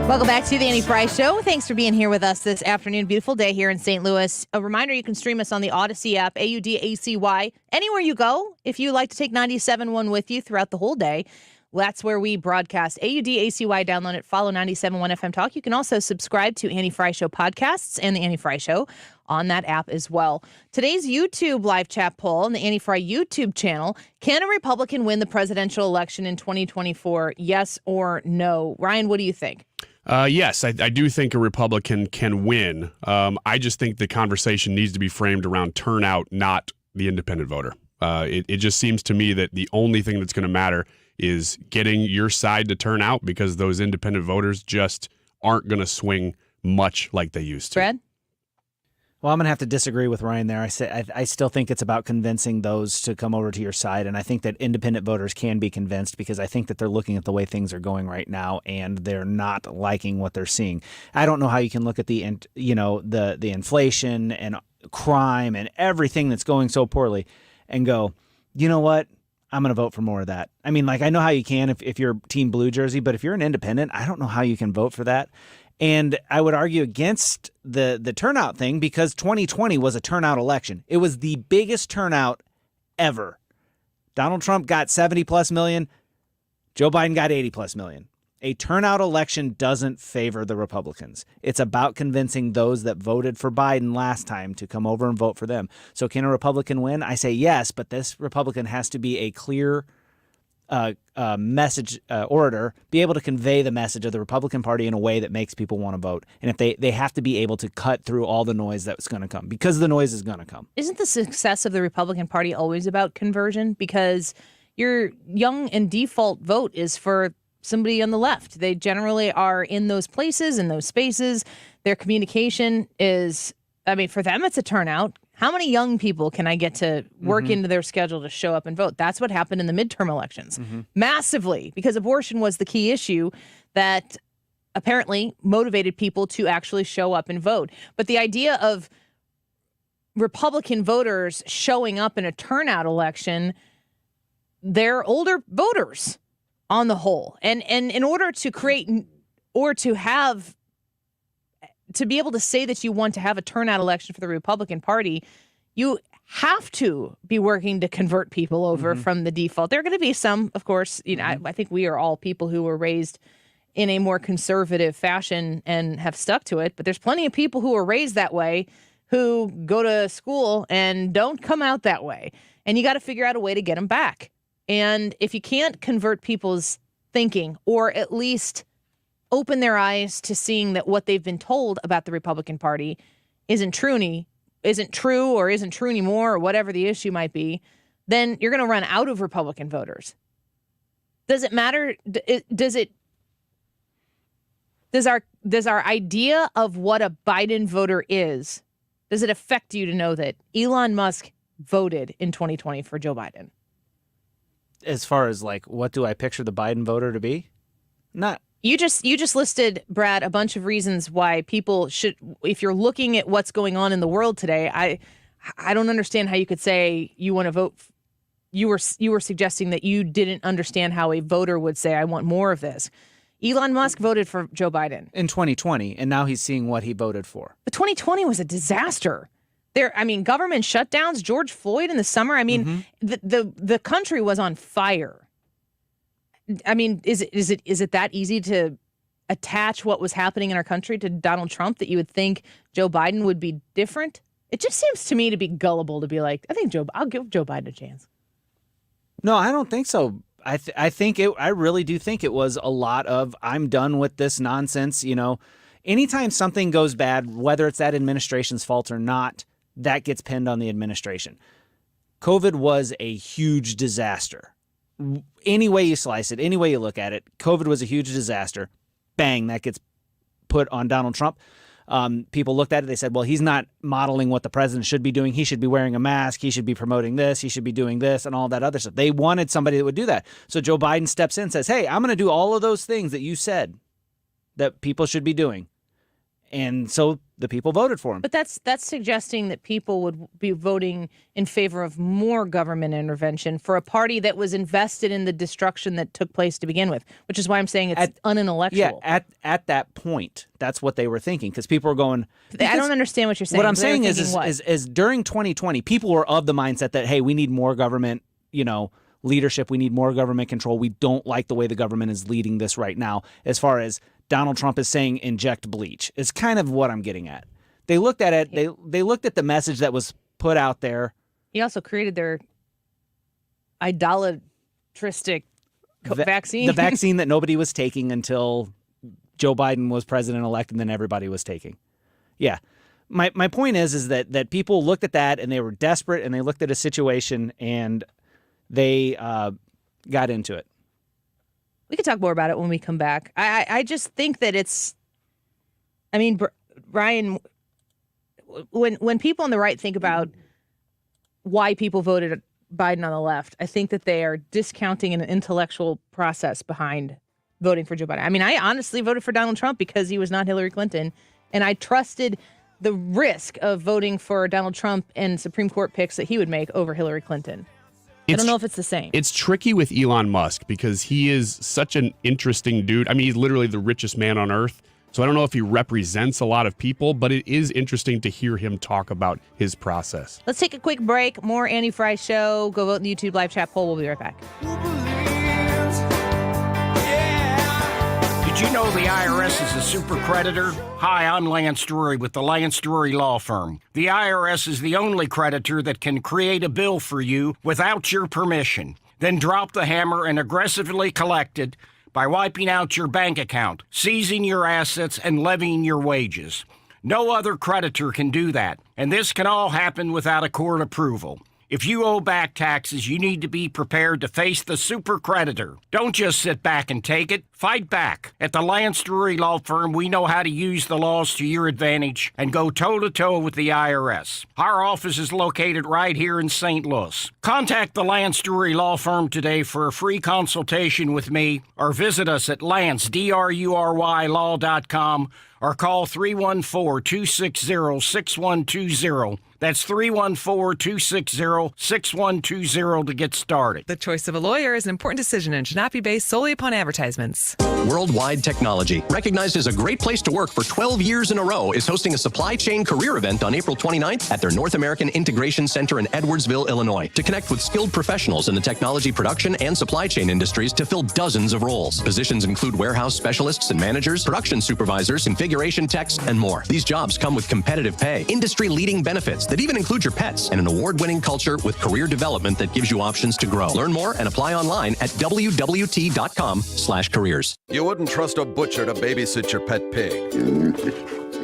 Welcome back to the Annie Frey Show. Thanks for being here with us this afternoon. Beautiful day here in St. Louis. A reminder, you can stream us on the Odyssey app, AUDACY. Anywhere you go, if you like to take 97.1 with you throughout the whole day, that's where we broadcast. AUDACY, download it, follow 97.1 FM Talk. You can also subscribe to Annie Frey Show podcasts and the Annie Frey Show on that app as well. Today's YouTube live chat poll on the Annie Frey YouTube channel: can a Republican win the presidential election in 2024? Yes or no? Ryan, what do you think? Yes, I do think a Republican can win. I just think the conversation needs to be framed around turnout, not the independent voter. It just seems to me that the only thing that's going to matter is getting your side to turn out, because those independent voters just aren't going to swing much like they used to. Brad? Well, I'm going to have to disagree with Ryan there. I still think it's about convincing those to come over to your side, and I think that independent voters can be convinced, because I think that they're looking at the way things are going right now, and they're not liking what they're seeing. I don't know how you can look at the inflation and crime and everything that's going so poorly and go, you know what? I'm going to vote for more of that. I mean, I know how you can if you're Team Blue Jersey, but if you're an independent, I don't know how you can vote for that. And I would argue against the turnout thing, because 2020 was a turnout election. It was the biggest turnout ever. Donald Trump got 70+ million. Joe Biden got 80+ million. A turnout election doesn't favor the Republicans. It's about convincing those that voted for Biden last time to come over and vote for them. So can a Republican win? I say yes, but this Republican has to be a clear message orator, be able to convey the message of the Republican Party in a way that makes people want to vote. And if they have to be able to cut through all the noise that's going to come, because the noise is going to come. Isn't the success of the Republican Party always about conversion? Because your young and default vote is for somebody on the left. They generally are in those places, in those spaces. Their communication is, for them, it's a turnout. How many young people can I get to work into their schedule to show up and vote? That's what happened in the midterm elections. Massively, because abortion was the key issue that apparently motivated people to actually show up and vote. But the idea of Republican voters showing up in a turnout election, they're older voters on the whole. And in order to create or to be able to say that you want to have a turnout election for the Republican Party, you have to be working to convert people over from the default. There are going to be some, of course, I think we are all people who were raised in a more conservative fashion and have stuck to it. But there's plenty of people who were raised that way who go to school and don't come out that way. And you got to figure out a way to get them back. And if you can't convert people's thinking, or at least open their eyes to seeing that what they've been told about the Republican Party isn't true or isn't true anymore, or whatever the issue might be, then you're going to run out of Republican voters. Does it matter? Does our idea of what a Biden voter is, does it affect you to know that Elon Musk voted in 2020 for Joe Biden? As far as what do I picture the Biden voter to be? Not. You just listed, Brad, a bunch of reasons why people should, if you're looking at what's going on in the world today, I don't understand how you could say you want to vote. You were suggesting that you didn't understand how a voter would say, I want more of this. Elon Musk voted for Joe Biden in 2020, and now he's seeing what he voted for. But 2020 was a disaster. Government shutdowns, George Floyd in the summer. The country was on fire. Is it that easy to attach what was happening in our country to Donald Trump that you would think Joe Biden would be different? It just seems to me to be gullible to be like, I'll give Joe Biden a chance. No, I don't think so. I really do think it was a lot of, I'm done with this nonsense. Anytime something goes bad, whether it's that administration's fault or not, that gets pinned on the administration. COVID was a huge disaster. Any way you slice it, any way you look at it, COVID was a huge disaster. Bang, that gets put on Donald Trump. People looked at it, they said, well, he's not modeling what the president should be doing. He should be wearing a mask. He should be promoting this. He should be doing this and all that other stuff. They wanted somebody that would do that. So Joe Biden steps in and says, hey, I'm going to do all of those things that you said that people should be doing. And so the people voted for him. But that's suggesting that people would be voting in favor of more government intervention for a party that was invested in the destruction that took place to begin with, which is why I'm saying it's unintellectual. Yeah, at that point, that's what they were thinking, because people were going... I don't understand what you're saying. What I'm saying is during 2020, people were of the mindset that, hey, we need more government, leadership. We need more government control. We don't like the way the government is leading this right now, as far as Donald Trump is saying inject bleach. It's kind of what I'm getting at. They looked at it. They looked at the message that was put out there. He also created their idolatristic vaccine. The vaccine that nobody was taking until Joe Biden was president-elect, and then everybody was taking. Yeah. My point is that people looked at that, and they were desperate, and they looked at a situation, and they got into it. We could talk more about it when we come back. I just think that it's, Brian, when people on the right think about why people voted Biden on the left, I think that they are discounting an intellectual process behind voting for Joe Biden. I honestly voted for Donald Trump because he was not Hillary Clinton, and I trusted the risk of voting for Donald Trump and Supreme Court picks that he would make over Hillary Clinton. I don't know if it's the same. It's tricky with Elon Musk because he is such an interesting dude. He's literally the richest man on earth. So I don't know if he represents a lot of people, but it is interesting to hear him talk about his process. Let's take a quick break. More Andy Frey Show. Go vote in the YouTube live chat poll. We'll be right back. Did you know the IRS is a super creditor? Hi, I'm Lance Drury with the Lance Drury Law Firm. The IRS is the only creditor that can create a bill for you without your permission, then drop the hammer and aggressively collect it by wiping out your bank account, seizing your assets, and levying your wages. No other creditor can do that, and this can all happen without a court approval. If you owe back taxes, you need to be prepared to face the super creditor. Don't just sit back and take it. Fight back. At the Lance Drury Law Firm, we know how to use the laws to your advantage and go toe-to-toe with the IRS. Our office is located right here in St. Louis. Contact the Lance Drury Law Firm today for a free consultation with me, or visit us at lancedrurylaw.com or call 314-260-6120. That's 314-260-6120 to get started. The choice of a lawyer is an important decision and should not be based solely upon advertisements. Worldwide Technology, recognized as a great place to work for 12 years in a row, is hosting a supply chain career event on April 29th at their North American Integration Center in Edwardsville, Illinois, to connect with skilled professionals in the technology production and supply chain industries to fill dozens of roles. Positions include warehouse specialists and managers, production supervisors, configuration techs, and more. These jobs come with competitive pay, industry-leading benefits that even include your pets, and an award-winning culture with career development that gives you options to grow. Learn more and apply online at wwt.com/careers. You wouldn't trust a butcher to babysit your pet pig.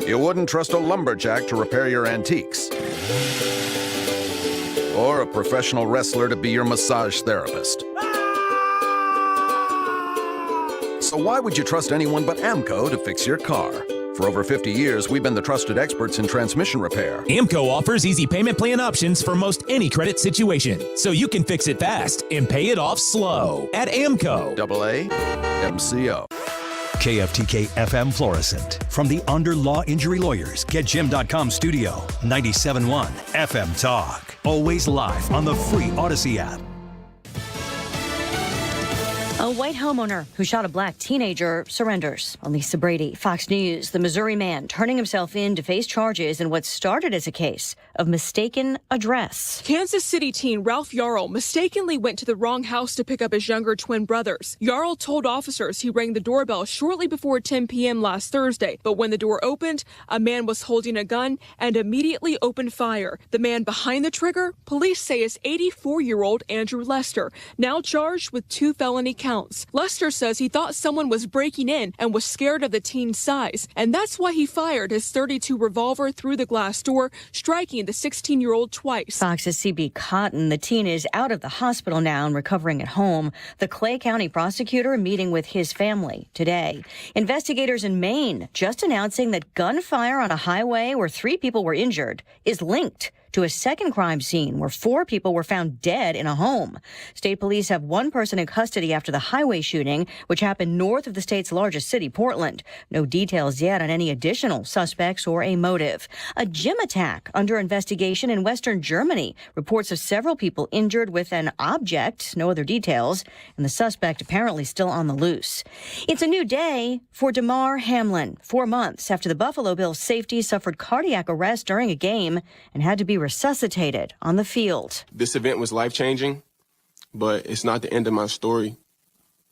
You wouldn't trust a lumberjack to repair your antiques. Or a professional wrestler to be your massage therapist. So why would you trust anyone but AMCO to fix your car? For over 50 years, we've been the trusted experts in transmission repair. AMCO offers easy payment plan options for most any credit situation, so you can fix it fast and pay it off slow at AMCO. AA MCO. KFTK FM Florissant. From the Under Law Injury Lawyers, GetJim.com studio. 97.1 FM Talk. Always live on the free Odyssey app. A white homeowner who shot a black teenager surrenders. Lisa Brady, Fox News. The Missouri man turning himself in to face charges in what started as a case of mistaken address. Kansas City teen Ralph Yarl mistakenly went to the wrong house to pick up his younger twin brothers. Yarl told officers he rang the doorbell shortly before 10 p.m. last Thursday, but when the door opened, a man was holding a gun and immediately opened fire. The man behind the trigger, police say, is 84-year-old Andrew Lester, now charged with 2 felony counts. Lester says he thought someone was breaking in and was scared of the teen's size, and that's why he fired his .32 revolver through the glass door, striking the 16-year-old twice. Fox's CB Cotton. The teen is out of the hospital now and recovering at home. The Clay County prosecutor meeting with his family today. Investigators in Maine just announcing that gunfire on a highway where 3 people were injured is linked to a second crime scene where 4 people were found dead in a home. State police have 1 person in custody after the highway shooting, which happened north of the state's largest city, Portland. No details yet on any additional suspects or a motive. A gym attack under investigation in Western Germany. Reports of several people injured with an object, no other details, and the suspect apparently still on the loose. It's a new day for Damar Hamlin, 4 months after the Buffalo Bills safety suffered cardiac arrest during a game and had to be resuscitated on the field. This event was life-changing, but it's not the end of my story.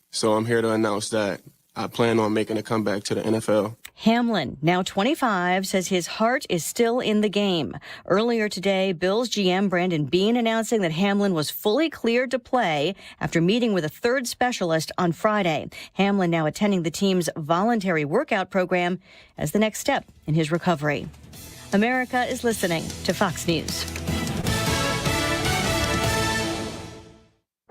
So I'm here to announce that I plan on making a comeback to the NFL. Hamlin, now 25, says his heart is still in the game. Earlier today, Bills GM Brandon Beane announcing that Hamlin was fully cleared to play after meeting with a 3rd specialist on Friday. Hamlin now attending the team's voluntary workout program as the next step in his recovery. America is listening to Fox News.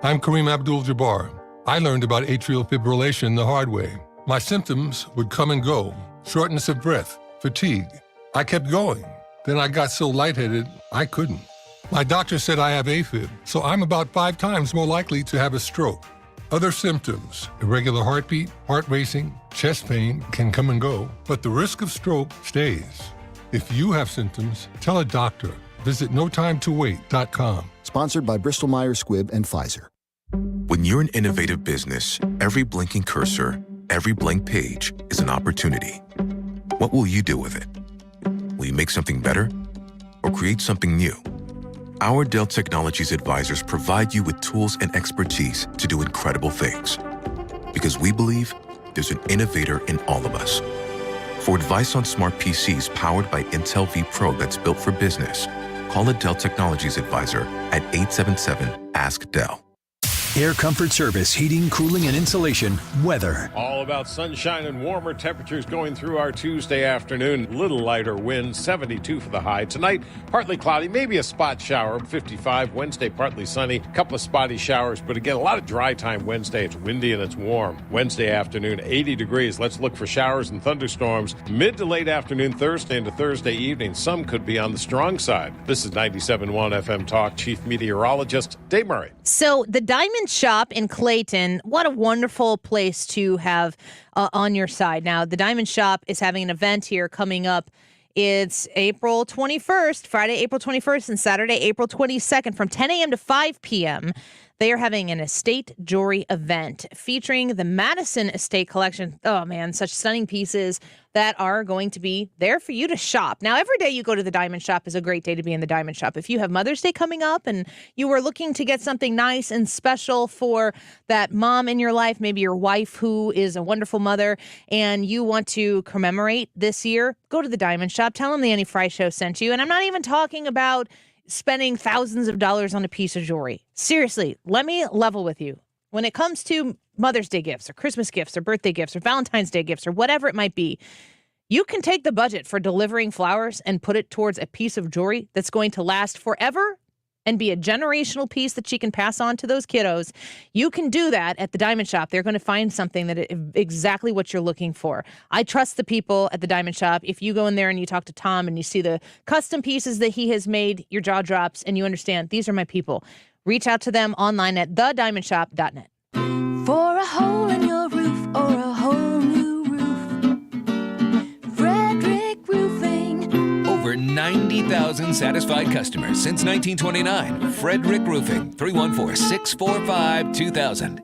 I'm Kareem Abdul-Jabbar. I learned about atrial fibrillation the hard way. My symptoms would come and go: shortness of breath, fatigue. I kept going. Then I got so lightheaded, I couldn't. My doctor said I have AFib, so I'm about 5 times more likely to have a stroke. Other symptoms: irregular heartbeat, heart racing, chest pain can come and go, but the risk of stroke stays. If you have symptoms, tell a doctor. Visit notimetowait.com. Sponsored by Bristol Myers Squibb and Pfizer. When you're an innovative business, every blinking cursor, every blank page is an opportunity. What will you do with it? Will you make something better or create something new? Our Dell Technologies advisors provide you with tools and expertise to do incredible things. Because we believe there's an innovator in all of us. For advice on smart PCs powered by Intel vPro that's built for business, call a Dell Technologies advisor at 877-ASK-DELL. Air Comfort Service, heating, cooling, and insulation, weather. All about sunshine and warmer temperatures going through our Tuesday afternoon. Little lighter wind, 72 for the high. Tonight, partly cloudy, maybe a spot shower, 55. Wednesday, partly sunny, a couple of spotty showers. But again, a lot of dry time Wednesday. It's windy and it's warm. Wednesday afternoon, 80 degrees. Let's look for showers and thunderstorms. Mid to late afternoon, Thursday into Thursday evening. Some could be on the strong side. This is 97.1 FM Talk. Chief Meteorologist Dave Murray. So the Diamond Shop in Clayton, what a wonderful place to have on your side. Now, the Diamond Shop is having an event here coming up. It's April 21st, Friday, April 21st, and Saturday, April 22nd from 10 a.m. to 5 p.m. They are having an estate jewelry event featuring the Madison Estate Collection. Oh, man, such stunning pieces that are going to be there for you to shop. Now, every day you go to the Diamond Shop is a great day to be in the Diamond Shop. If you have Mother's Day coming up and you were looking to get something nice and special for that mom in your life, maybe your wife who is a wonderful mother, and you want to commemorate this year, go to the Diamond Shop. Tell them the Annie Frey Show sent you. And I'm not even talking about spending thousands of dollars on a piece of jewelry. Seriously, let me level with you. When it comes to Mother's Day gifts or Christmas gifts or birthday gifts or Valentine's Day gifts or whatever it might be, you can take the budget for delivering flowers and put it towards a piece of jewelry that's going to last forever and be a generational piece that she can pass on to those kiddos. You can do that at the Diamond Shop. They're going to find something that exactly what you're looking for. I trust the people at the Diamond Shop. If you go in there and you talk to Tom and you see the custom pieces that he has made, your jaw drops and you understand these are my people. Reach out to them online at thediamondshop.net. For a hole in your roof or a whole new roof, Frederick Roofing. Over 90,000 satisfied customers since 1929. Frederick Roofing, 314-645-2000.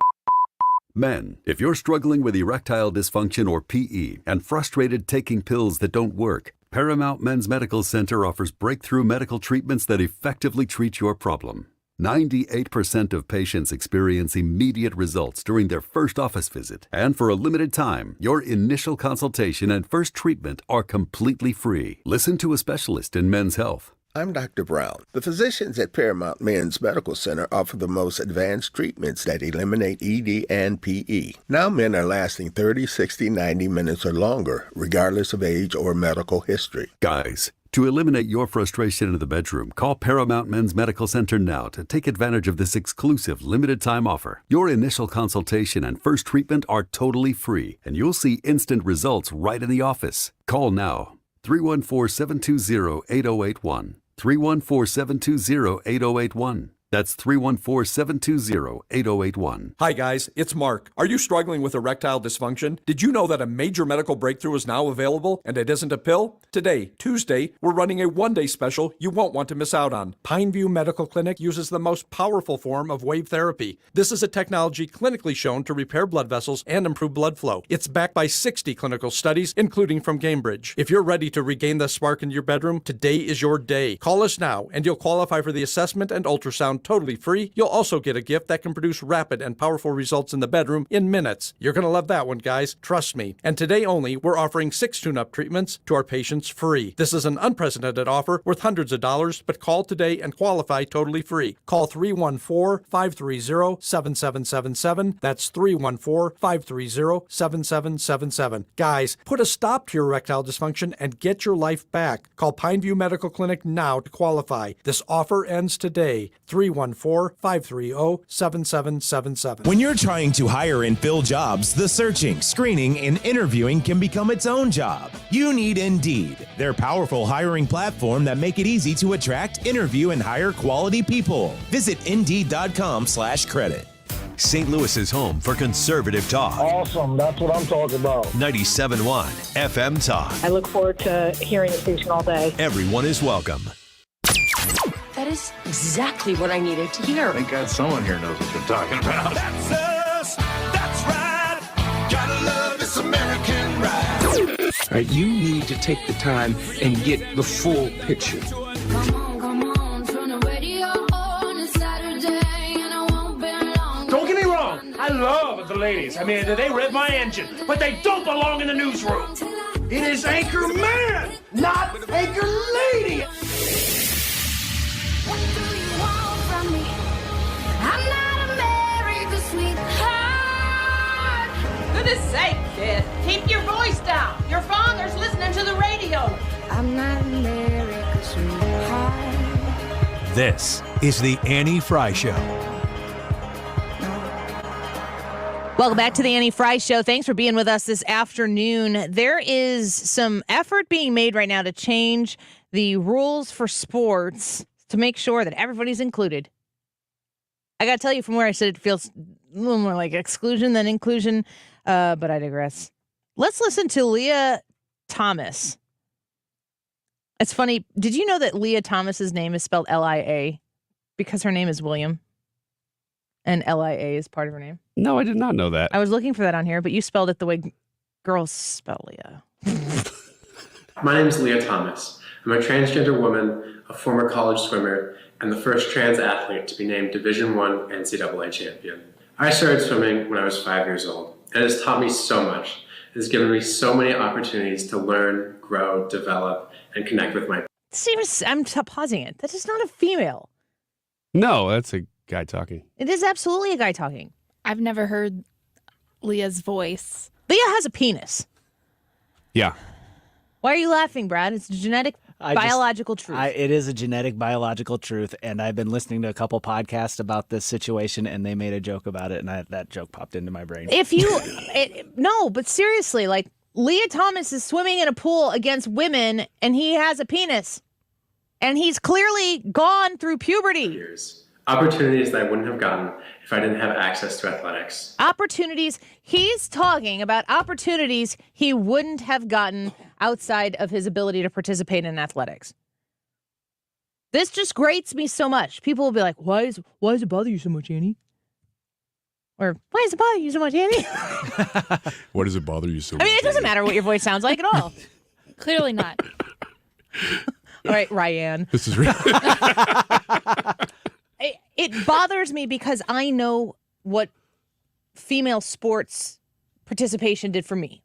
Men, if you're struggling with erectile dysfunction or PE and frustrated taking pills that don't work, Paramount Men's Medical Center offers breakthrough medical treatments that effectively treat your problem. 98% of patients experience immediate results during their first office visit. And for a limited time, your initial consultation and first treatment are completely free. Listen to a specialist in men's health. I'm Dr. Brown. The physicians at Paramount Men's Medical Center offer the most advanced treatments that eliminate ED and PE. Now men are lasting 30, 60, 90 minutes or longer, regardless of age or medical history. Guys, to eliminate your frustration in the bedroom, call Paramount Men's Medical Center now to take advantage of this exclusive limited-time offer. Your initial consultation and first treatment are totally free, and you'll see instant results right in the office. Call now. 314-720-8081. 314-720-8081. That's 314-720-8081. Hi guys, it's Mark. Are you struggling with erectile dysfunction? Did you know that a major medical breakthrough is now available and it isn't a pill? Today, Tuesday, we're running a one-day special you won't want to miss out on. Pineview Medical Clinic uses the most powerful form of wave therapy. This is a technology clinically shown to repair blood vessels and improve blood flow. It's backed by 60 clinical studies, including from Cambridge. If you're ready to regain the spark in your bedroom, today is your day. Call us now and you'll qualify for the assessment and ultrasound totally free. You'll also get a gift that can produce rapid and powerful results in the bedroom in minutes. You're going to love that one, guys. Trust me. And today only, we're offering 6 tune-up treatments to our patients free. This is an unprecedented offer worth hundreds of dollars, but call today and qualify totally free. Call 314-530-7777. That's 314-530-7777. Guys, put a stop to your erectile dysfunction and get your life back. Call Pineview Medical Clinic now to qualify. This offer ends today. 314-530-7777. When you're trying to hire and fill jobs, the searching, screening, and interviewing can become its own job. You need Indeed, their powerful hiring platform that make it easy to attract, interview, and hire quality people. Visit Indeed.com/credit. St. Louis's home for conservative talk. Awesome. That's what I'm talking about. 97.1 FM Talk. I look forward to hearing the station all day. Everyone is welcome. That is exactly what I needed to hear. Thank God someone here knows what they're talking about. That's us. That's right. Gotta love this American ride. All right, you need to take the time and get the full picture. Come on, turn the radio on. It's Saturday and I won't be long. Don't get me wrong. I love the the ladies. I mean, they rev my engine, but they don't belong in the newsroom. It is Anchor Man, not Anchor Lady. What do you want from me? I'm not America's sweetheart. Goodness sake, kid. Keep your voice down. Your father's listening to the radio. I'm not America's sweetheart. This is the Annie Frey Show. Welcome back to the Annie Frey Show. Thanks for being with us this afternoon. There is some effort being made right now to change the rules for sports to make sure that everybody's included. I got to tell you, from where I sit, it feels a little more like exclusion than inclusion, but I digress. Let's listen to Leah Thomas. It's funny. Did you know that Leah Thomas's name is spelled L-I-A because her name is William and L-I-A is part of her name? No, I did not know that. I was looking for that on here, but you spelled it the way girls spell Leah. My name is Leah Thomas. I'm a transgender woman, a former college swimmer, and the first trans athlete to be named Division I NCAA champion. I started swimming when I was 5 years old, and it has taught me so much. It has given me so many opportunities to learn, grow, develop, and connect with my... I'm pausing it. That is not a female. No, that's a guy talking. It is absolutely a guy talking. I've never heard Leah's voice. Leah has a penis. Yeah. Why are you laughing, Brad? It's a genetic, biological truth. It is a genetic, biological truth, and I've been listening to a couple podcasts about this situation, and they made a joke about it, and that joke popped into my brain. No, but seriously, like, Leah Thomas is swimming in a pool against women, and he has a penis. And he's clearly gone through puberty. Opportunities that I wouldn't have gotten if I didn't have access to athletics. Opportunities. He's talking about opportunities he wouldn't have gotten outside of his ability to participate in athletics. This just grates me so much. People will be like, why does it bother you so much, Annie? Or, why does it bother you so much, Annie? Why does it bother you so much? I mean, it doesn't matter what your voice sounds like at all. Clearly not. All right, Ryan. This is real. It bothers me because I know what female sports participation did for me.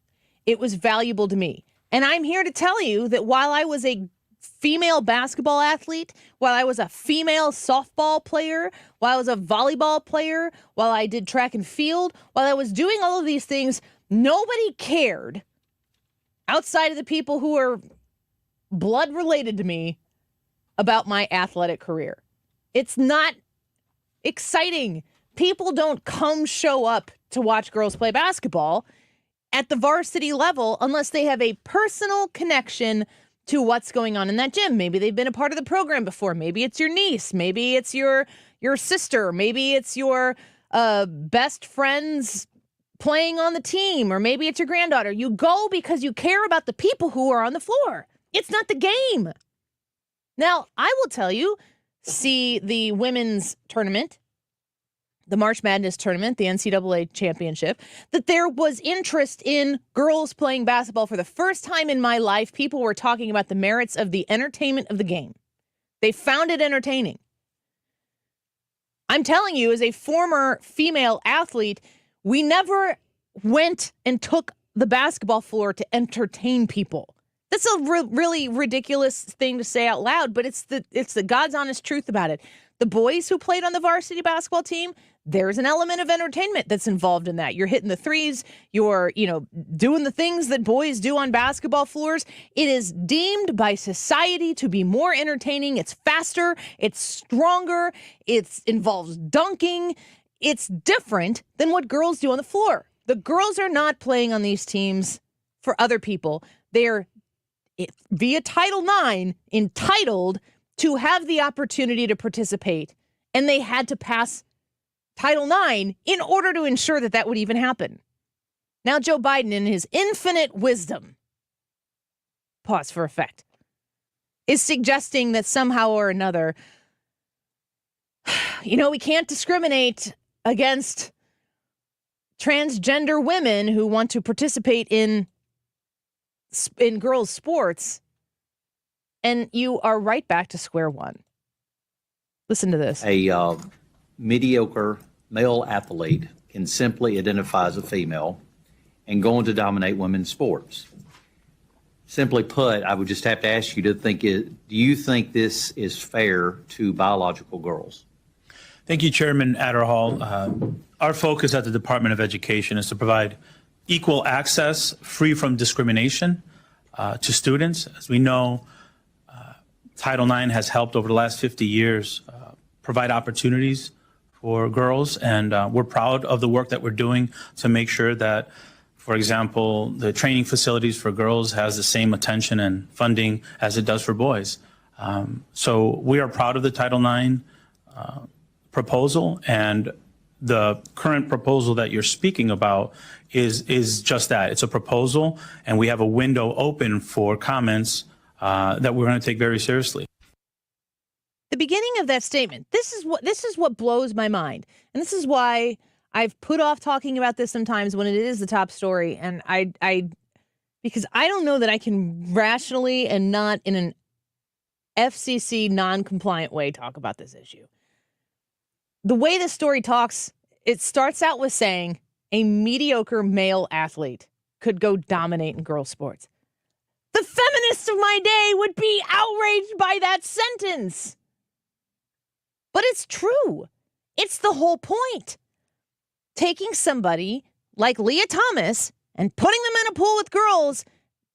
It was valuable to me. And I'm here to tell you that while I was a female basketball athlete, while I was a female softball player, while I was a volleyball player, while I did track and field, while I was doing all of these things, nobody cared outside of the people who are blood related to me about my athletic career. It's not exciting. People don't come show up to watch girls play basketball at the varsity level unless they have a personal connection to what's going on in that gym. Maybe they've been a part of the program before. Maybe it's your niece. Maybe it's your sister. Maybe it's your best friends playing on the team, or maybe it's your granddaughter. You go because you care about the people who are on the floor. It's not the game. Now, I will tell you, see the women's tournament, the March Madness tournament, the NCAA championship, that there was interest in girls playing basketball for the first time in my life. People were talking about the merits of the entertainment of the game. They found it entertaining. I'm telling you, as a former female athlete, we never went and took the basketball floor to entertain people. That's a really ridiculous thing to say out loud, but it's the God's honest truth about it. The boys who played on the varsity basketball team, there's an element of entertainment that's involved in that. You're hitting the threes, you're, doing the things that boys do on basketball floors. It is deemed by society to be more entertaining. It's faster, it's stronger, it involves dunking. It's different than what girls do on the floor. The girls are not playing on these teams for other people. They're via Title IX, entitled to have the opportunity to participate. And they had to pass Title IX in order to ensure that would even happen. Now, Joe Biden, in his infinite wisdom, pause for effect, is suggesting that somehow or another, we can't discriminate against transgender women who want to participate in girls' sports, and you are right back to square one. Listen to this. A mediocre male athlete can simply identify as a female and go on to dominate women's sports. Simply put, I would just have to ask you do you think this is fair to biological girls? Thank you, Chairman Adderhall. Our focus at the Department of Education is to provide equal access, free from discrimination, to students. As we know, Title IX has helped over the last 50 years provide opportunities for girls, and we're proud of the work that we're doing to make sure that, for example, the training facilities for girls has the same attention and funding as it does for boys. So we are proud of the Title IX proposal, and the current proposal that you're speaking about is just that. It's a proposal, and we have a window open for comments that we're going to take very seriously. The beginning of that statement, this is what blows my mind. And this is why I've put off talking about this sometimes when it is the top story. And because I don't know that I can rationally and not in an FCC non-compliant way talk about this issue. The way this story talks, it starts out with saying a mediocre male athlete could go dominate in girls' sports. The feminists of my day would be outraged by that sentence. But it's true. It's the whole point. Taking somebody like Leah Thomas and putting them in a pool with girls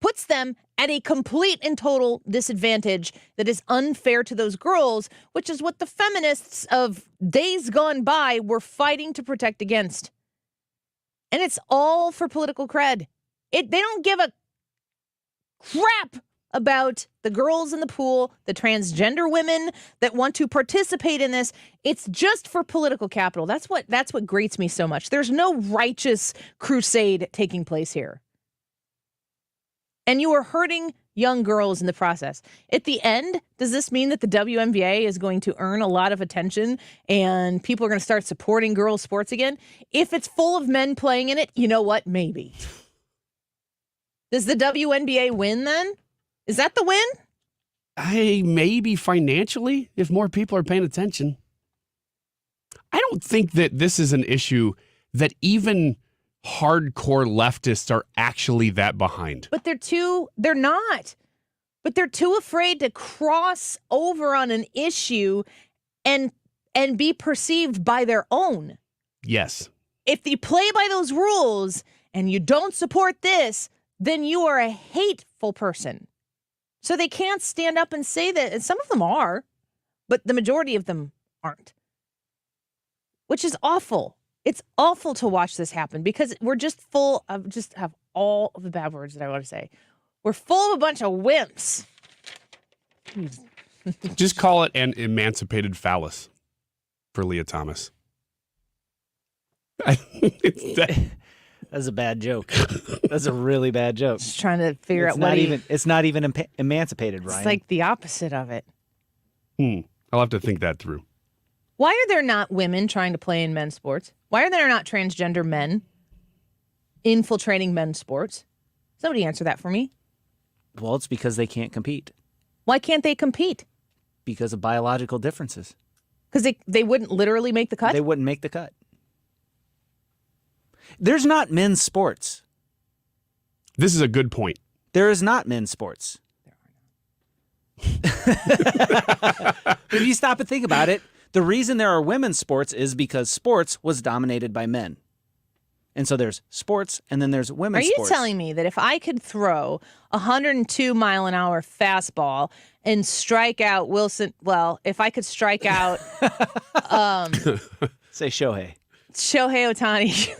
puts them at a complete and total disadvantage that is unfair to those girls, which is what the feminists of days gone by were fighting to protect against. And it's all for political cred. They don't give a crap about the girls in the pool, the transgender women that want to participate in this. It's just for political capital. That's what grates me so much. There's no righteous crusade taking place here. And you are hurting young girls in the process. At the end, does this mean that the WNBA is going to earn a lot of attention and people are going to start supporting girls' sports again? If it's full of men playing in it, you know what? Maybe. Does the WNBA win then? Is that the win? Maybe financially, if more people are paying attention. I don't think that this is an issue that even hardcore leftists are actually that behind. But they're not. But they're too afraid to cross over on an issue and be perceived by their own. Yes. If you play by those rules and you don't support this, then you are a hateful person. So they can't stand up and say that. And some of them are, but the majority of them aren't. Which is awful. It's awful to watch this happen because we're just full of have all of the bad words that I want to say. We're full of a bunch of wimps. Just call it an emancipated phallus for Leah Thomas. That's a bad joke. That's a really bad joke. Just trying to figure out it's not even emancipated, Ryan. It's like the opposite of it. I'll have to think that through. Why are there not women trying to play in men's sports? Why are there not transgender men infiltrating men's sports? Somebody answer that for me. Well, it's because they can't compete. Why can't they compete? Because of biological differences. Because they wouldn't literally make the cut? They wouldn't make the cut. There's not men's sports. This is a good point. There is not men's sports. But if you stop and think about it, the reason there are women's sports is because sports was dominated by men. And so there's sports and then there's women's sports. Are you telling me that if I could throw a 102-mile-an-hour fastball and strike out if I could strike out say Shohei Ohtani,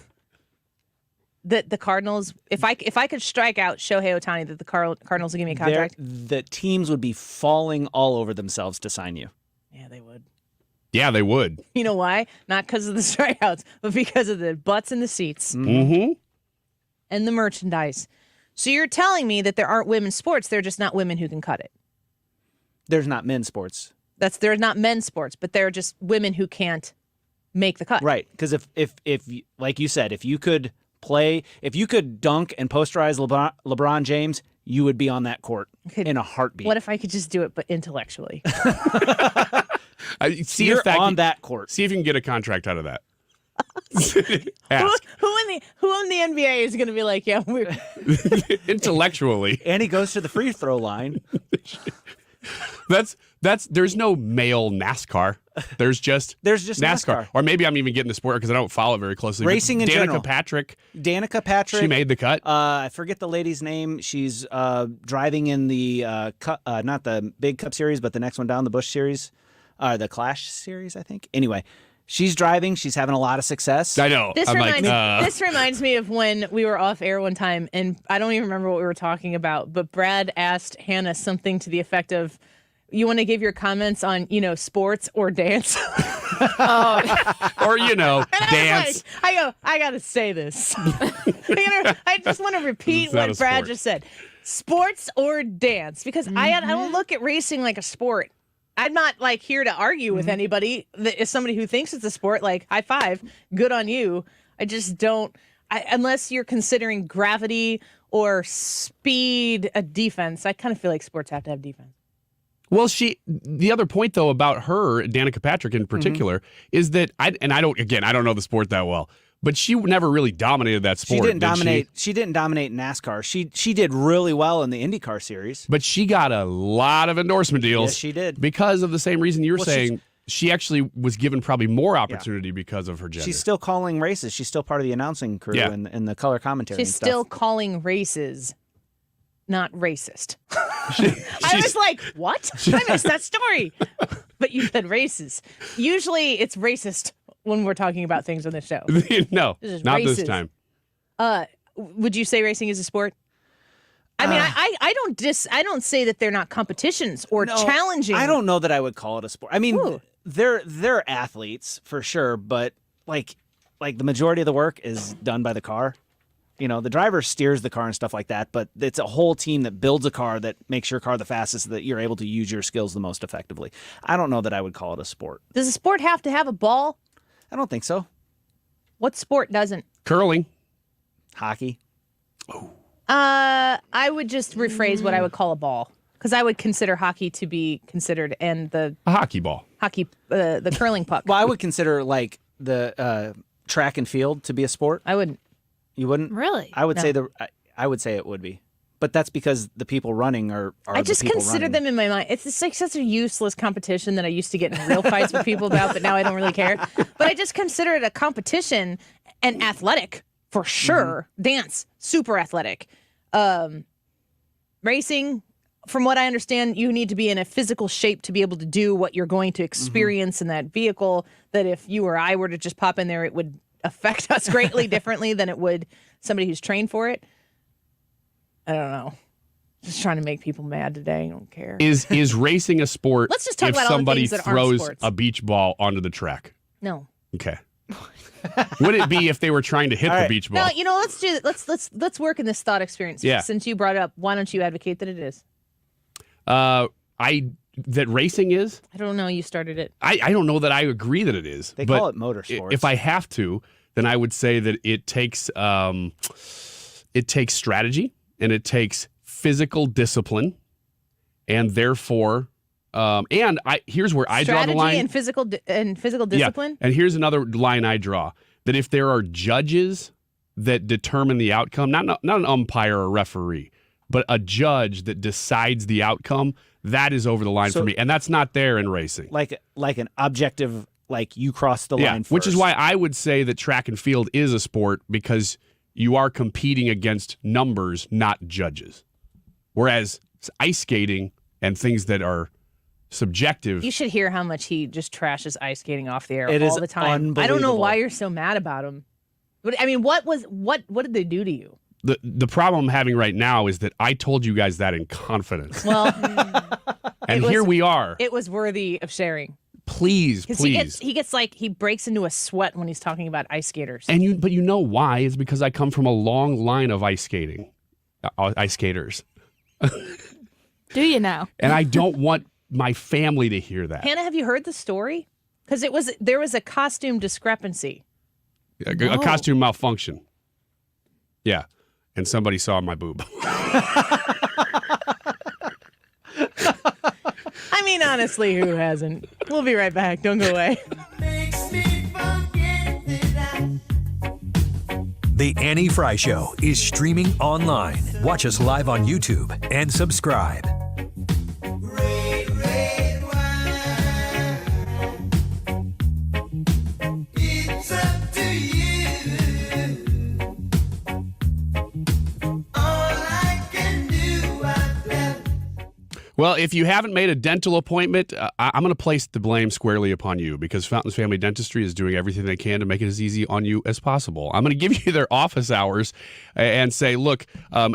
that the Cardinals, if I could strike out Shohei Ohtani, that the Cardinals would give me a contract? The teams would be falling all over themselves to sign you. Yeah, they would. Yeah, they would. You know why? Not because of the strikeouts, but because of the butts in the seats. Mm-hmm. And the merchandise. So you're telling me that there aren't women's sports, they're just not women who can cut it. There's not men's sports. There's not men's sports, but they're just women who can't make the cut. Right, because if like you said, if you could dunk and posterize LeBron James, you would be on that court in a heartbeat. What if I could just do it, but intellectually? See You're if on that court. See if you can get a contract out of that. Ask. Who in the NBA is going to be like, yeah, we're Intellectually. And he goes to the free throw line. There's no male NASCAR. There's just NASCAR. Or maybe I'm even getting the sport because I don't follow it very closely. Racing in general. Danica Patrick. She made the cut. I forget the lady's name. She's driving in the cup, not the big Cup Series, but the next one down, the Busch Series, the Clash Series, I think. Anyway, she's driving. She's having a lot of success. I know. This reminds me of when we were off air one time, and I don't even remember what we were talking about, but Brad asked Hannah something to the effect of, you want to give your comments on, sports or dance? Or, dance. I got to say this. I just want to repeat what Brad just said. Sports or dance? Because I don't look at racing like a sport. I'm not here to argue with anybody. As somebody who thinks it's a sport, high five, good on you. I just don't, unless you're considering gravity or speed a defense. I kind of feel like sports have to have defense. Well, the other point, though, about her, Danica Patrick in particular, is that, I don't know the sport that well, but she never really dominated that sport. She didn't dominate NASCAR. She did really well in the IndyCar series. But she got a lot of endorsement deals. Yes, she did. Because of the same reason you're saying. She actually was given probably more opportunity because of her gender. She's still calling races. She's still part of the announcing crew and the color commentary. She's still calling races. Not racist. I was like, what? I missed that story. But you said races. Usually it's racist when we're talking about things on this show. No, not races. this time. Would you say racing is a sport? I mean, I don't say that they're not competitions or challenging. I don't know that I would call it a sport. I mean, they're athletes for sure, but like the majority of the work is done by the car. The driver steers the car and stuff like that, but it's a whole team that builds a car that makes your car the fastest so that you're able to use your skills the most effectively. I don't know that I would call it a sport. Does a sport have to have a ball? I don't think so. What sport doesn't? Curling. Hockey. Oh. I would just rephrase what I would call a ball, because I would consider hockey to be considered, and a hockey ball. The curling puck. Well, I would consider the track and field to be a sport. I wouldn't. You wouldn't? Really? I would say I would say it would be. But that's because the people running are I just the people consider running. them in my mind. It's just such a useless competition that I used to get in real fights with people about, but now I don't really care. But I just consider it a competition and athletic for sure. Mm-hmm. Dance, super athletic. Racing, from what I understand, you need to be in a physical shape to be able to do what you're going to experience in that vehicle, that if you or I were to just pop in there, it would affect us greatly differently than it would somebody who's trained for it. I don't know. Just trying to make people mad today. I don't care. Is racing a sport? Let's just talk if about all the somebody things that aren't throws sports. a beach ball onto the track. No. Okay. Would it be if they were trying to hit the beach ball? No, let's work in this thought experience. Yeah. Since you brought it up, why don't you advocate that it is? That racing is? I don't know. You started it. I don't know that I agree that it is. They call it motorsports. If I have to, then I would say that it takes strategy and it takes physical discipline, and therefore, here's where I draw the line. Strategy and physical discipline. Yeah. And here's another line I draw: that if there are judges that determine the outcome, not an umpire or referee, but a judge that decides the outcome, that is over the line for me, and that's not there in racing. Like an objective, like you cross the line first. Which is why I would say that track and field is a sport, because you are competing against numbers, not judges. Whereas ice skating and things that are subjective. You should hear how much he just trashes ice skating off the air all the time. Unbelievable. I don't know why you're so mad about him. I mean, what did they do to you? The problem I'm having right now is that I told you guys that in confidence. Well, and here we are. It was worthy of sharing. Please. He breaks into a sweat when he's talking about ice skaters. But you know why? It's because I come from a long line of ice skaters. Do you now? And I don't want my family to hear that. Hannah, have you heard the story? Because there was a costume discrepancy. A costume malfunction. Yeah. And somebody saw my boob. I mean, honestly, who hasn't? We'll be right back. Don't go away. Makes me forget that The Annie Frey Show is streaming online. Watch us live on YouTube and subscribe. Well, if you haven't made a dental appointment, I'm going to place the blame squarely upon you because Fountains Family Dentistry is doing everything they can to make it as easy on you as possible. I'm going to give you their office hours and say, look,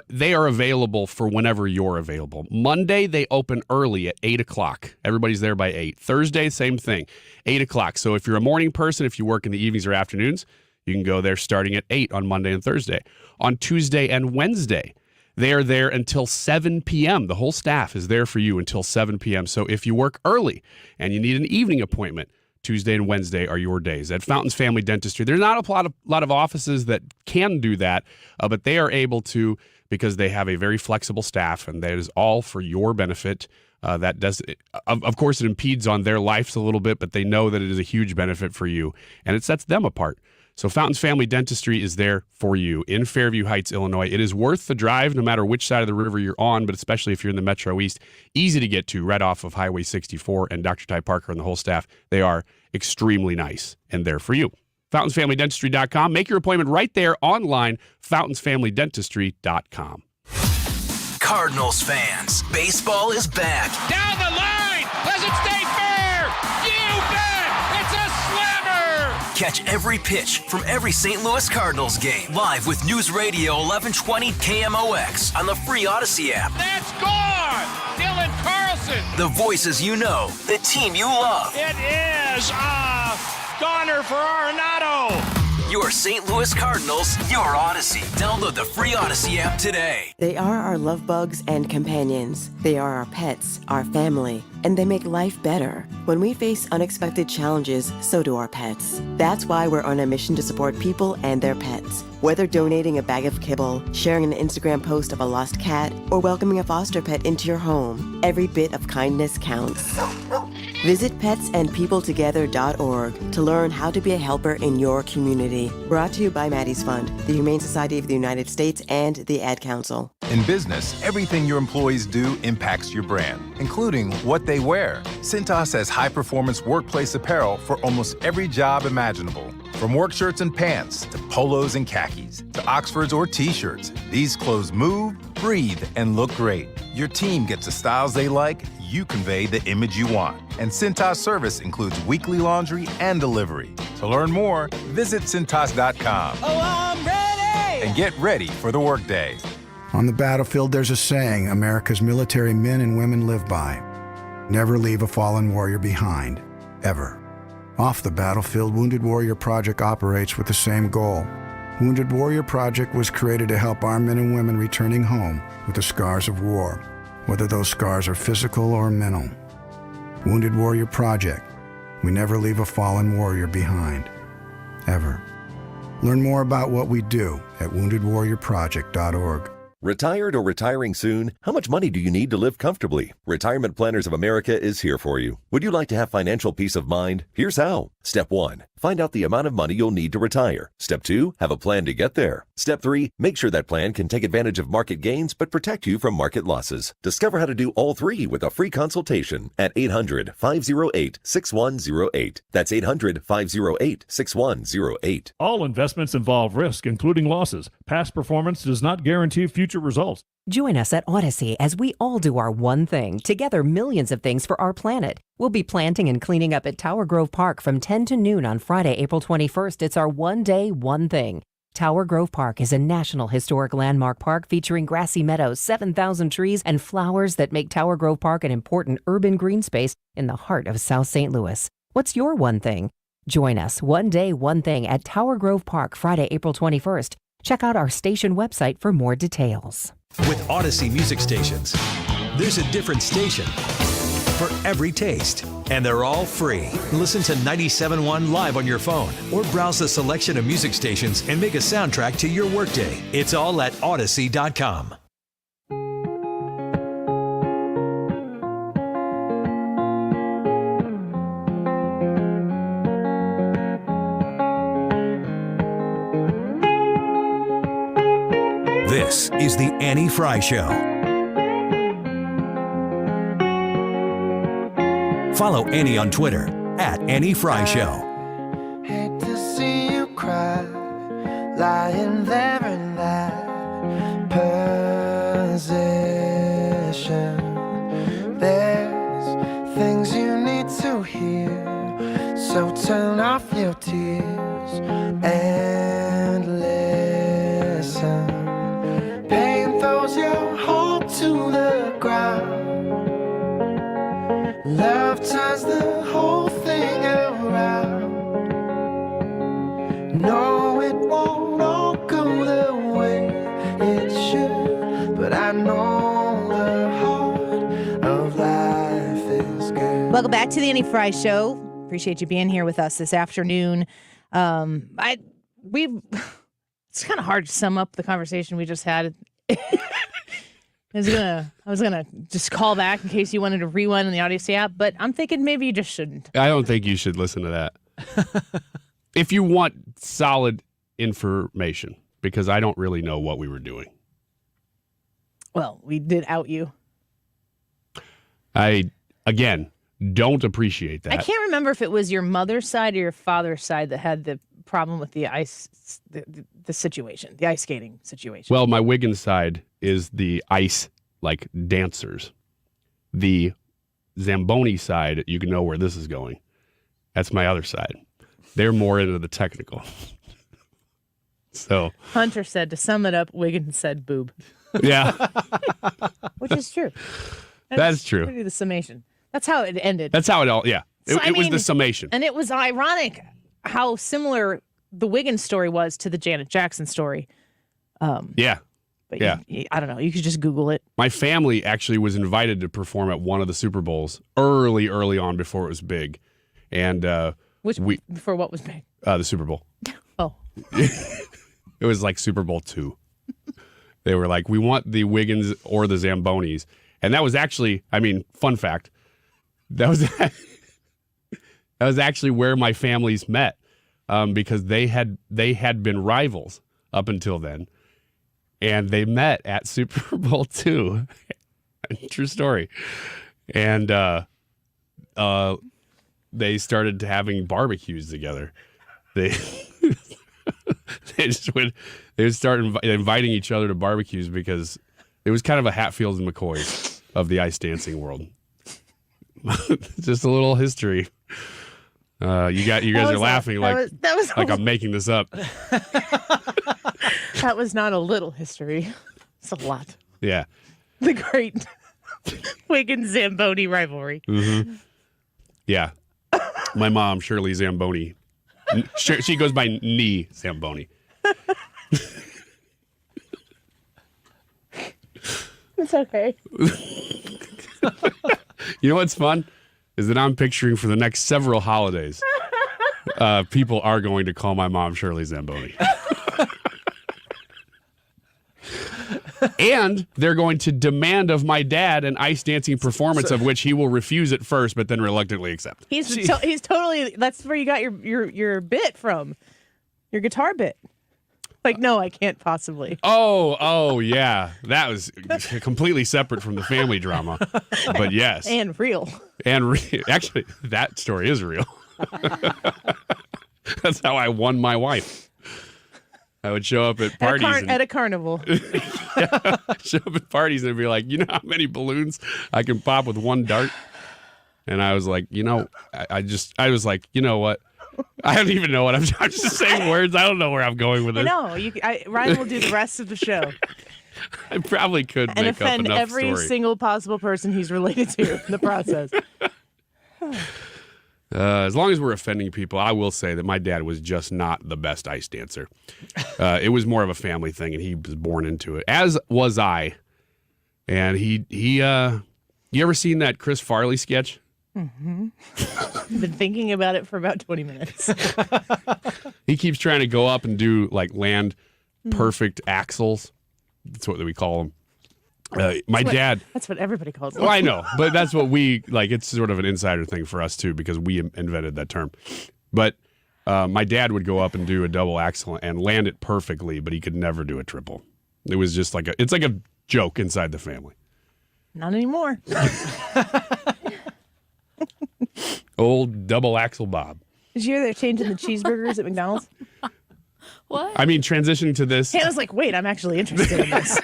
they are available for whenever you're available. Monday, they open early at 8 o'clock. Everybody's there by 8. Thursday, same thing, 8 o'clock. So if you're a morning person, if you work in the evenings or afternoons, you can go there starting at 8 on Monday and Thursday. On Tuesday and Wednesday, they are there until 7 p.m. The whole staff is there for you until 7 p.m. So if you work early and you need an evening appointment, Tuesday and Wednesday are your days. At Fountains Family Dentistry, there's not a lot of offices that can do that, but they are able to because they have a very flexible staff, and that is all for your benefit. That does, of course, it impedes on their lives a little bit, but they know that it is a huge benefit for you, and it sets them apart. So Fountains Family Dentistry is there for you in Fairview Heights, Illinois. It is worth the drive no matter which side of the river you're on, but especially if you're in the Metro East. Easy to get to right off of Highway 64, and Dr. Ty Parker and the whole staff, they are extremely nice and there for you. FountainsFamilyDentistry.com. Make your appointment right there online, FountainsFamilyDentistry.com. Cardinals fans, baseball is back. Down the line! Does it stay fair? You bet! It's a slammer! Catch every pitch from every St. Louis Cardinals game live with News Radio 1120 KMOX on the free Odyssey app. That's gone! Dylan Carlson! The voices you know, the team you love. It is Garner for Arenado! Your St. Louis Cardinals, your Odyssey. Download the free Odyssey app today. They are our love bugs and companions. They are our pets, our family, and they make life better. When we face unexpected challenges, so do our pets. That's why we're on a mission to support people and their pets. Whether donating a bag of kibble, sharing an Instagram post of a lost cat, or welcoming a foster pet into your home, every bit of kindness counts. Visit petsandpeopletogether.org to learn how to be a helper in your community. Brought to you by Maddie's Fund, the Humane Society of the United States, and the Ad Council. In business, everything your employees do impacts your brand, including what they wear. Cintas has high-performance workplace apparel for almost every job imaginable. From work shirts and pants, to polos and khakis, to Oxfords or T-shirts, these clothes move, breathe, and look great. Your team gets the styles they like, you convey the image you want. And Cintas service includes weekly laundry and delivery. To learn more, visit Cintas.com. Oh, I'm ready! And get ready for the workday. On the battlefield, there's a saying America's military men and women live by. Never leave a fallen warrior behind, ever. Off the battlefield, Wounded Warrior Project operates with the same goal. Wounded Warrior Project was created to help our men and women returning home with the scars of war, whether those scars are physical or mental. Wounded Warrior Project. We never leave a fallen warrior behind, ever. Learn more about what we do at woundedwarriorproject.org. Retired or retiring soon? How much money do you need to live comfortably? Retirement Planners of America is here for you. Would you like to have financial peace of mind? Here's how. Step 1. Find out the amount of money you'll need to retire. Step 2. Have a plan to get there. Step 3. Make sure that plan can take advantage of market gains but protect you from market losses. Discover how to do all three with a free consultation at 800-508-6108. That's 800-508-6108. All investments involve risk, including losses. Past performance does not guarantee future results. Join us at Odyssey as we all do our one thing, together millions of things for our planet. We'll be planting and cleaning up at Tower Grove Park from 10 to noon on Friday, April 21st. It's our one day, one thing. Tower Grove Park is a National Historic Landmark park featuring grassy meadows, 7,000 trees, and flowers that make Tower Grove Park an important urban green space in the heart of South St. Louis. What's your one thing? Join us one day, one thing at Tower Grove Park, Friday, April 21st. Check out our station website for more details. With Odyssey music stations, there's a different station for every taste, and they're all free. Listen to 97.1 live on your phone or browse the selection of music stations and make a soundtrack to your workday. It's all at Odyssey.com. This is the Annie Frey Show. Follow Annie on Twitter @Annie Frey Show. Hate to see you cry, lying there in that position. There's things you need to hear, so turn off your tears and listen. Pain throws your heart to the ground. Love turns the whole thing around. No, it won't all go the way it should, but I know the heart of life is good. Welcome back to the Annie Frey Show. Appreciate you being here with us this afternoon. It's kind of hard to sum up the conversation we just had. I was gonna just call back in case you wanted to rewind in the Odyssey app, but I'm thinking maybe you just shouldn't. I don't think you should listen to that. If you want solid information, because I don't really know what we were doing. Well, we did out you. I, again, don't appreciate that. I can't remember if it was your mother's side or your father's side that had the problem with the ice, the situation, the ice skating situation. Well, my Wiggins side is the ice, like, dancers. The Zamboni side, you can know where this is going. That's my other side. They're more into the technical. So Hunter said, to sum it up, Wiggins said boob. Yeah. Which is true. That's true. Pretty the summation. That's how it ended. That's how it all, yeah. So, It was the summation. And it was ironic how similar the Wiggins story was to the Janet Jackson story. Yeah. But yeah. I don't know. You could just Google it. My family actually was invited to perform at one of the Super Bowls early on before it was big. And for what was big? The Super Bowl. Oh. It was like Super Bowl II. They were like, we want the Wiggins or the Zambonis. And that was actually, I mean, fun fact, that was actually where my families met, because they had been rivals up until then. And they met at Super Bowl II. True story. And they started having barbecues together. They would start inviting each other to barbecues because it was kind of a Hatfields and McCoys of the ice dancing world. Just a little history. You guys are laughing like I'm making this up. That was not a little history. It's a lot. Yeah. The great Wiggins Zamboni rivalry. Mm-hmm. Yeah. My mom, Shirley Zamboni. She goes by Nee Zamboni. It's okay. You know what's fun? Is that I'm picturing for the next several holidays, people are going to call my mom Shirley Zamboni. And they're going to demand of my dad an ice dancing performance of which he will refuse at first, but then reluctantly accept. He's totally. That's where you got your bit from, your guitar bit. Like, no, I can't possibly. Oh, yeah. That was completely separate from the family drama. But yes. And real. Actually, that story is real. That's how I won my wife. I would show up at parties. At a carnival. Yeah, show up at parties and be like, you know how many balloons I can pop with one dart? And I was like, I was like, you know what? I don't even know what I'm just saying words. I don't know where I'm going with it. No, Ryan will do the rest of the show. I probably could and make offend up enough every story. single possible person he's related to in the process. As long as we're offending people, I will say that my dad was just not the best ice dancer. It was more of a family thing, and he was born into it, as was I. And you ever seen that Chris Farley sketch? Mm-hmm. I've been thinking about it for about 20 minutes. He keeps trying to go up and do land perfect axles. That's what we call them. My dad. That's what everybody calls it. Well, I know, but that's what we like. It's sort of an insider thing for us too, because we invented that term. But my dad would go up and do a double axel and land it perfectly, but he could never do a triple. It was just it's like a joke inside the family. Not anymore. Old double axle Bob. Did you hear they're changing the cheeseburgers at McDonald's? What? I mean, transitioning to this. Hannah's like, wait, I'm actually interested in this.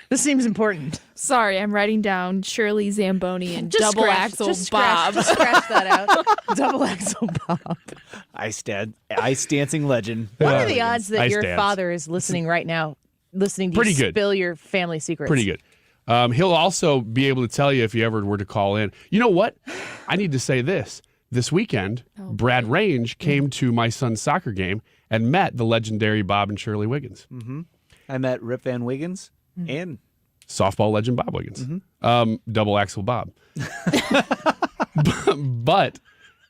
This seems important. Sorry, I'm writing down Shirley Zamboni and Just Double scratch- Axle just Bob. Scratch, just scratch that out. Double Axle Bob. Ice dancing legend. What are the odds that Ice your dance. father is listening right now, listening to Pretty you good. spill your family secrets? Pretty good. He'll also be able to tell you if you ever were to call in. You know what? I need to say this. This weekend, Brad Range came to my son's soccer game and met the legendary Bob and Shirley Wiggins. Mm-hmm. I met Rip Van Wiggins and Softball legend Bob Wiggins. Double axle Bob. But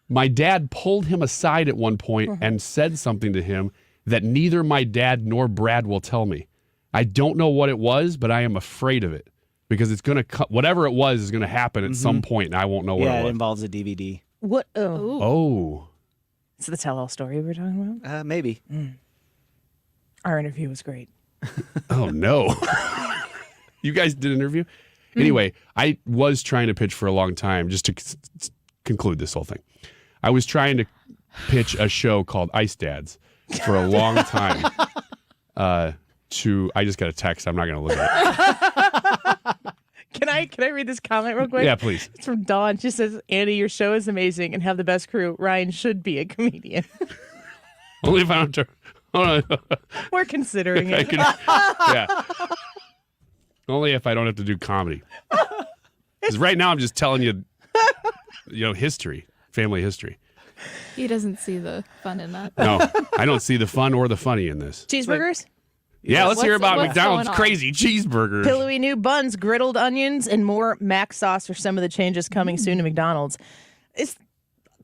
my dad pulled him aside at one point and said something to him that neither my dad nor Brad will tell me. I don't know what it was, but I am afraid of it because it's going to whatever it was is going to happen at some point, and I won't know what yeah, it it was. involves a DVD. What? Oh. Oh. It's the tell-all story we're talking about? Maybe. Our interview was great. Oh, no. You guys did an interview? Anyway, I was trying to pitch for a long time, just to conclude this whole thing. I was trying to pitch a show called Ice Dads for a long time. I just got a text. I'm not going to look at it. Can I read this comment real quick? Yeah, please. It's from Dawn. She says, Andy, your show is amazing and have the best crew. Ryan should be a comedian. Only if I don't turn. We're considering it. Yeah. Only if I don't have to do comedy. Because right now I'm just telling you, history, family history. He doesn't see the fun in that. No, I don't see the fun or the funny in this. Cheeseburgers? Yeah, let's hear about what's McDonald's going on? crazy cheeseburgers. Pillowy new buns, griddled onions, and more mac sauce are some of the changes coming soon to McDonald's.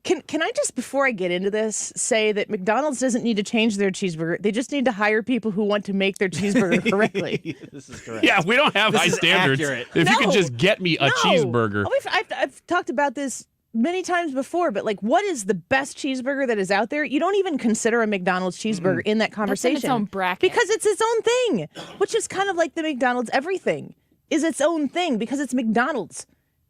Can I just, before I get into this, say that McDonald's doesn't need to change their cheeseburger. They just need to hire people who want to make their cheeseburger correctly. This is correct. Yeah, we don't have This high is standards. accurate. If you No. can just get me a cheeseburger. Oh, I've talked about this many times before, but what is the best cheeseburger that is out there? You don't even consider a McDonald's cheeseburger in that That's conversation. in its own bracket. Because it's its own thing, which is kind of like the McDonald's everything is its own thing because it's McDonald's.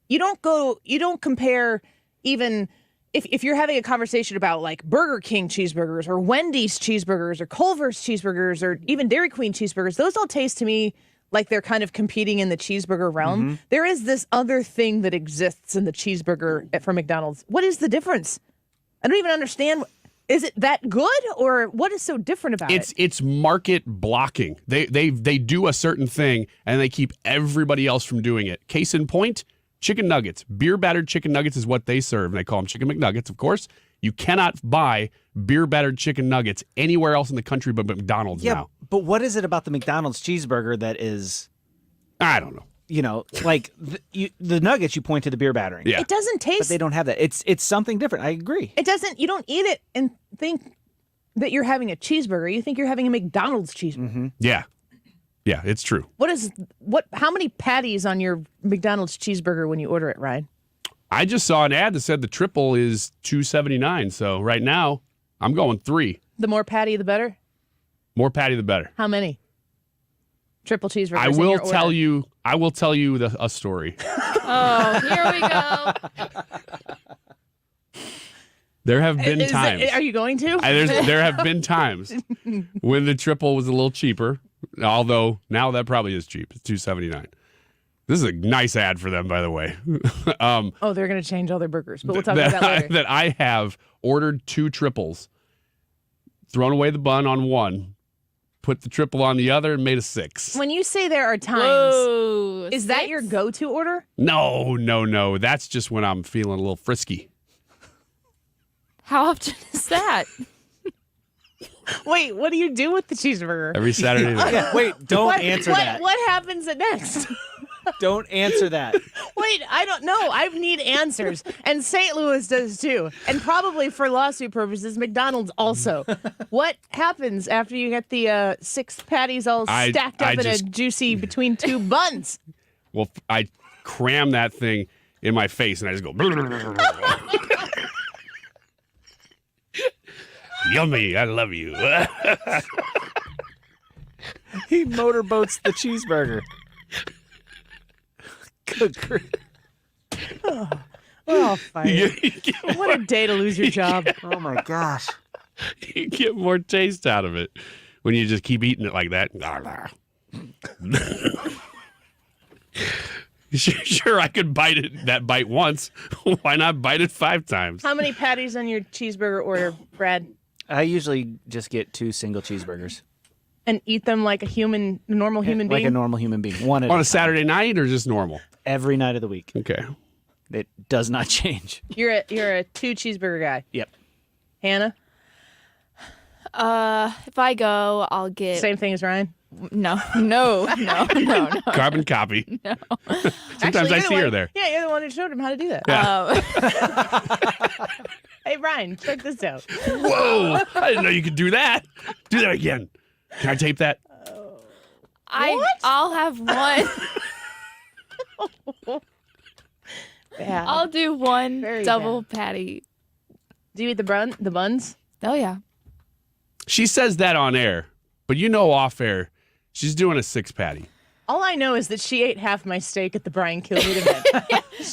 You don't compare even if you're having a conversation about Burger King cheeseburgers or Wendy's cheeseburgers or Culver's cheeseburgers or even Dairy Queen cheeseburgers, those all taste to me like they're kind of competing in the cheeseburger realm. There is this other thing that exists in the cheeseburger from McDonald's. What is the difference? I don't even understand. Is it that good or what is so different about it? It's market blocking. They do a certain thing and they keep everybody else from doing it. Case in point, chicken nuggets. Beer battered chicken nuggets is what they serve. And they call them chicken McNuggets, of course. You cannot buy beer battered chicken nuggets anywhere else in the country but McDonald's now. But what is it about the McDonald's cheeseburger that is, I don't know. The nuggets you point to the beer battering. Yeah. It doesn't taste. But they don't have that. It's something different. I agree. It doesn't. You don't eat it and think that you're having a cheeseburger. You think you're having a McDonald's cheeseburger. Yeah. Yeah, it's true. How many patties on your McDonald's cheeseburger when you order it, Ryan? I just saw an ad that said the triple is $2.79. So right now, I'm going 3. The more patty, the better. More patty, the better. How many? Triple cheeseburgers. I in will your tell order? you. I will tell you a story. Oh, here we go. There have been times. Are you going to? There have been times when the triple was a little cheaper. Although now that probably is cheap. It's $2.79. This is a nice ad for them, by the way. Oh, they're going to change all their burgers, but we'll talk about that later. That I have ordered 2 triples, thrown away the bun on one, put the triple on the other, and made a 6. When you say there are times, Whoa, is that your go-to order? No. That's just when I'm feeling a little frisky. How often is that? Wait, what do you do with the cheeseburger? Every Saturday night. Yeah, wait, don't answer that. What happens next? Don't answer that. Wait, I don't know. I need answers. And St. Louis does too. And probably for lawsuit purposes, McDonald's also. What happens after you get the 6 patties all stacked up in a juicy between 2 buns? Well, I cram that thing in my face and I just go. Yummy, I love you. He motorboats the cheeseburger. Good grief. Oh, we're all fired. What a day to lose your job. Oh my gosh. You get more taste out of it when you just keep eating it like that. Sure, I could bite that bite once. Why not bite it 5 times? How many patties on your cheeseburger order, Brad? I usually just get 2 single cheeseburgers. And eat them like a normal human being? Like a normal human being. One at on a Saturday night or just normal? Every night of the week. Okay. It does not change. You're a 2 cheeseburger guy. Yep. Hannah? If I go, I'll get... Same thing as Ryan? No. Carbon copy. No. Sometimes I see her there. Yeah, you're the one who showed him how to do that. Yeah. Hey, Ryan, check this out. Whoa! I didn't know you could do that. Do that again. Can I tape that? I'll have one. Bad. I'll do one Very double patty. Do you eat the buns? Oh, yeah. She says that on air, but off air, she's doing a 6 patty. All I know is that she ate half my steak at the Brian Killeen event.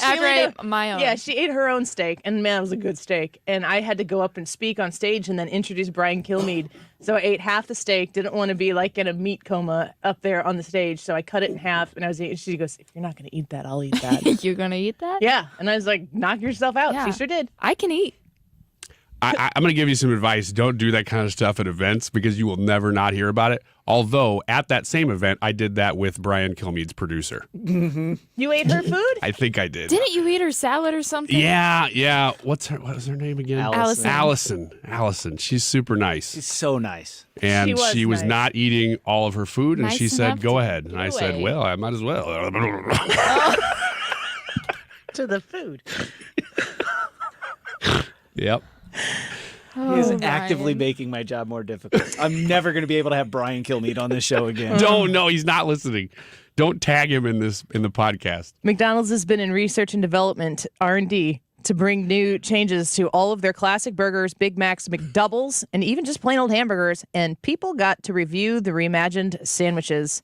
After I ate my own. Yeah, she ate her own steak, and man, it was a good steak. And I had to go up and speak on stage and then introduce Brian Kilmeade. So I ate half the steak, didn't want to be like in a meat coma up there on the stage, so I cut it in half, and I was eating. She goes, "If you're not going to eat that, I'll eat that." You're going to eat that? Yeah. And I was like, knock yourself out. Yeah. She sure did. I can eat. I'm going to give you some advice. Don't do that kind of stuff at events because you will never not hear about it. Although, at that same event, I did that with Brian Kilmeade's producer. Mm-hmm. You ate her food? I think I did. Didn't you eat her salad or something? Yeah. What was her name again? Allison. She's super nice. She's so nice. And she was nice. not eating all of her food, and Nice she said, enough go to ahead. And I said, well, I might as well. To the food. Yep. He's actively making my job more difficult. I'm never going to be able to have Brian Kilmeade on this show again. No, he's not listening. Don't tag him in the podcast. McDonald's has been in research and development, R&D, to bring new changes to all of their classic burgers, Big Macs, McDoubles, and even just plain old hamburgers. And people got to review the reimagined sandwiches.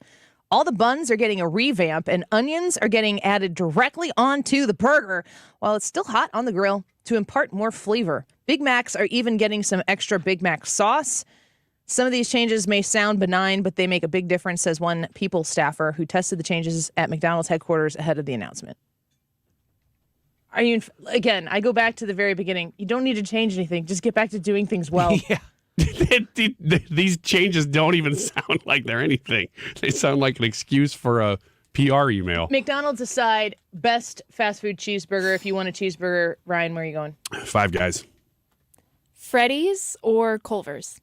All the buns are getting a revamp, and onions are getting added directly onto the burger while it's still hot on the grill to impart more flavor. Big Macs are even getting some extra Big Mac sauce. Some of these changes may sound benign, but they make a big difference, says one People staffer who tested the changes at McDonald's headquarters ahead of the announcement. Again, I go back to the very beginning. You don't need to change anything. Just get back to doing things well. Yeah. These changes don't even sound like they're anything. They sound like an excuse for a PR email. McDonald's aside, best fast food cheeseburger. If you want a cheeseburger, Ryan, where are you going? 5 Guys. Freddy's or Culver's?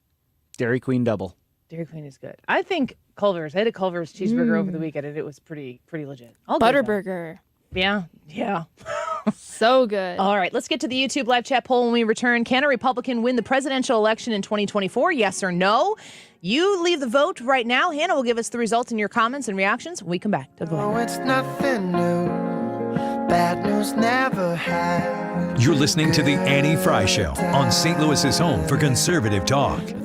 Dairy Queen double. Dairy Queen is good. I think Culver's. I had a Culver's cheeseburger over the weekend, and it was pretty legit. Butterburger. Yeah. So good. All right, let's get to the YouTube live chat poll when we return. Can a Republican win the presidential election in 2024? Yes or no? You leave the vote right now. Hannah will give us the results in your comments and reactions when we come back. Oh, it's nothing new. Bad news never had. You're listening to The Annie Frey Show on St. Louis's home for conservative talk. Find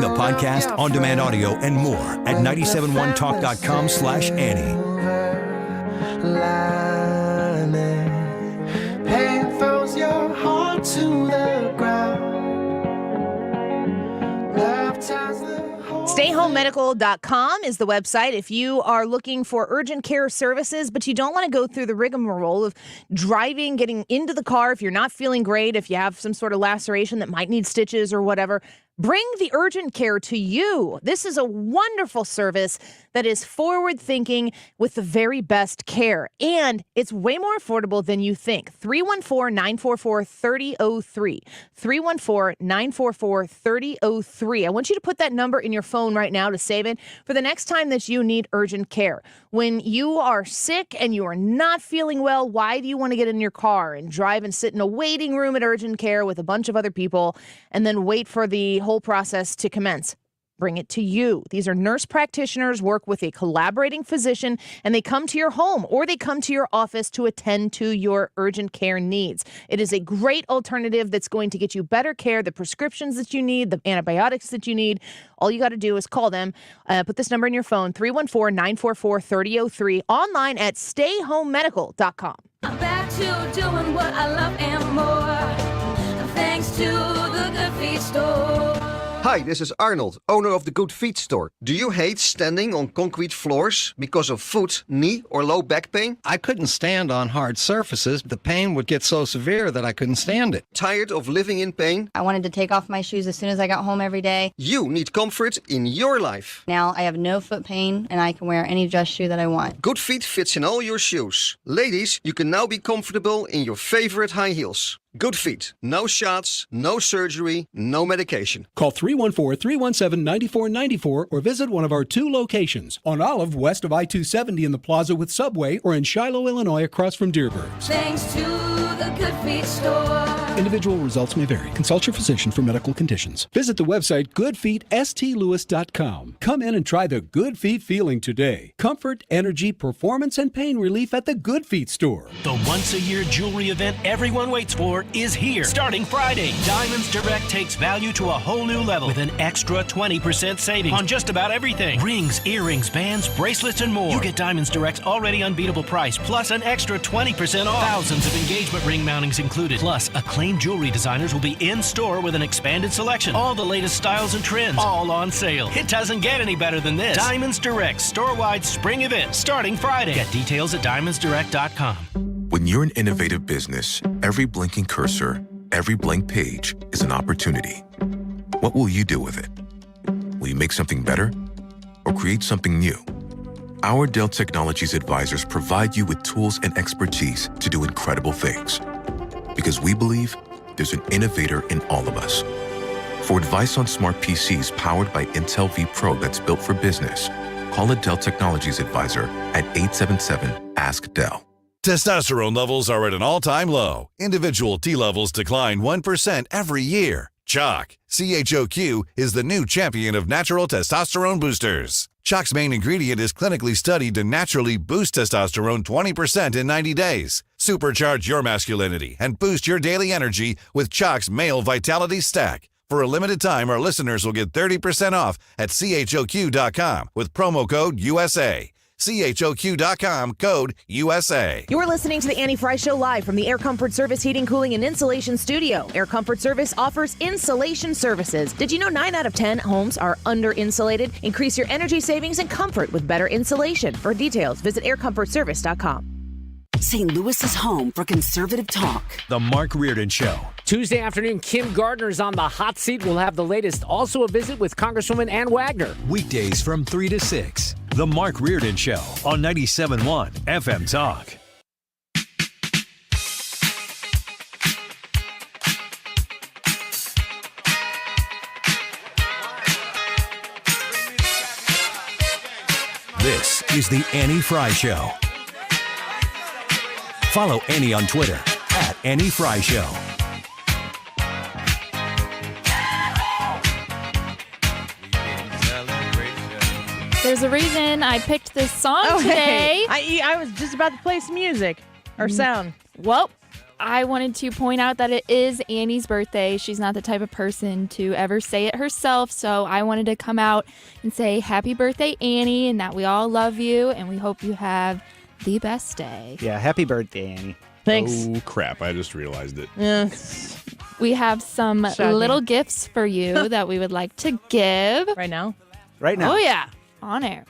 the podcast, on-demand audio, and more at 971talk.com/Annie. Pain throws your heart to the ground. Love ties the StayHomeMedical.com is the website if you are looking for urgent care services, but you don't want to go through the rigmarole of driving, getting into the car if you're not feeling great, if you have some sort of laceration that might need stitches or whatever. Bring the urgent care to you. This is a wonderful service that is forward-thinking with the very best care. And it's way more affordable than you think. 314-944-3003. 314-944-3003. I want you to put that number in your phone right now to save it for the next time that you need urgent care. When you are sick and you are not feeling well, why do you want to get in your car and drive and sit in a waiting room at urgent care with a bunch of other people and then wait for the whole process to commence? bring it to you. These are nurse practitioners, work with a collaborating physician, and they come to your home or they come to your office to attend to your urgent care needs. It is a great alternative that's going to get you better care, the prescriptions that you need, the antibiotics that you need. All you got to do is call them. Put this number in your phone, 314-944-3003, online at stayhomemedical.com. I'm back to doing what I love and more. Thanks to the Good Feet store. Hi, this is Arnold, owner of the Good Feet store. Do you hate standing on concrete floors because of foot, knee, or low back pain? I couldn't stand on hard surfaces. The pain would get so severe that I couldn't stand it. Tired of living in pain? I wanted to take off my shoes as soon as I got home every day. You need comfort in your life. Now I have no foot pain and I can wear any dress shoe that I want. Good Feet fits in all your shoes. Ladies, you can now be comfortable in your favorite high heels. Good Feet. No shots, no surgery, no medication. Call 314-317-9494 or visit one of our 2 locations on Olive west of I-270 in the plaza with Subway or in Shiloh, Illinois across from Dearborn's. Thanks to the Good Feet store. Individual results may vary. Consult your physician for medical conditions. Visit the website goodfeetstlewis.com. Come in and try the Good Feet feeling today. Comfort, energy, performance, and pain relief at the Good Feet store. The once-a-year jewelry event everyone waits for is here. Starting Friday, Diamonds Direct takes value to a whole new level with an extra 20% savings on just about everything. Rings, earrings, bands, bracelets, and more. You get Diamonds Direct's already unbeatable price, plus an extra 20% off. Thousands of engagement ring mountings included. Plus, acclaimed jewelry designers will be in store with an expanded selection. All the latest styles and trends, all on sale. It doesn't get any better than this. Diamonds Direct store-wide spring event starting Friday. Get details at diamondsdirect.com. When you're an innovative business, every blinking cursor, every blank page is an opportunity. What will you do with it? Will you make something better or create something new? Our Dell Technologies advisors provide you with tools and expertise to do incredible things. Because we believe there's an innovator in all of us. For advice on smart PCs powered by Intel V Pro that's built for business, call a Dell Technologies advisor at 877-ASK-DELL. Testosterone levels are at an all-time low. Individual T levels decline 1% every year. Chalk, CHOQ, is the new champion of natural testosterone boosters. Chalk's main ingredient is clinically studied to naturally boost testosterone 20% in 90 days. Supercharge your masculinity and boost your daily energy with Chalk's Male Vitality Stack. For a limited time, our listeners will get 30% off at CHOQ.com with promo code USA. CHOQ.com, code USA. You're listening to the Annie Frey Show live from the Air Comfort Service Heating, Cooling, and Insulation Studio. Air Comfort Service offers insulation services. Did you know 9 out of 10 homes are under-insulated? Increase your energy savings and comfort with better insulation. For details, visit aircomfortservice.com. St. Louis's home for conservative talk. The Mark Reardon Show. Tuesday afternoon, Kim Gardner is on the hot seat. We'll have the latest. Also a visit with Congresswoman Ann Wagner. Weekdays from 3 to 6. The Mark Reardon Show on 97.1 FM Talk. This is the Annie Frey Show. Follow Annie on Twitter at Annie Frey Show. There's a reason I picked this song today. Hey. I was just about to play some music or sound. Well, I wanted to point out that it is Annie's birthday. She's not the type of person to ever say it herself, so I wanted to come out and say happy birthday, Annie, and that we all love you, and we hope you have the best day. Yeah, happy birthday, Annie. Thanks. Oh, crap. I just realized it. We have some little gifts for you that we would like to give. Right now? Right now. Oh, yeah. On air.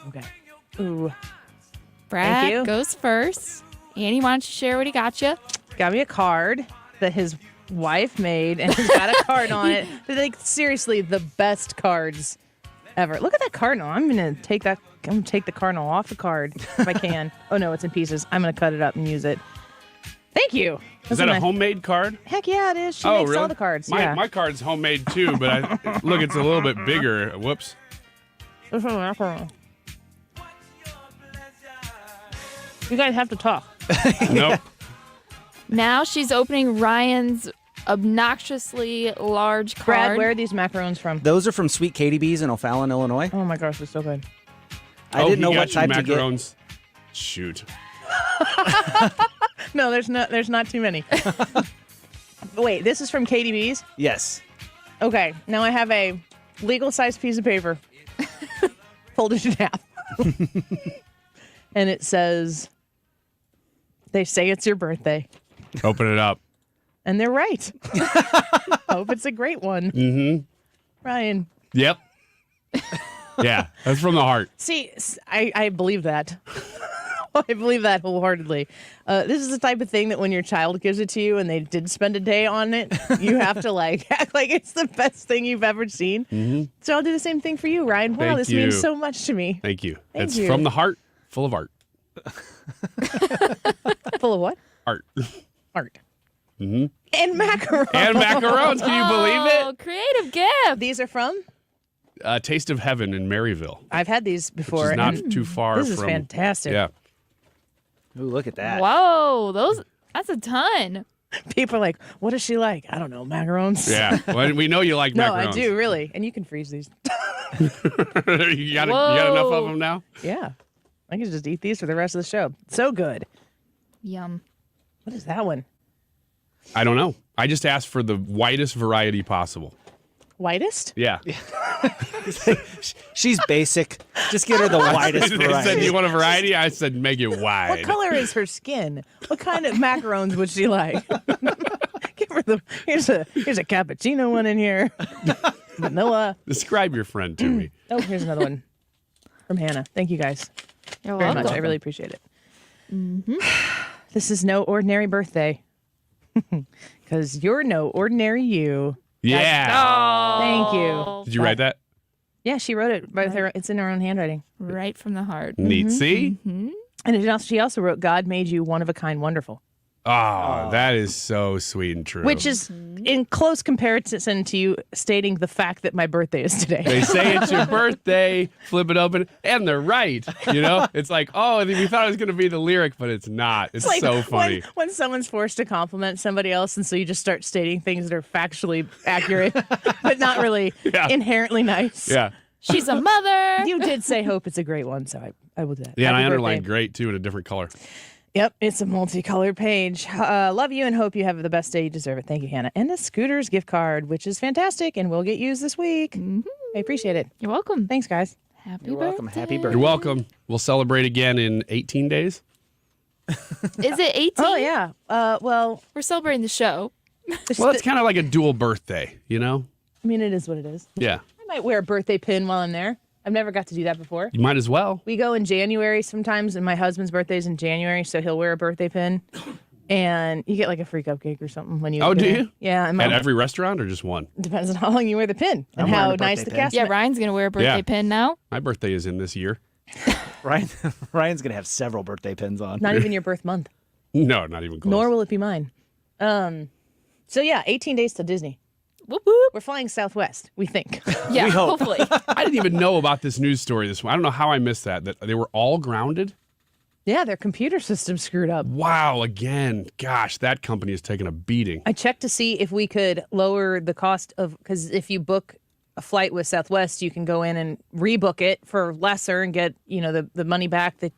Okay. Ooh. Brad Thank you. goes first. Annie, why don't you share what he got you? Got me a card that his wife made, and it's got a card on it. They're like, seriously, the best cards ever. Look at that cardinal. I'm gonna take the cardinal off the card if I can. Oh no, it's in pieces. I'm gonna cut it up and use it. Thank you. Is that a homemade card? Heck yeah, it is. She Oh, makes really? all the cards. My, yeah. my card's homemade too, but look, it's a little bit bigger. Whoops. You guys have to talk. Nope. Now she's opening Ryan's obnoxiously large card. Brad, where are these macarons from? Those are from Sweet Katie Bees in O'Fallon, Illinois. Oh my gosh, they're so good. I didn't know what type to get. Macarons. Shoot. No, there's not too many. Wait, this is from Katie B's? Yes. Okay, now I have a legal-sized piece of paper folded in half. And it says, they say it's your birthday. Open it up. And they're right. Hope it's a great one. Mm-hmm. Ryan. Yep. Yeah, that's from the heart. See, I believe that. I believe that wholeheartedly. This is the type of thing that when your child gives it to you and they did spend a day on it, you have to act like it's the best thing you've ever seen. Mm-hmm. So I'll do the same thing for you, Ryan. Wow, Thank this you. means so much to me. Thank you. Thank It's you. from the heart, full of art. Full of what? Art. Art. Mm-hmm. And macarons. And macarons. Can you believe it? Oh, creative gift. These are from? Taste of Heaven in Maryville. I've had these before. Which is not and too far This from. is fantastic. Yeah. Ooh, look at that. Whoa, that's a ton. People are like, what is she like? I don't know, macarons. Yeah. Well, we know you like No, macarons. I do, really. And you can freeze these. you got enough of them now? Yeah. I can just eat these for the rest of the show. So good. Yum. What is that one? I don't know. I just asked for the widest variety possible. Whitest? Yeah. She's basic. Just get her the widest They variety. said, you want a variety? I said, make it wide. What color is her skin? What kind of macarons would she like? Give her here's a cappuccino one in here. Vanilla. Describe your friend to me. Oh, here's another one from Hannah. Thank you guys You're very welcome. much. I really appreciate it. Mm-hmm. This is no ordinary birthday. Because you're no ordinary you. Yeah. Oh, Thank you. Did you write that? Yeah, she wrote it by her. It's in her own handwriting. Right from the heart. Neat. See? Mm-hmm. And she also wrote, God made you one of a kind, wonderful. Oh, that is so sweet and true. Which is in close comparison to you stating the fact that my birthday is today. They say it's your birthday, flip it open, and they're right. You know? It's like, oh, we thought it was going to be the lyric, but it's not. It's like so funny. When someone's forced to compliment somebody else, and so you just start stating things that are factually accurate, but not really inherently nice. Yeah. She's a mother. You did say hope it's a great one, so I will do that. Yeah, and Happy I underlined birthday. great, too, in a different color. Yep, it's a multicolored page. Love you and hope you have the best day you deserve it. Thank you, Hannah. And a Scooters gift card, which is fantastic and will get used this week. Mm-hmm. I appreciate it. You're welcome. Thanks, guys. Happy You're welcome. birthday. Happy birthday. You're welcome. We'll celebrate again in 18 days. Is it 18? Oh, yeah. Well, we're celebrating the show. Well, it's kind of like a dual birthday, you know? I mean, it is what it is. Yeah. I might wear a birthday pin while I'm there. I've never got to do that before. You might as well. We go in January sometimes, and my husband's birthday's in January, so he'll wear a birthday pin. And you get like a free cupcake or something when you. Oh, get do there. you? Yeah. And At every restaurant or just one? depends on how long you wear the pin and I'm how wearing a nice birthday the pin. cast. Yeah, Ryan's going to wear a birthday Yeah. pin now. My birthday is in this year. Ryan's going to have several birthday pins on. Not even your birth month. No, not even close. Nor will it be mine. So yeah, 18 days to Disney. Whoop, whoop. We're flying Southwest, we think. Yeah, We hope. hopefully. I didn't even know about this news story this one. I don't know how I missed that they were all grounded. Yeah, their computer system screwed up. Wow, again. Gosh, that company is taking a beating. I checked to see if we could lower the cost of, because if you book a flight with Southwest, you can go in and rebook it for lesser and get, the money back that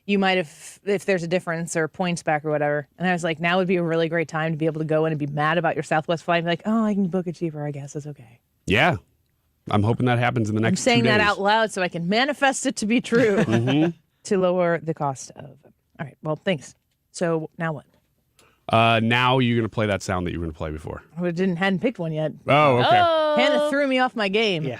you might have, if there's a difference or points back or whatever. And I was like, now would be a really great time to be able to go in and be mad about your Southwest flight and be like, oh, I can book it cheaper. I guess it's okay. Yeah. I'm hoping that happens in the next I'm saying 2 days. that out loud so I can manifest it to be true to lower the cost of. All right. Well, thanks. So now what? Now you're going to play that sound that you were going to play before. I hadn't picked one yet. Oh, okay. Hannah threw me off my game. Yeah.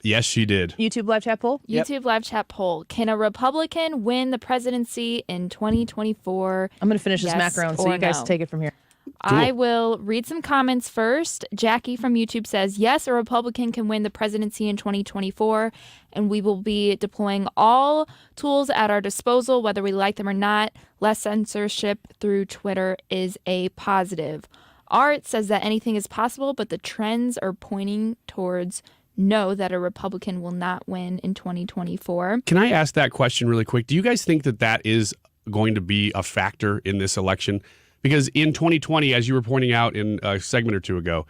Yes, she did. YouTube live chat poll? YouTube live chat poll. Can a Republican win the presidency in 2024? I'm going to finish this Yes macaron, so or you guys no? take it from here. I will read some comments first. Jackie from YouTube says, yes, a Republican can win the presidency in 2024, and we will be deploying all tools at our disposal, whether we like them or not. Less censorship through Twitter is a positive. Art says that anything is possible, but the trends are pointing towards no, that a Republican will not win in 2024. Can I ask that question really quick? Do you guys think that is going to be a factor in this election? Because in 2020, as you were pointing out in a segment or two ago,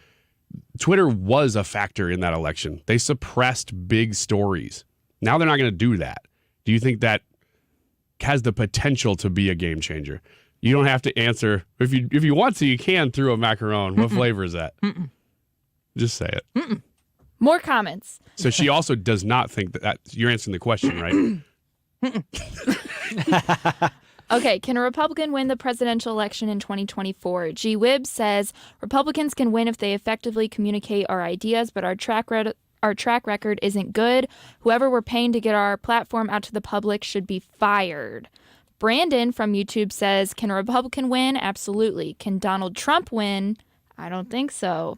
Twitter was a factor in that election. They suppressed big stories. Now they're not going to do that. Do you think that has the potential to be a game changer? You don't have to answer. If you want to, you can through a macaron. What flavor is that? Just say it. More comments. So she also does not think that you're answering the question, right? Okay, can a Republican win the presidential election in 2024? G. Wibb says Republicans can win if they effectively communicate our ideas, but our track record isn't good. Whoever we're paying to get our platform out to the public should be fired. Brandon from YouTube says, can a Republican win? Absolutely. Can Donald Trump win? I don't think so.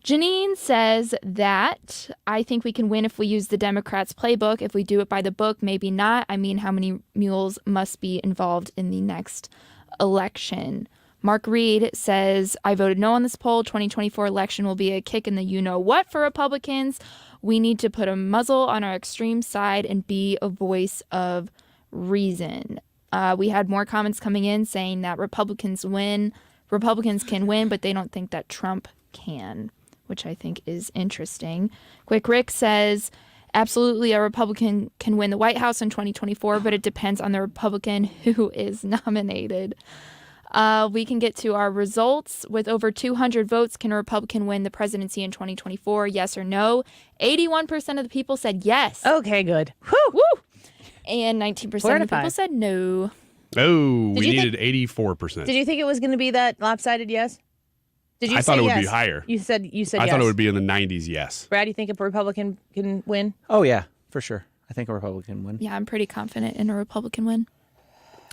Janine says that I think we can win if we use the Democrats' playbook. If we do it by the book, maybe not. I mean, how many mules must be involved in the next election? Mark Reed says, I voted no on this poll. 2024 election will be a kick in the you-know-what for Republicans. We need to put a muzzle on our extreme side and be a voice of reason. We had more comments coming in saying that Republicans can win, but they don't think that Trump can, which I think is interesting. Quick Rick says, absolutely, a Republican can win the White House in 2024, but it depends on the Republican who is nominated. We can get to our results. With over 200 votes, can a Republican win the presidency in 2024? Yes or no? 81% of the people said yes. Okay, good. Woo! And 19% of the people said no. Oh, we needed 84%. Did you think it was going to be that lopsided yes? Did you I say thought it would yes? be higher. You said yes. I thought it would be in the 90s, yes. Brad, you think a Republican can win? Oh, yeah, for sure. I think a Republican win. Yeah, I'm pretty confident in a Republican win.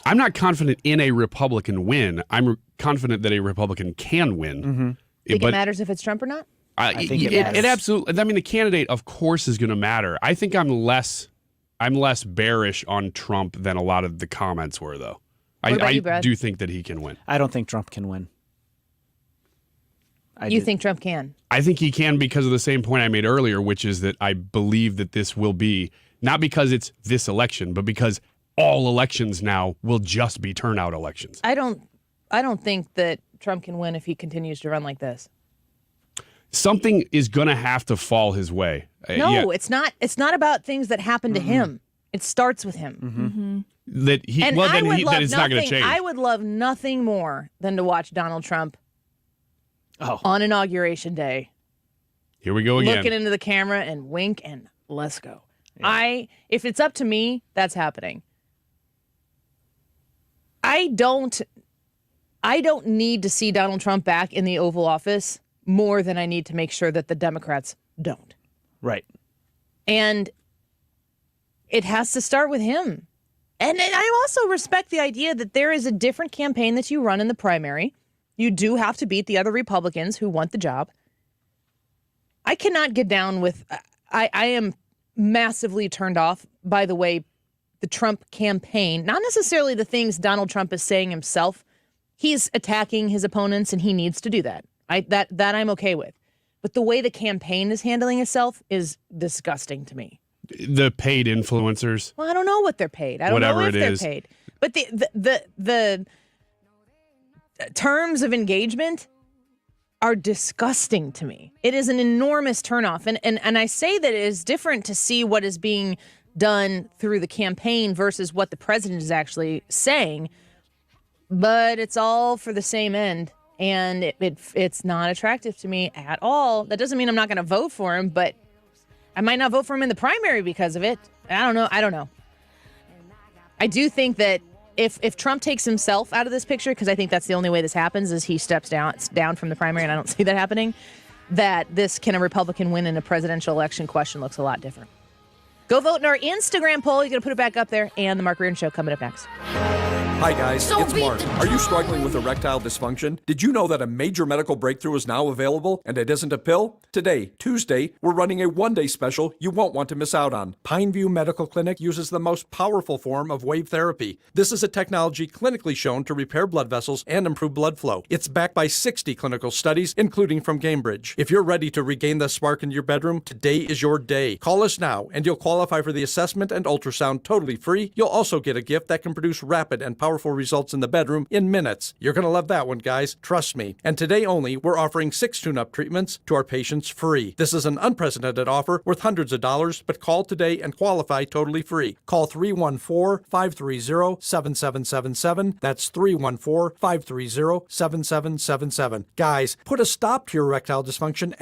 I'm not confident in a Republican win. I'm confident that a Republican can win. Mm-hmm. Think it matters if it's Trump or not? I think it absolutely. I mean, the candidate, of course, is going to matter. I think I'm less bearish on Trump than a lot of the comments were, though. I do think that he can win. I don't think Trump can win. You think Trump can? I think he can because of the same point I made earlier, which is that I believe that this will be, not because it's this election, but because all elections now will just be turnout elections. I don't think that Trump can win if he continues to run like this. Something is going to have to fall his way. No, it's not. It's not about things that happen to him. It starts with him. That it's not going to change. I would love nothing more than to watch Donald Trump on Inauguration Day. Here we go again. Looking into the camera and wink and let's go. Yeah. If it's up to me, that's happening. I don't need to see Donald Trump back in the Oval Office more than I need to make sure that the Democrats don't. Right. And it has to start with him. And I also respect the idea that there is a different campaign that you run in the primary. You do have to beat the other Republicans who want the job. I cannot get down with, I am massively turned off by the way the Trump campaign, not necessarily the things Donald Trump is saying himself. He's attacking his opponents and he needs to do that. That I'm okay with. But the way the campaign is handling itself is disgusting to me. The paid influencers. Well, I don't know what they're paid. I don't know if they're paid. But the terms of engagement are disgusting to me. It is an enormous turnoff. And I say that it is different to see what is being done through the campaign versus what the president is actually saying. But it's all for the same end. And it's not attractive to me at all. That doesn't mean I'm not going to vote for him, but I might not vote for him in the primary because of it. I don't know. I do think that if Trump takes himself out of this picture, because I think that's the only way this happens, is he steps down from the primary, and I don't see that happening, that this can a Republican win in a presidential election question looks a lot different. Go vote in our Instagram poll. You're going to put it back up there. And the Mark Reardon Show coming up next. Hi, guys. It's Mark. Are you struggling with erectile dysfunction? Did you know that a major medical breakthrough is now available and it isn't a pill? Today, Tuesday, we're running a one-day special you won't want to miss out on. Pineview Medical Clinic uses the most powerful form of wave therapy. This is a technology clinically shown to repair blood vessels and improve blood flow. It's backed by 60 clinical studies, including from Cambridge. If you're ready to regain the spark in your bedroom, today is your day. Call us now and you'll qualify for the assessment and ultrasound totally free. You'll also get a gift that can produce rapid and powerful powerful results in the bedroom in minutes. You're going to love that one, guys. Trust me. And today only, we're offering 6 tune-up treatments to our patients free. This is an unprecedented offer worth hundreds of dollars, but call today and qualify totally free. Call 314-530-7777. That's 314-530-7777. Guys, put a stop to your erectile dysfunction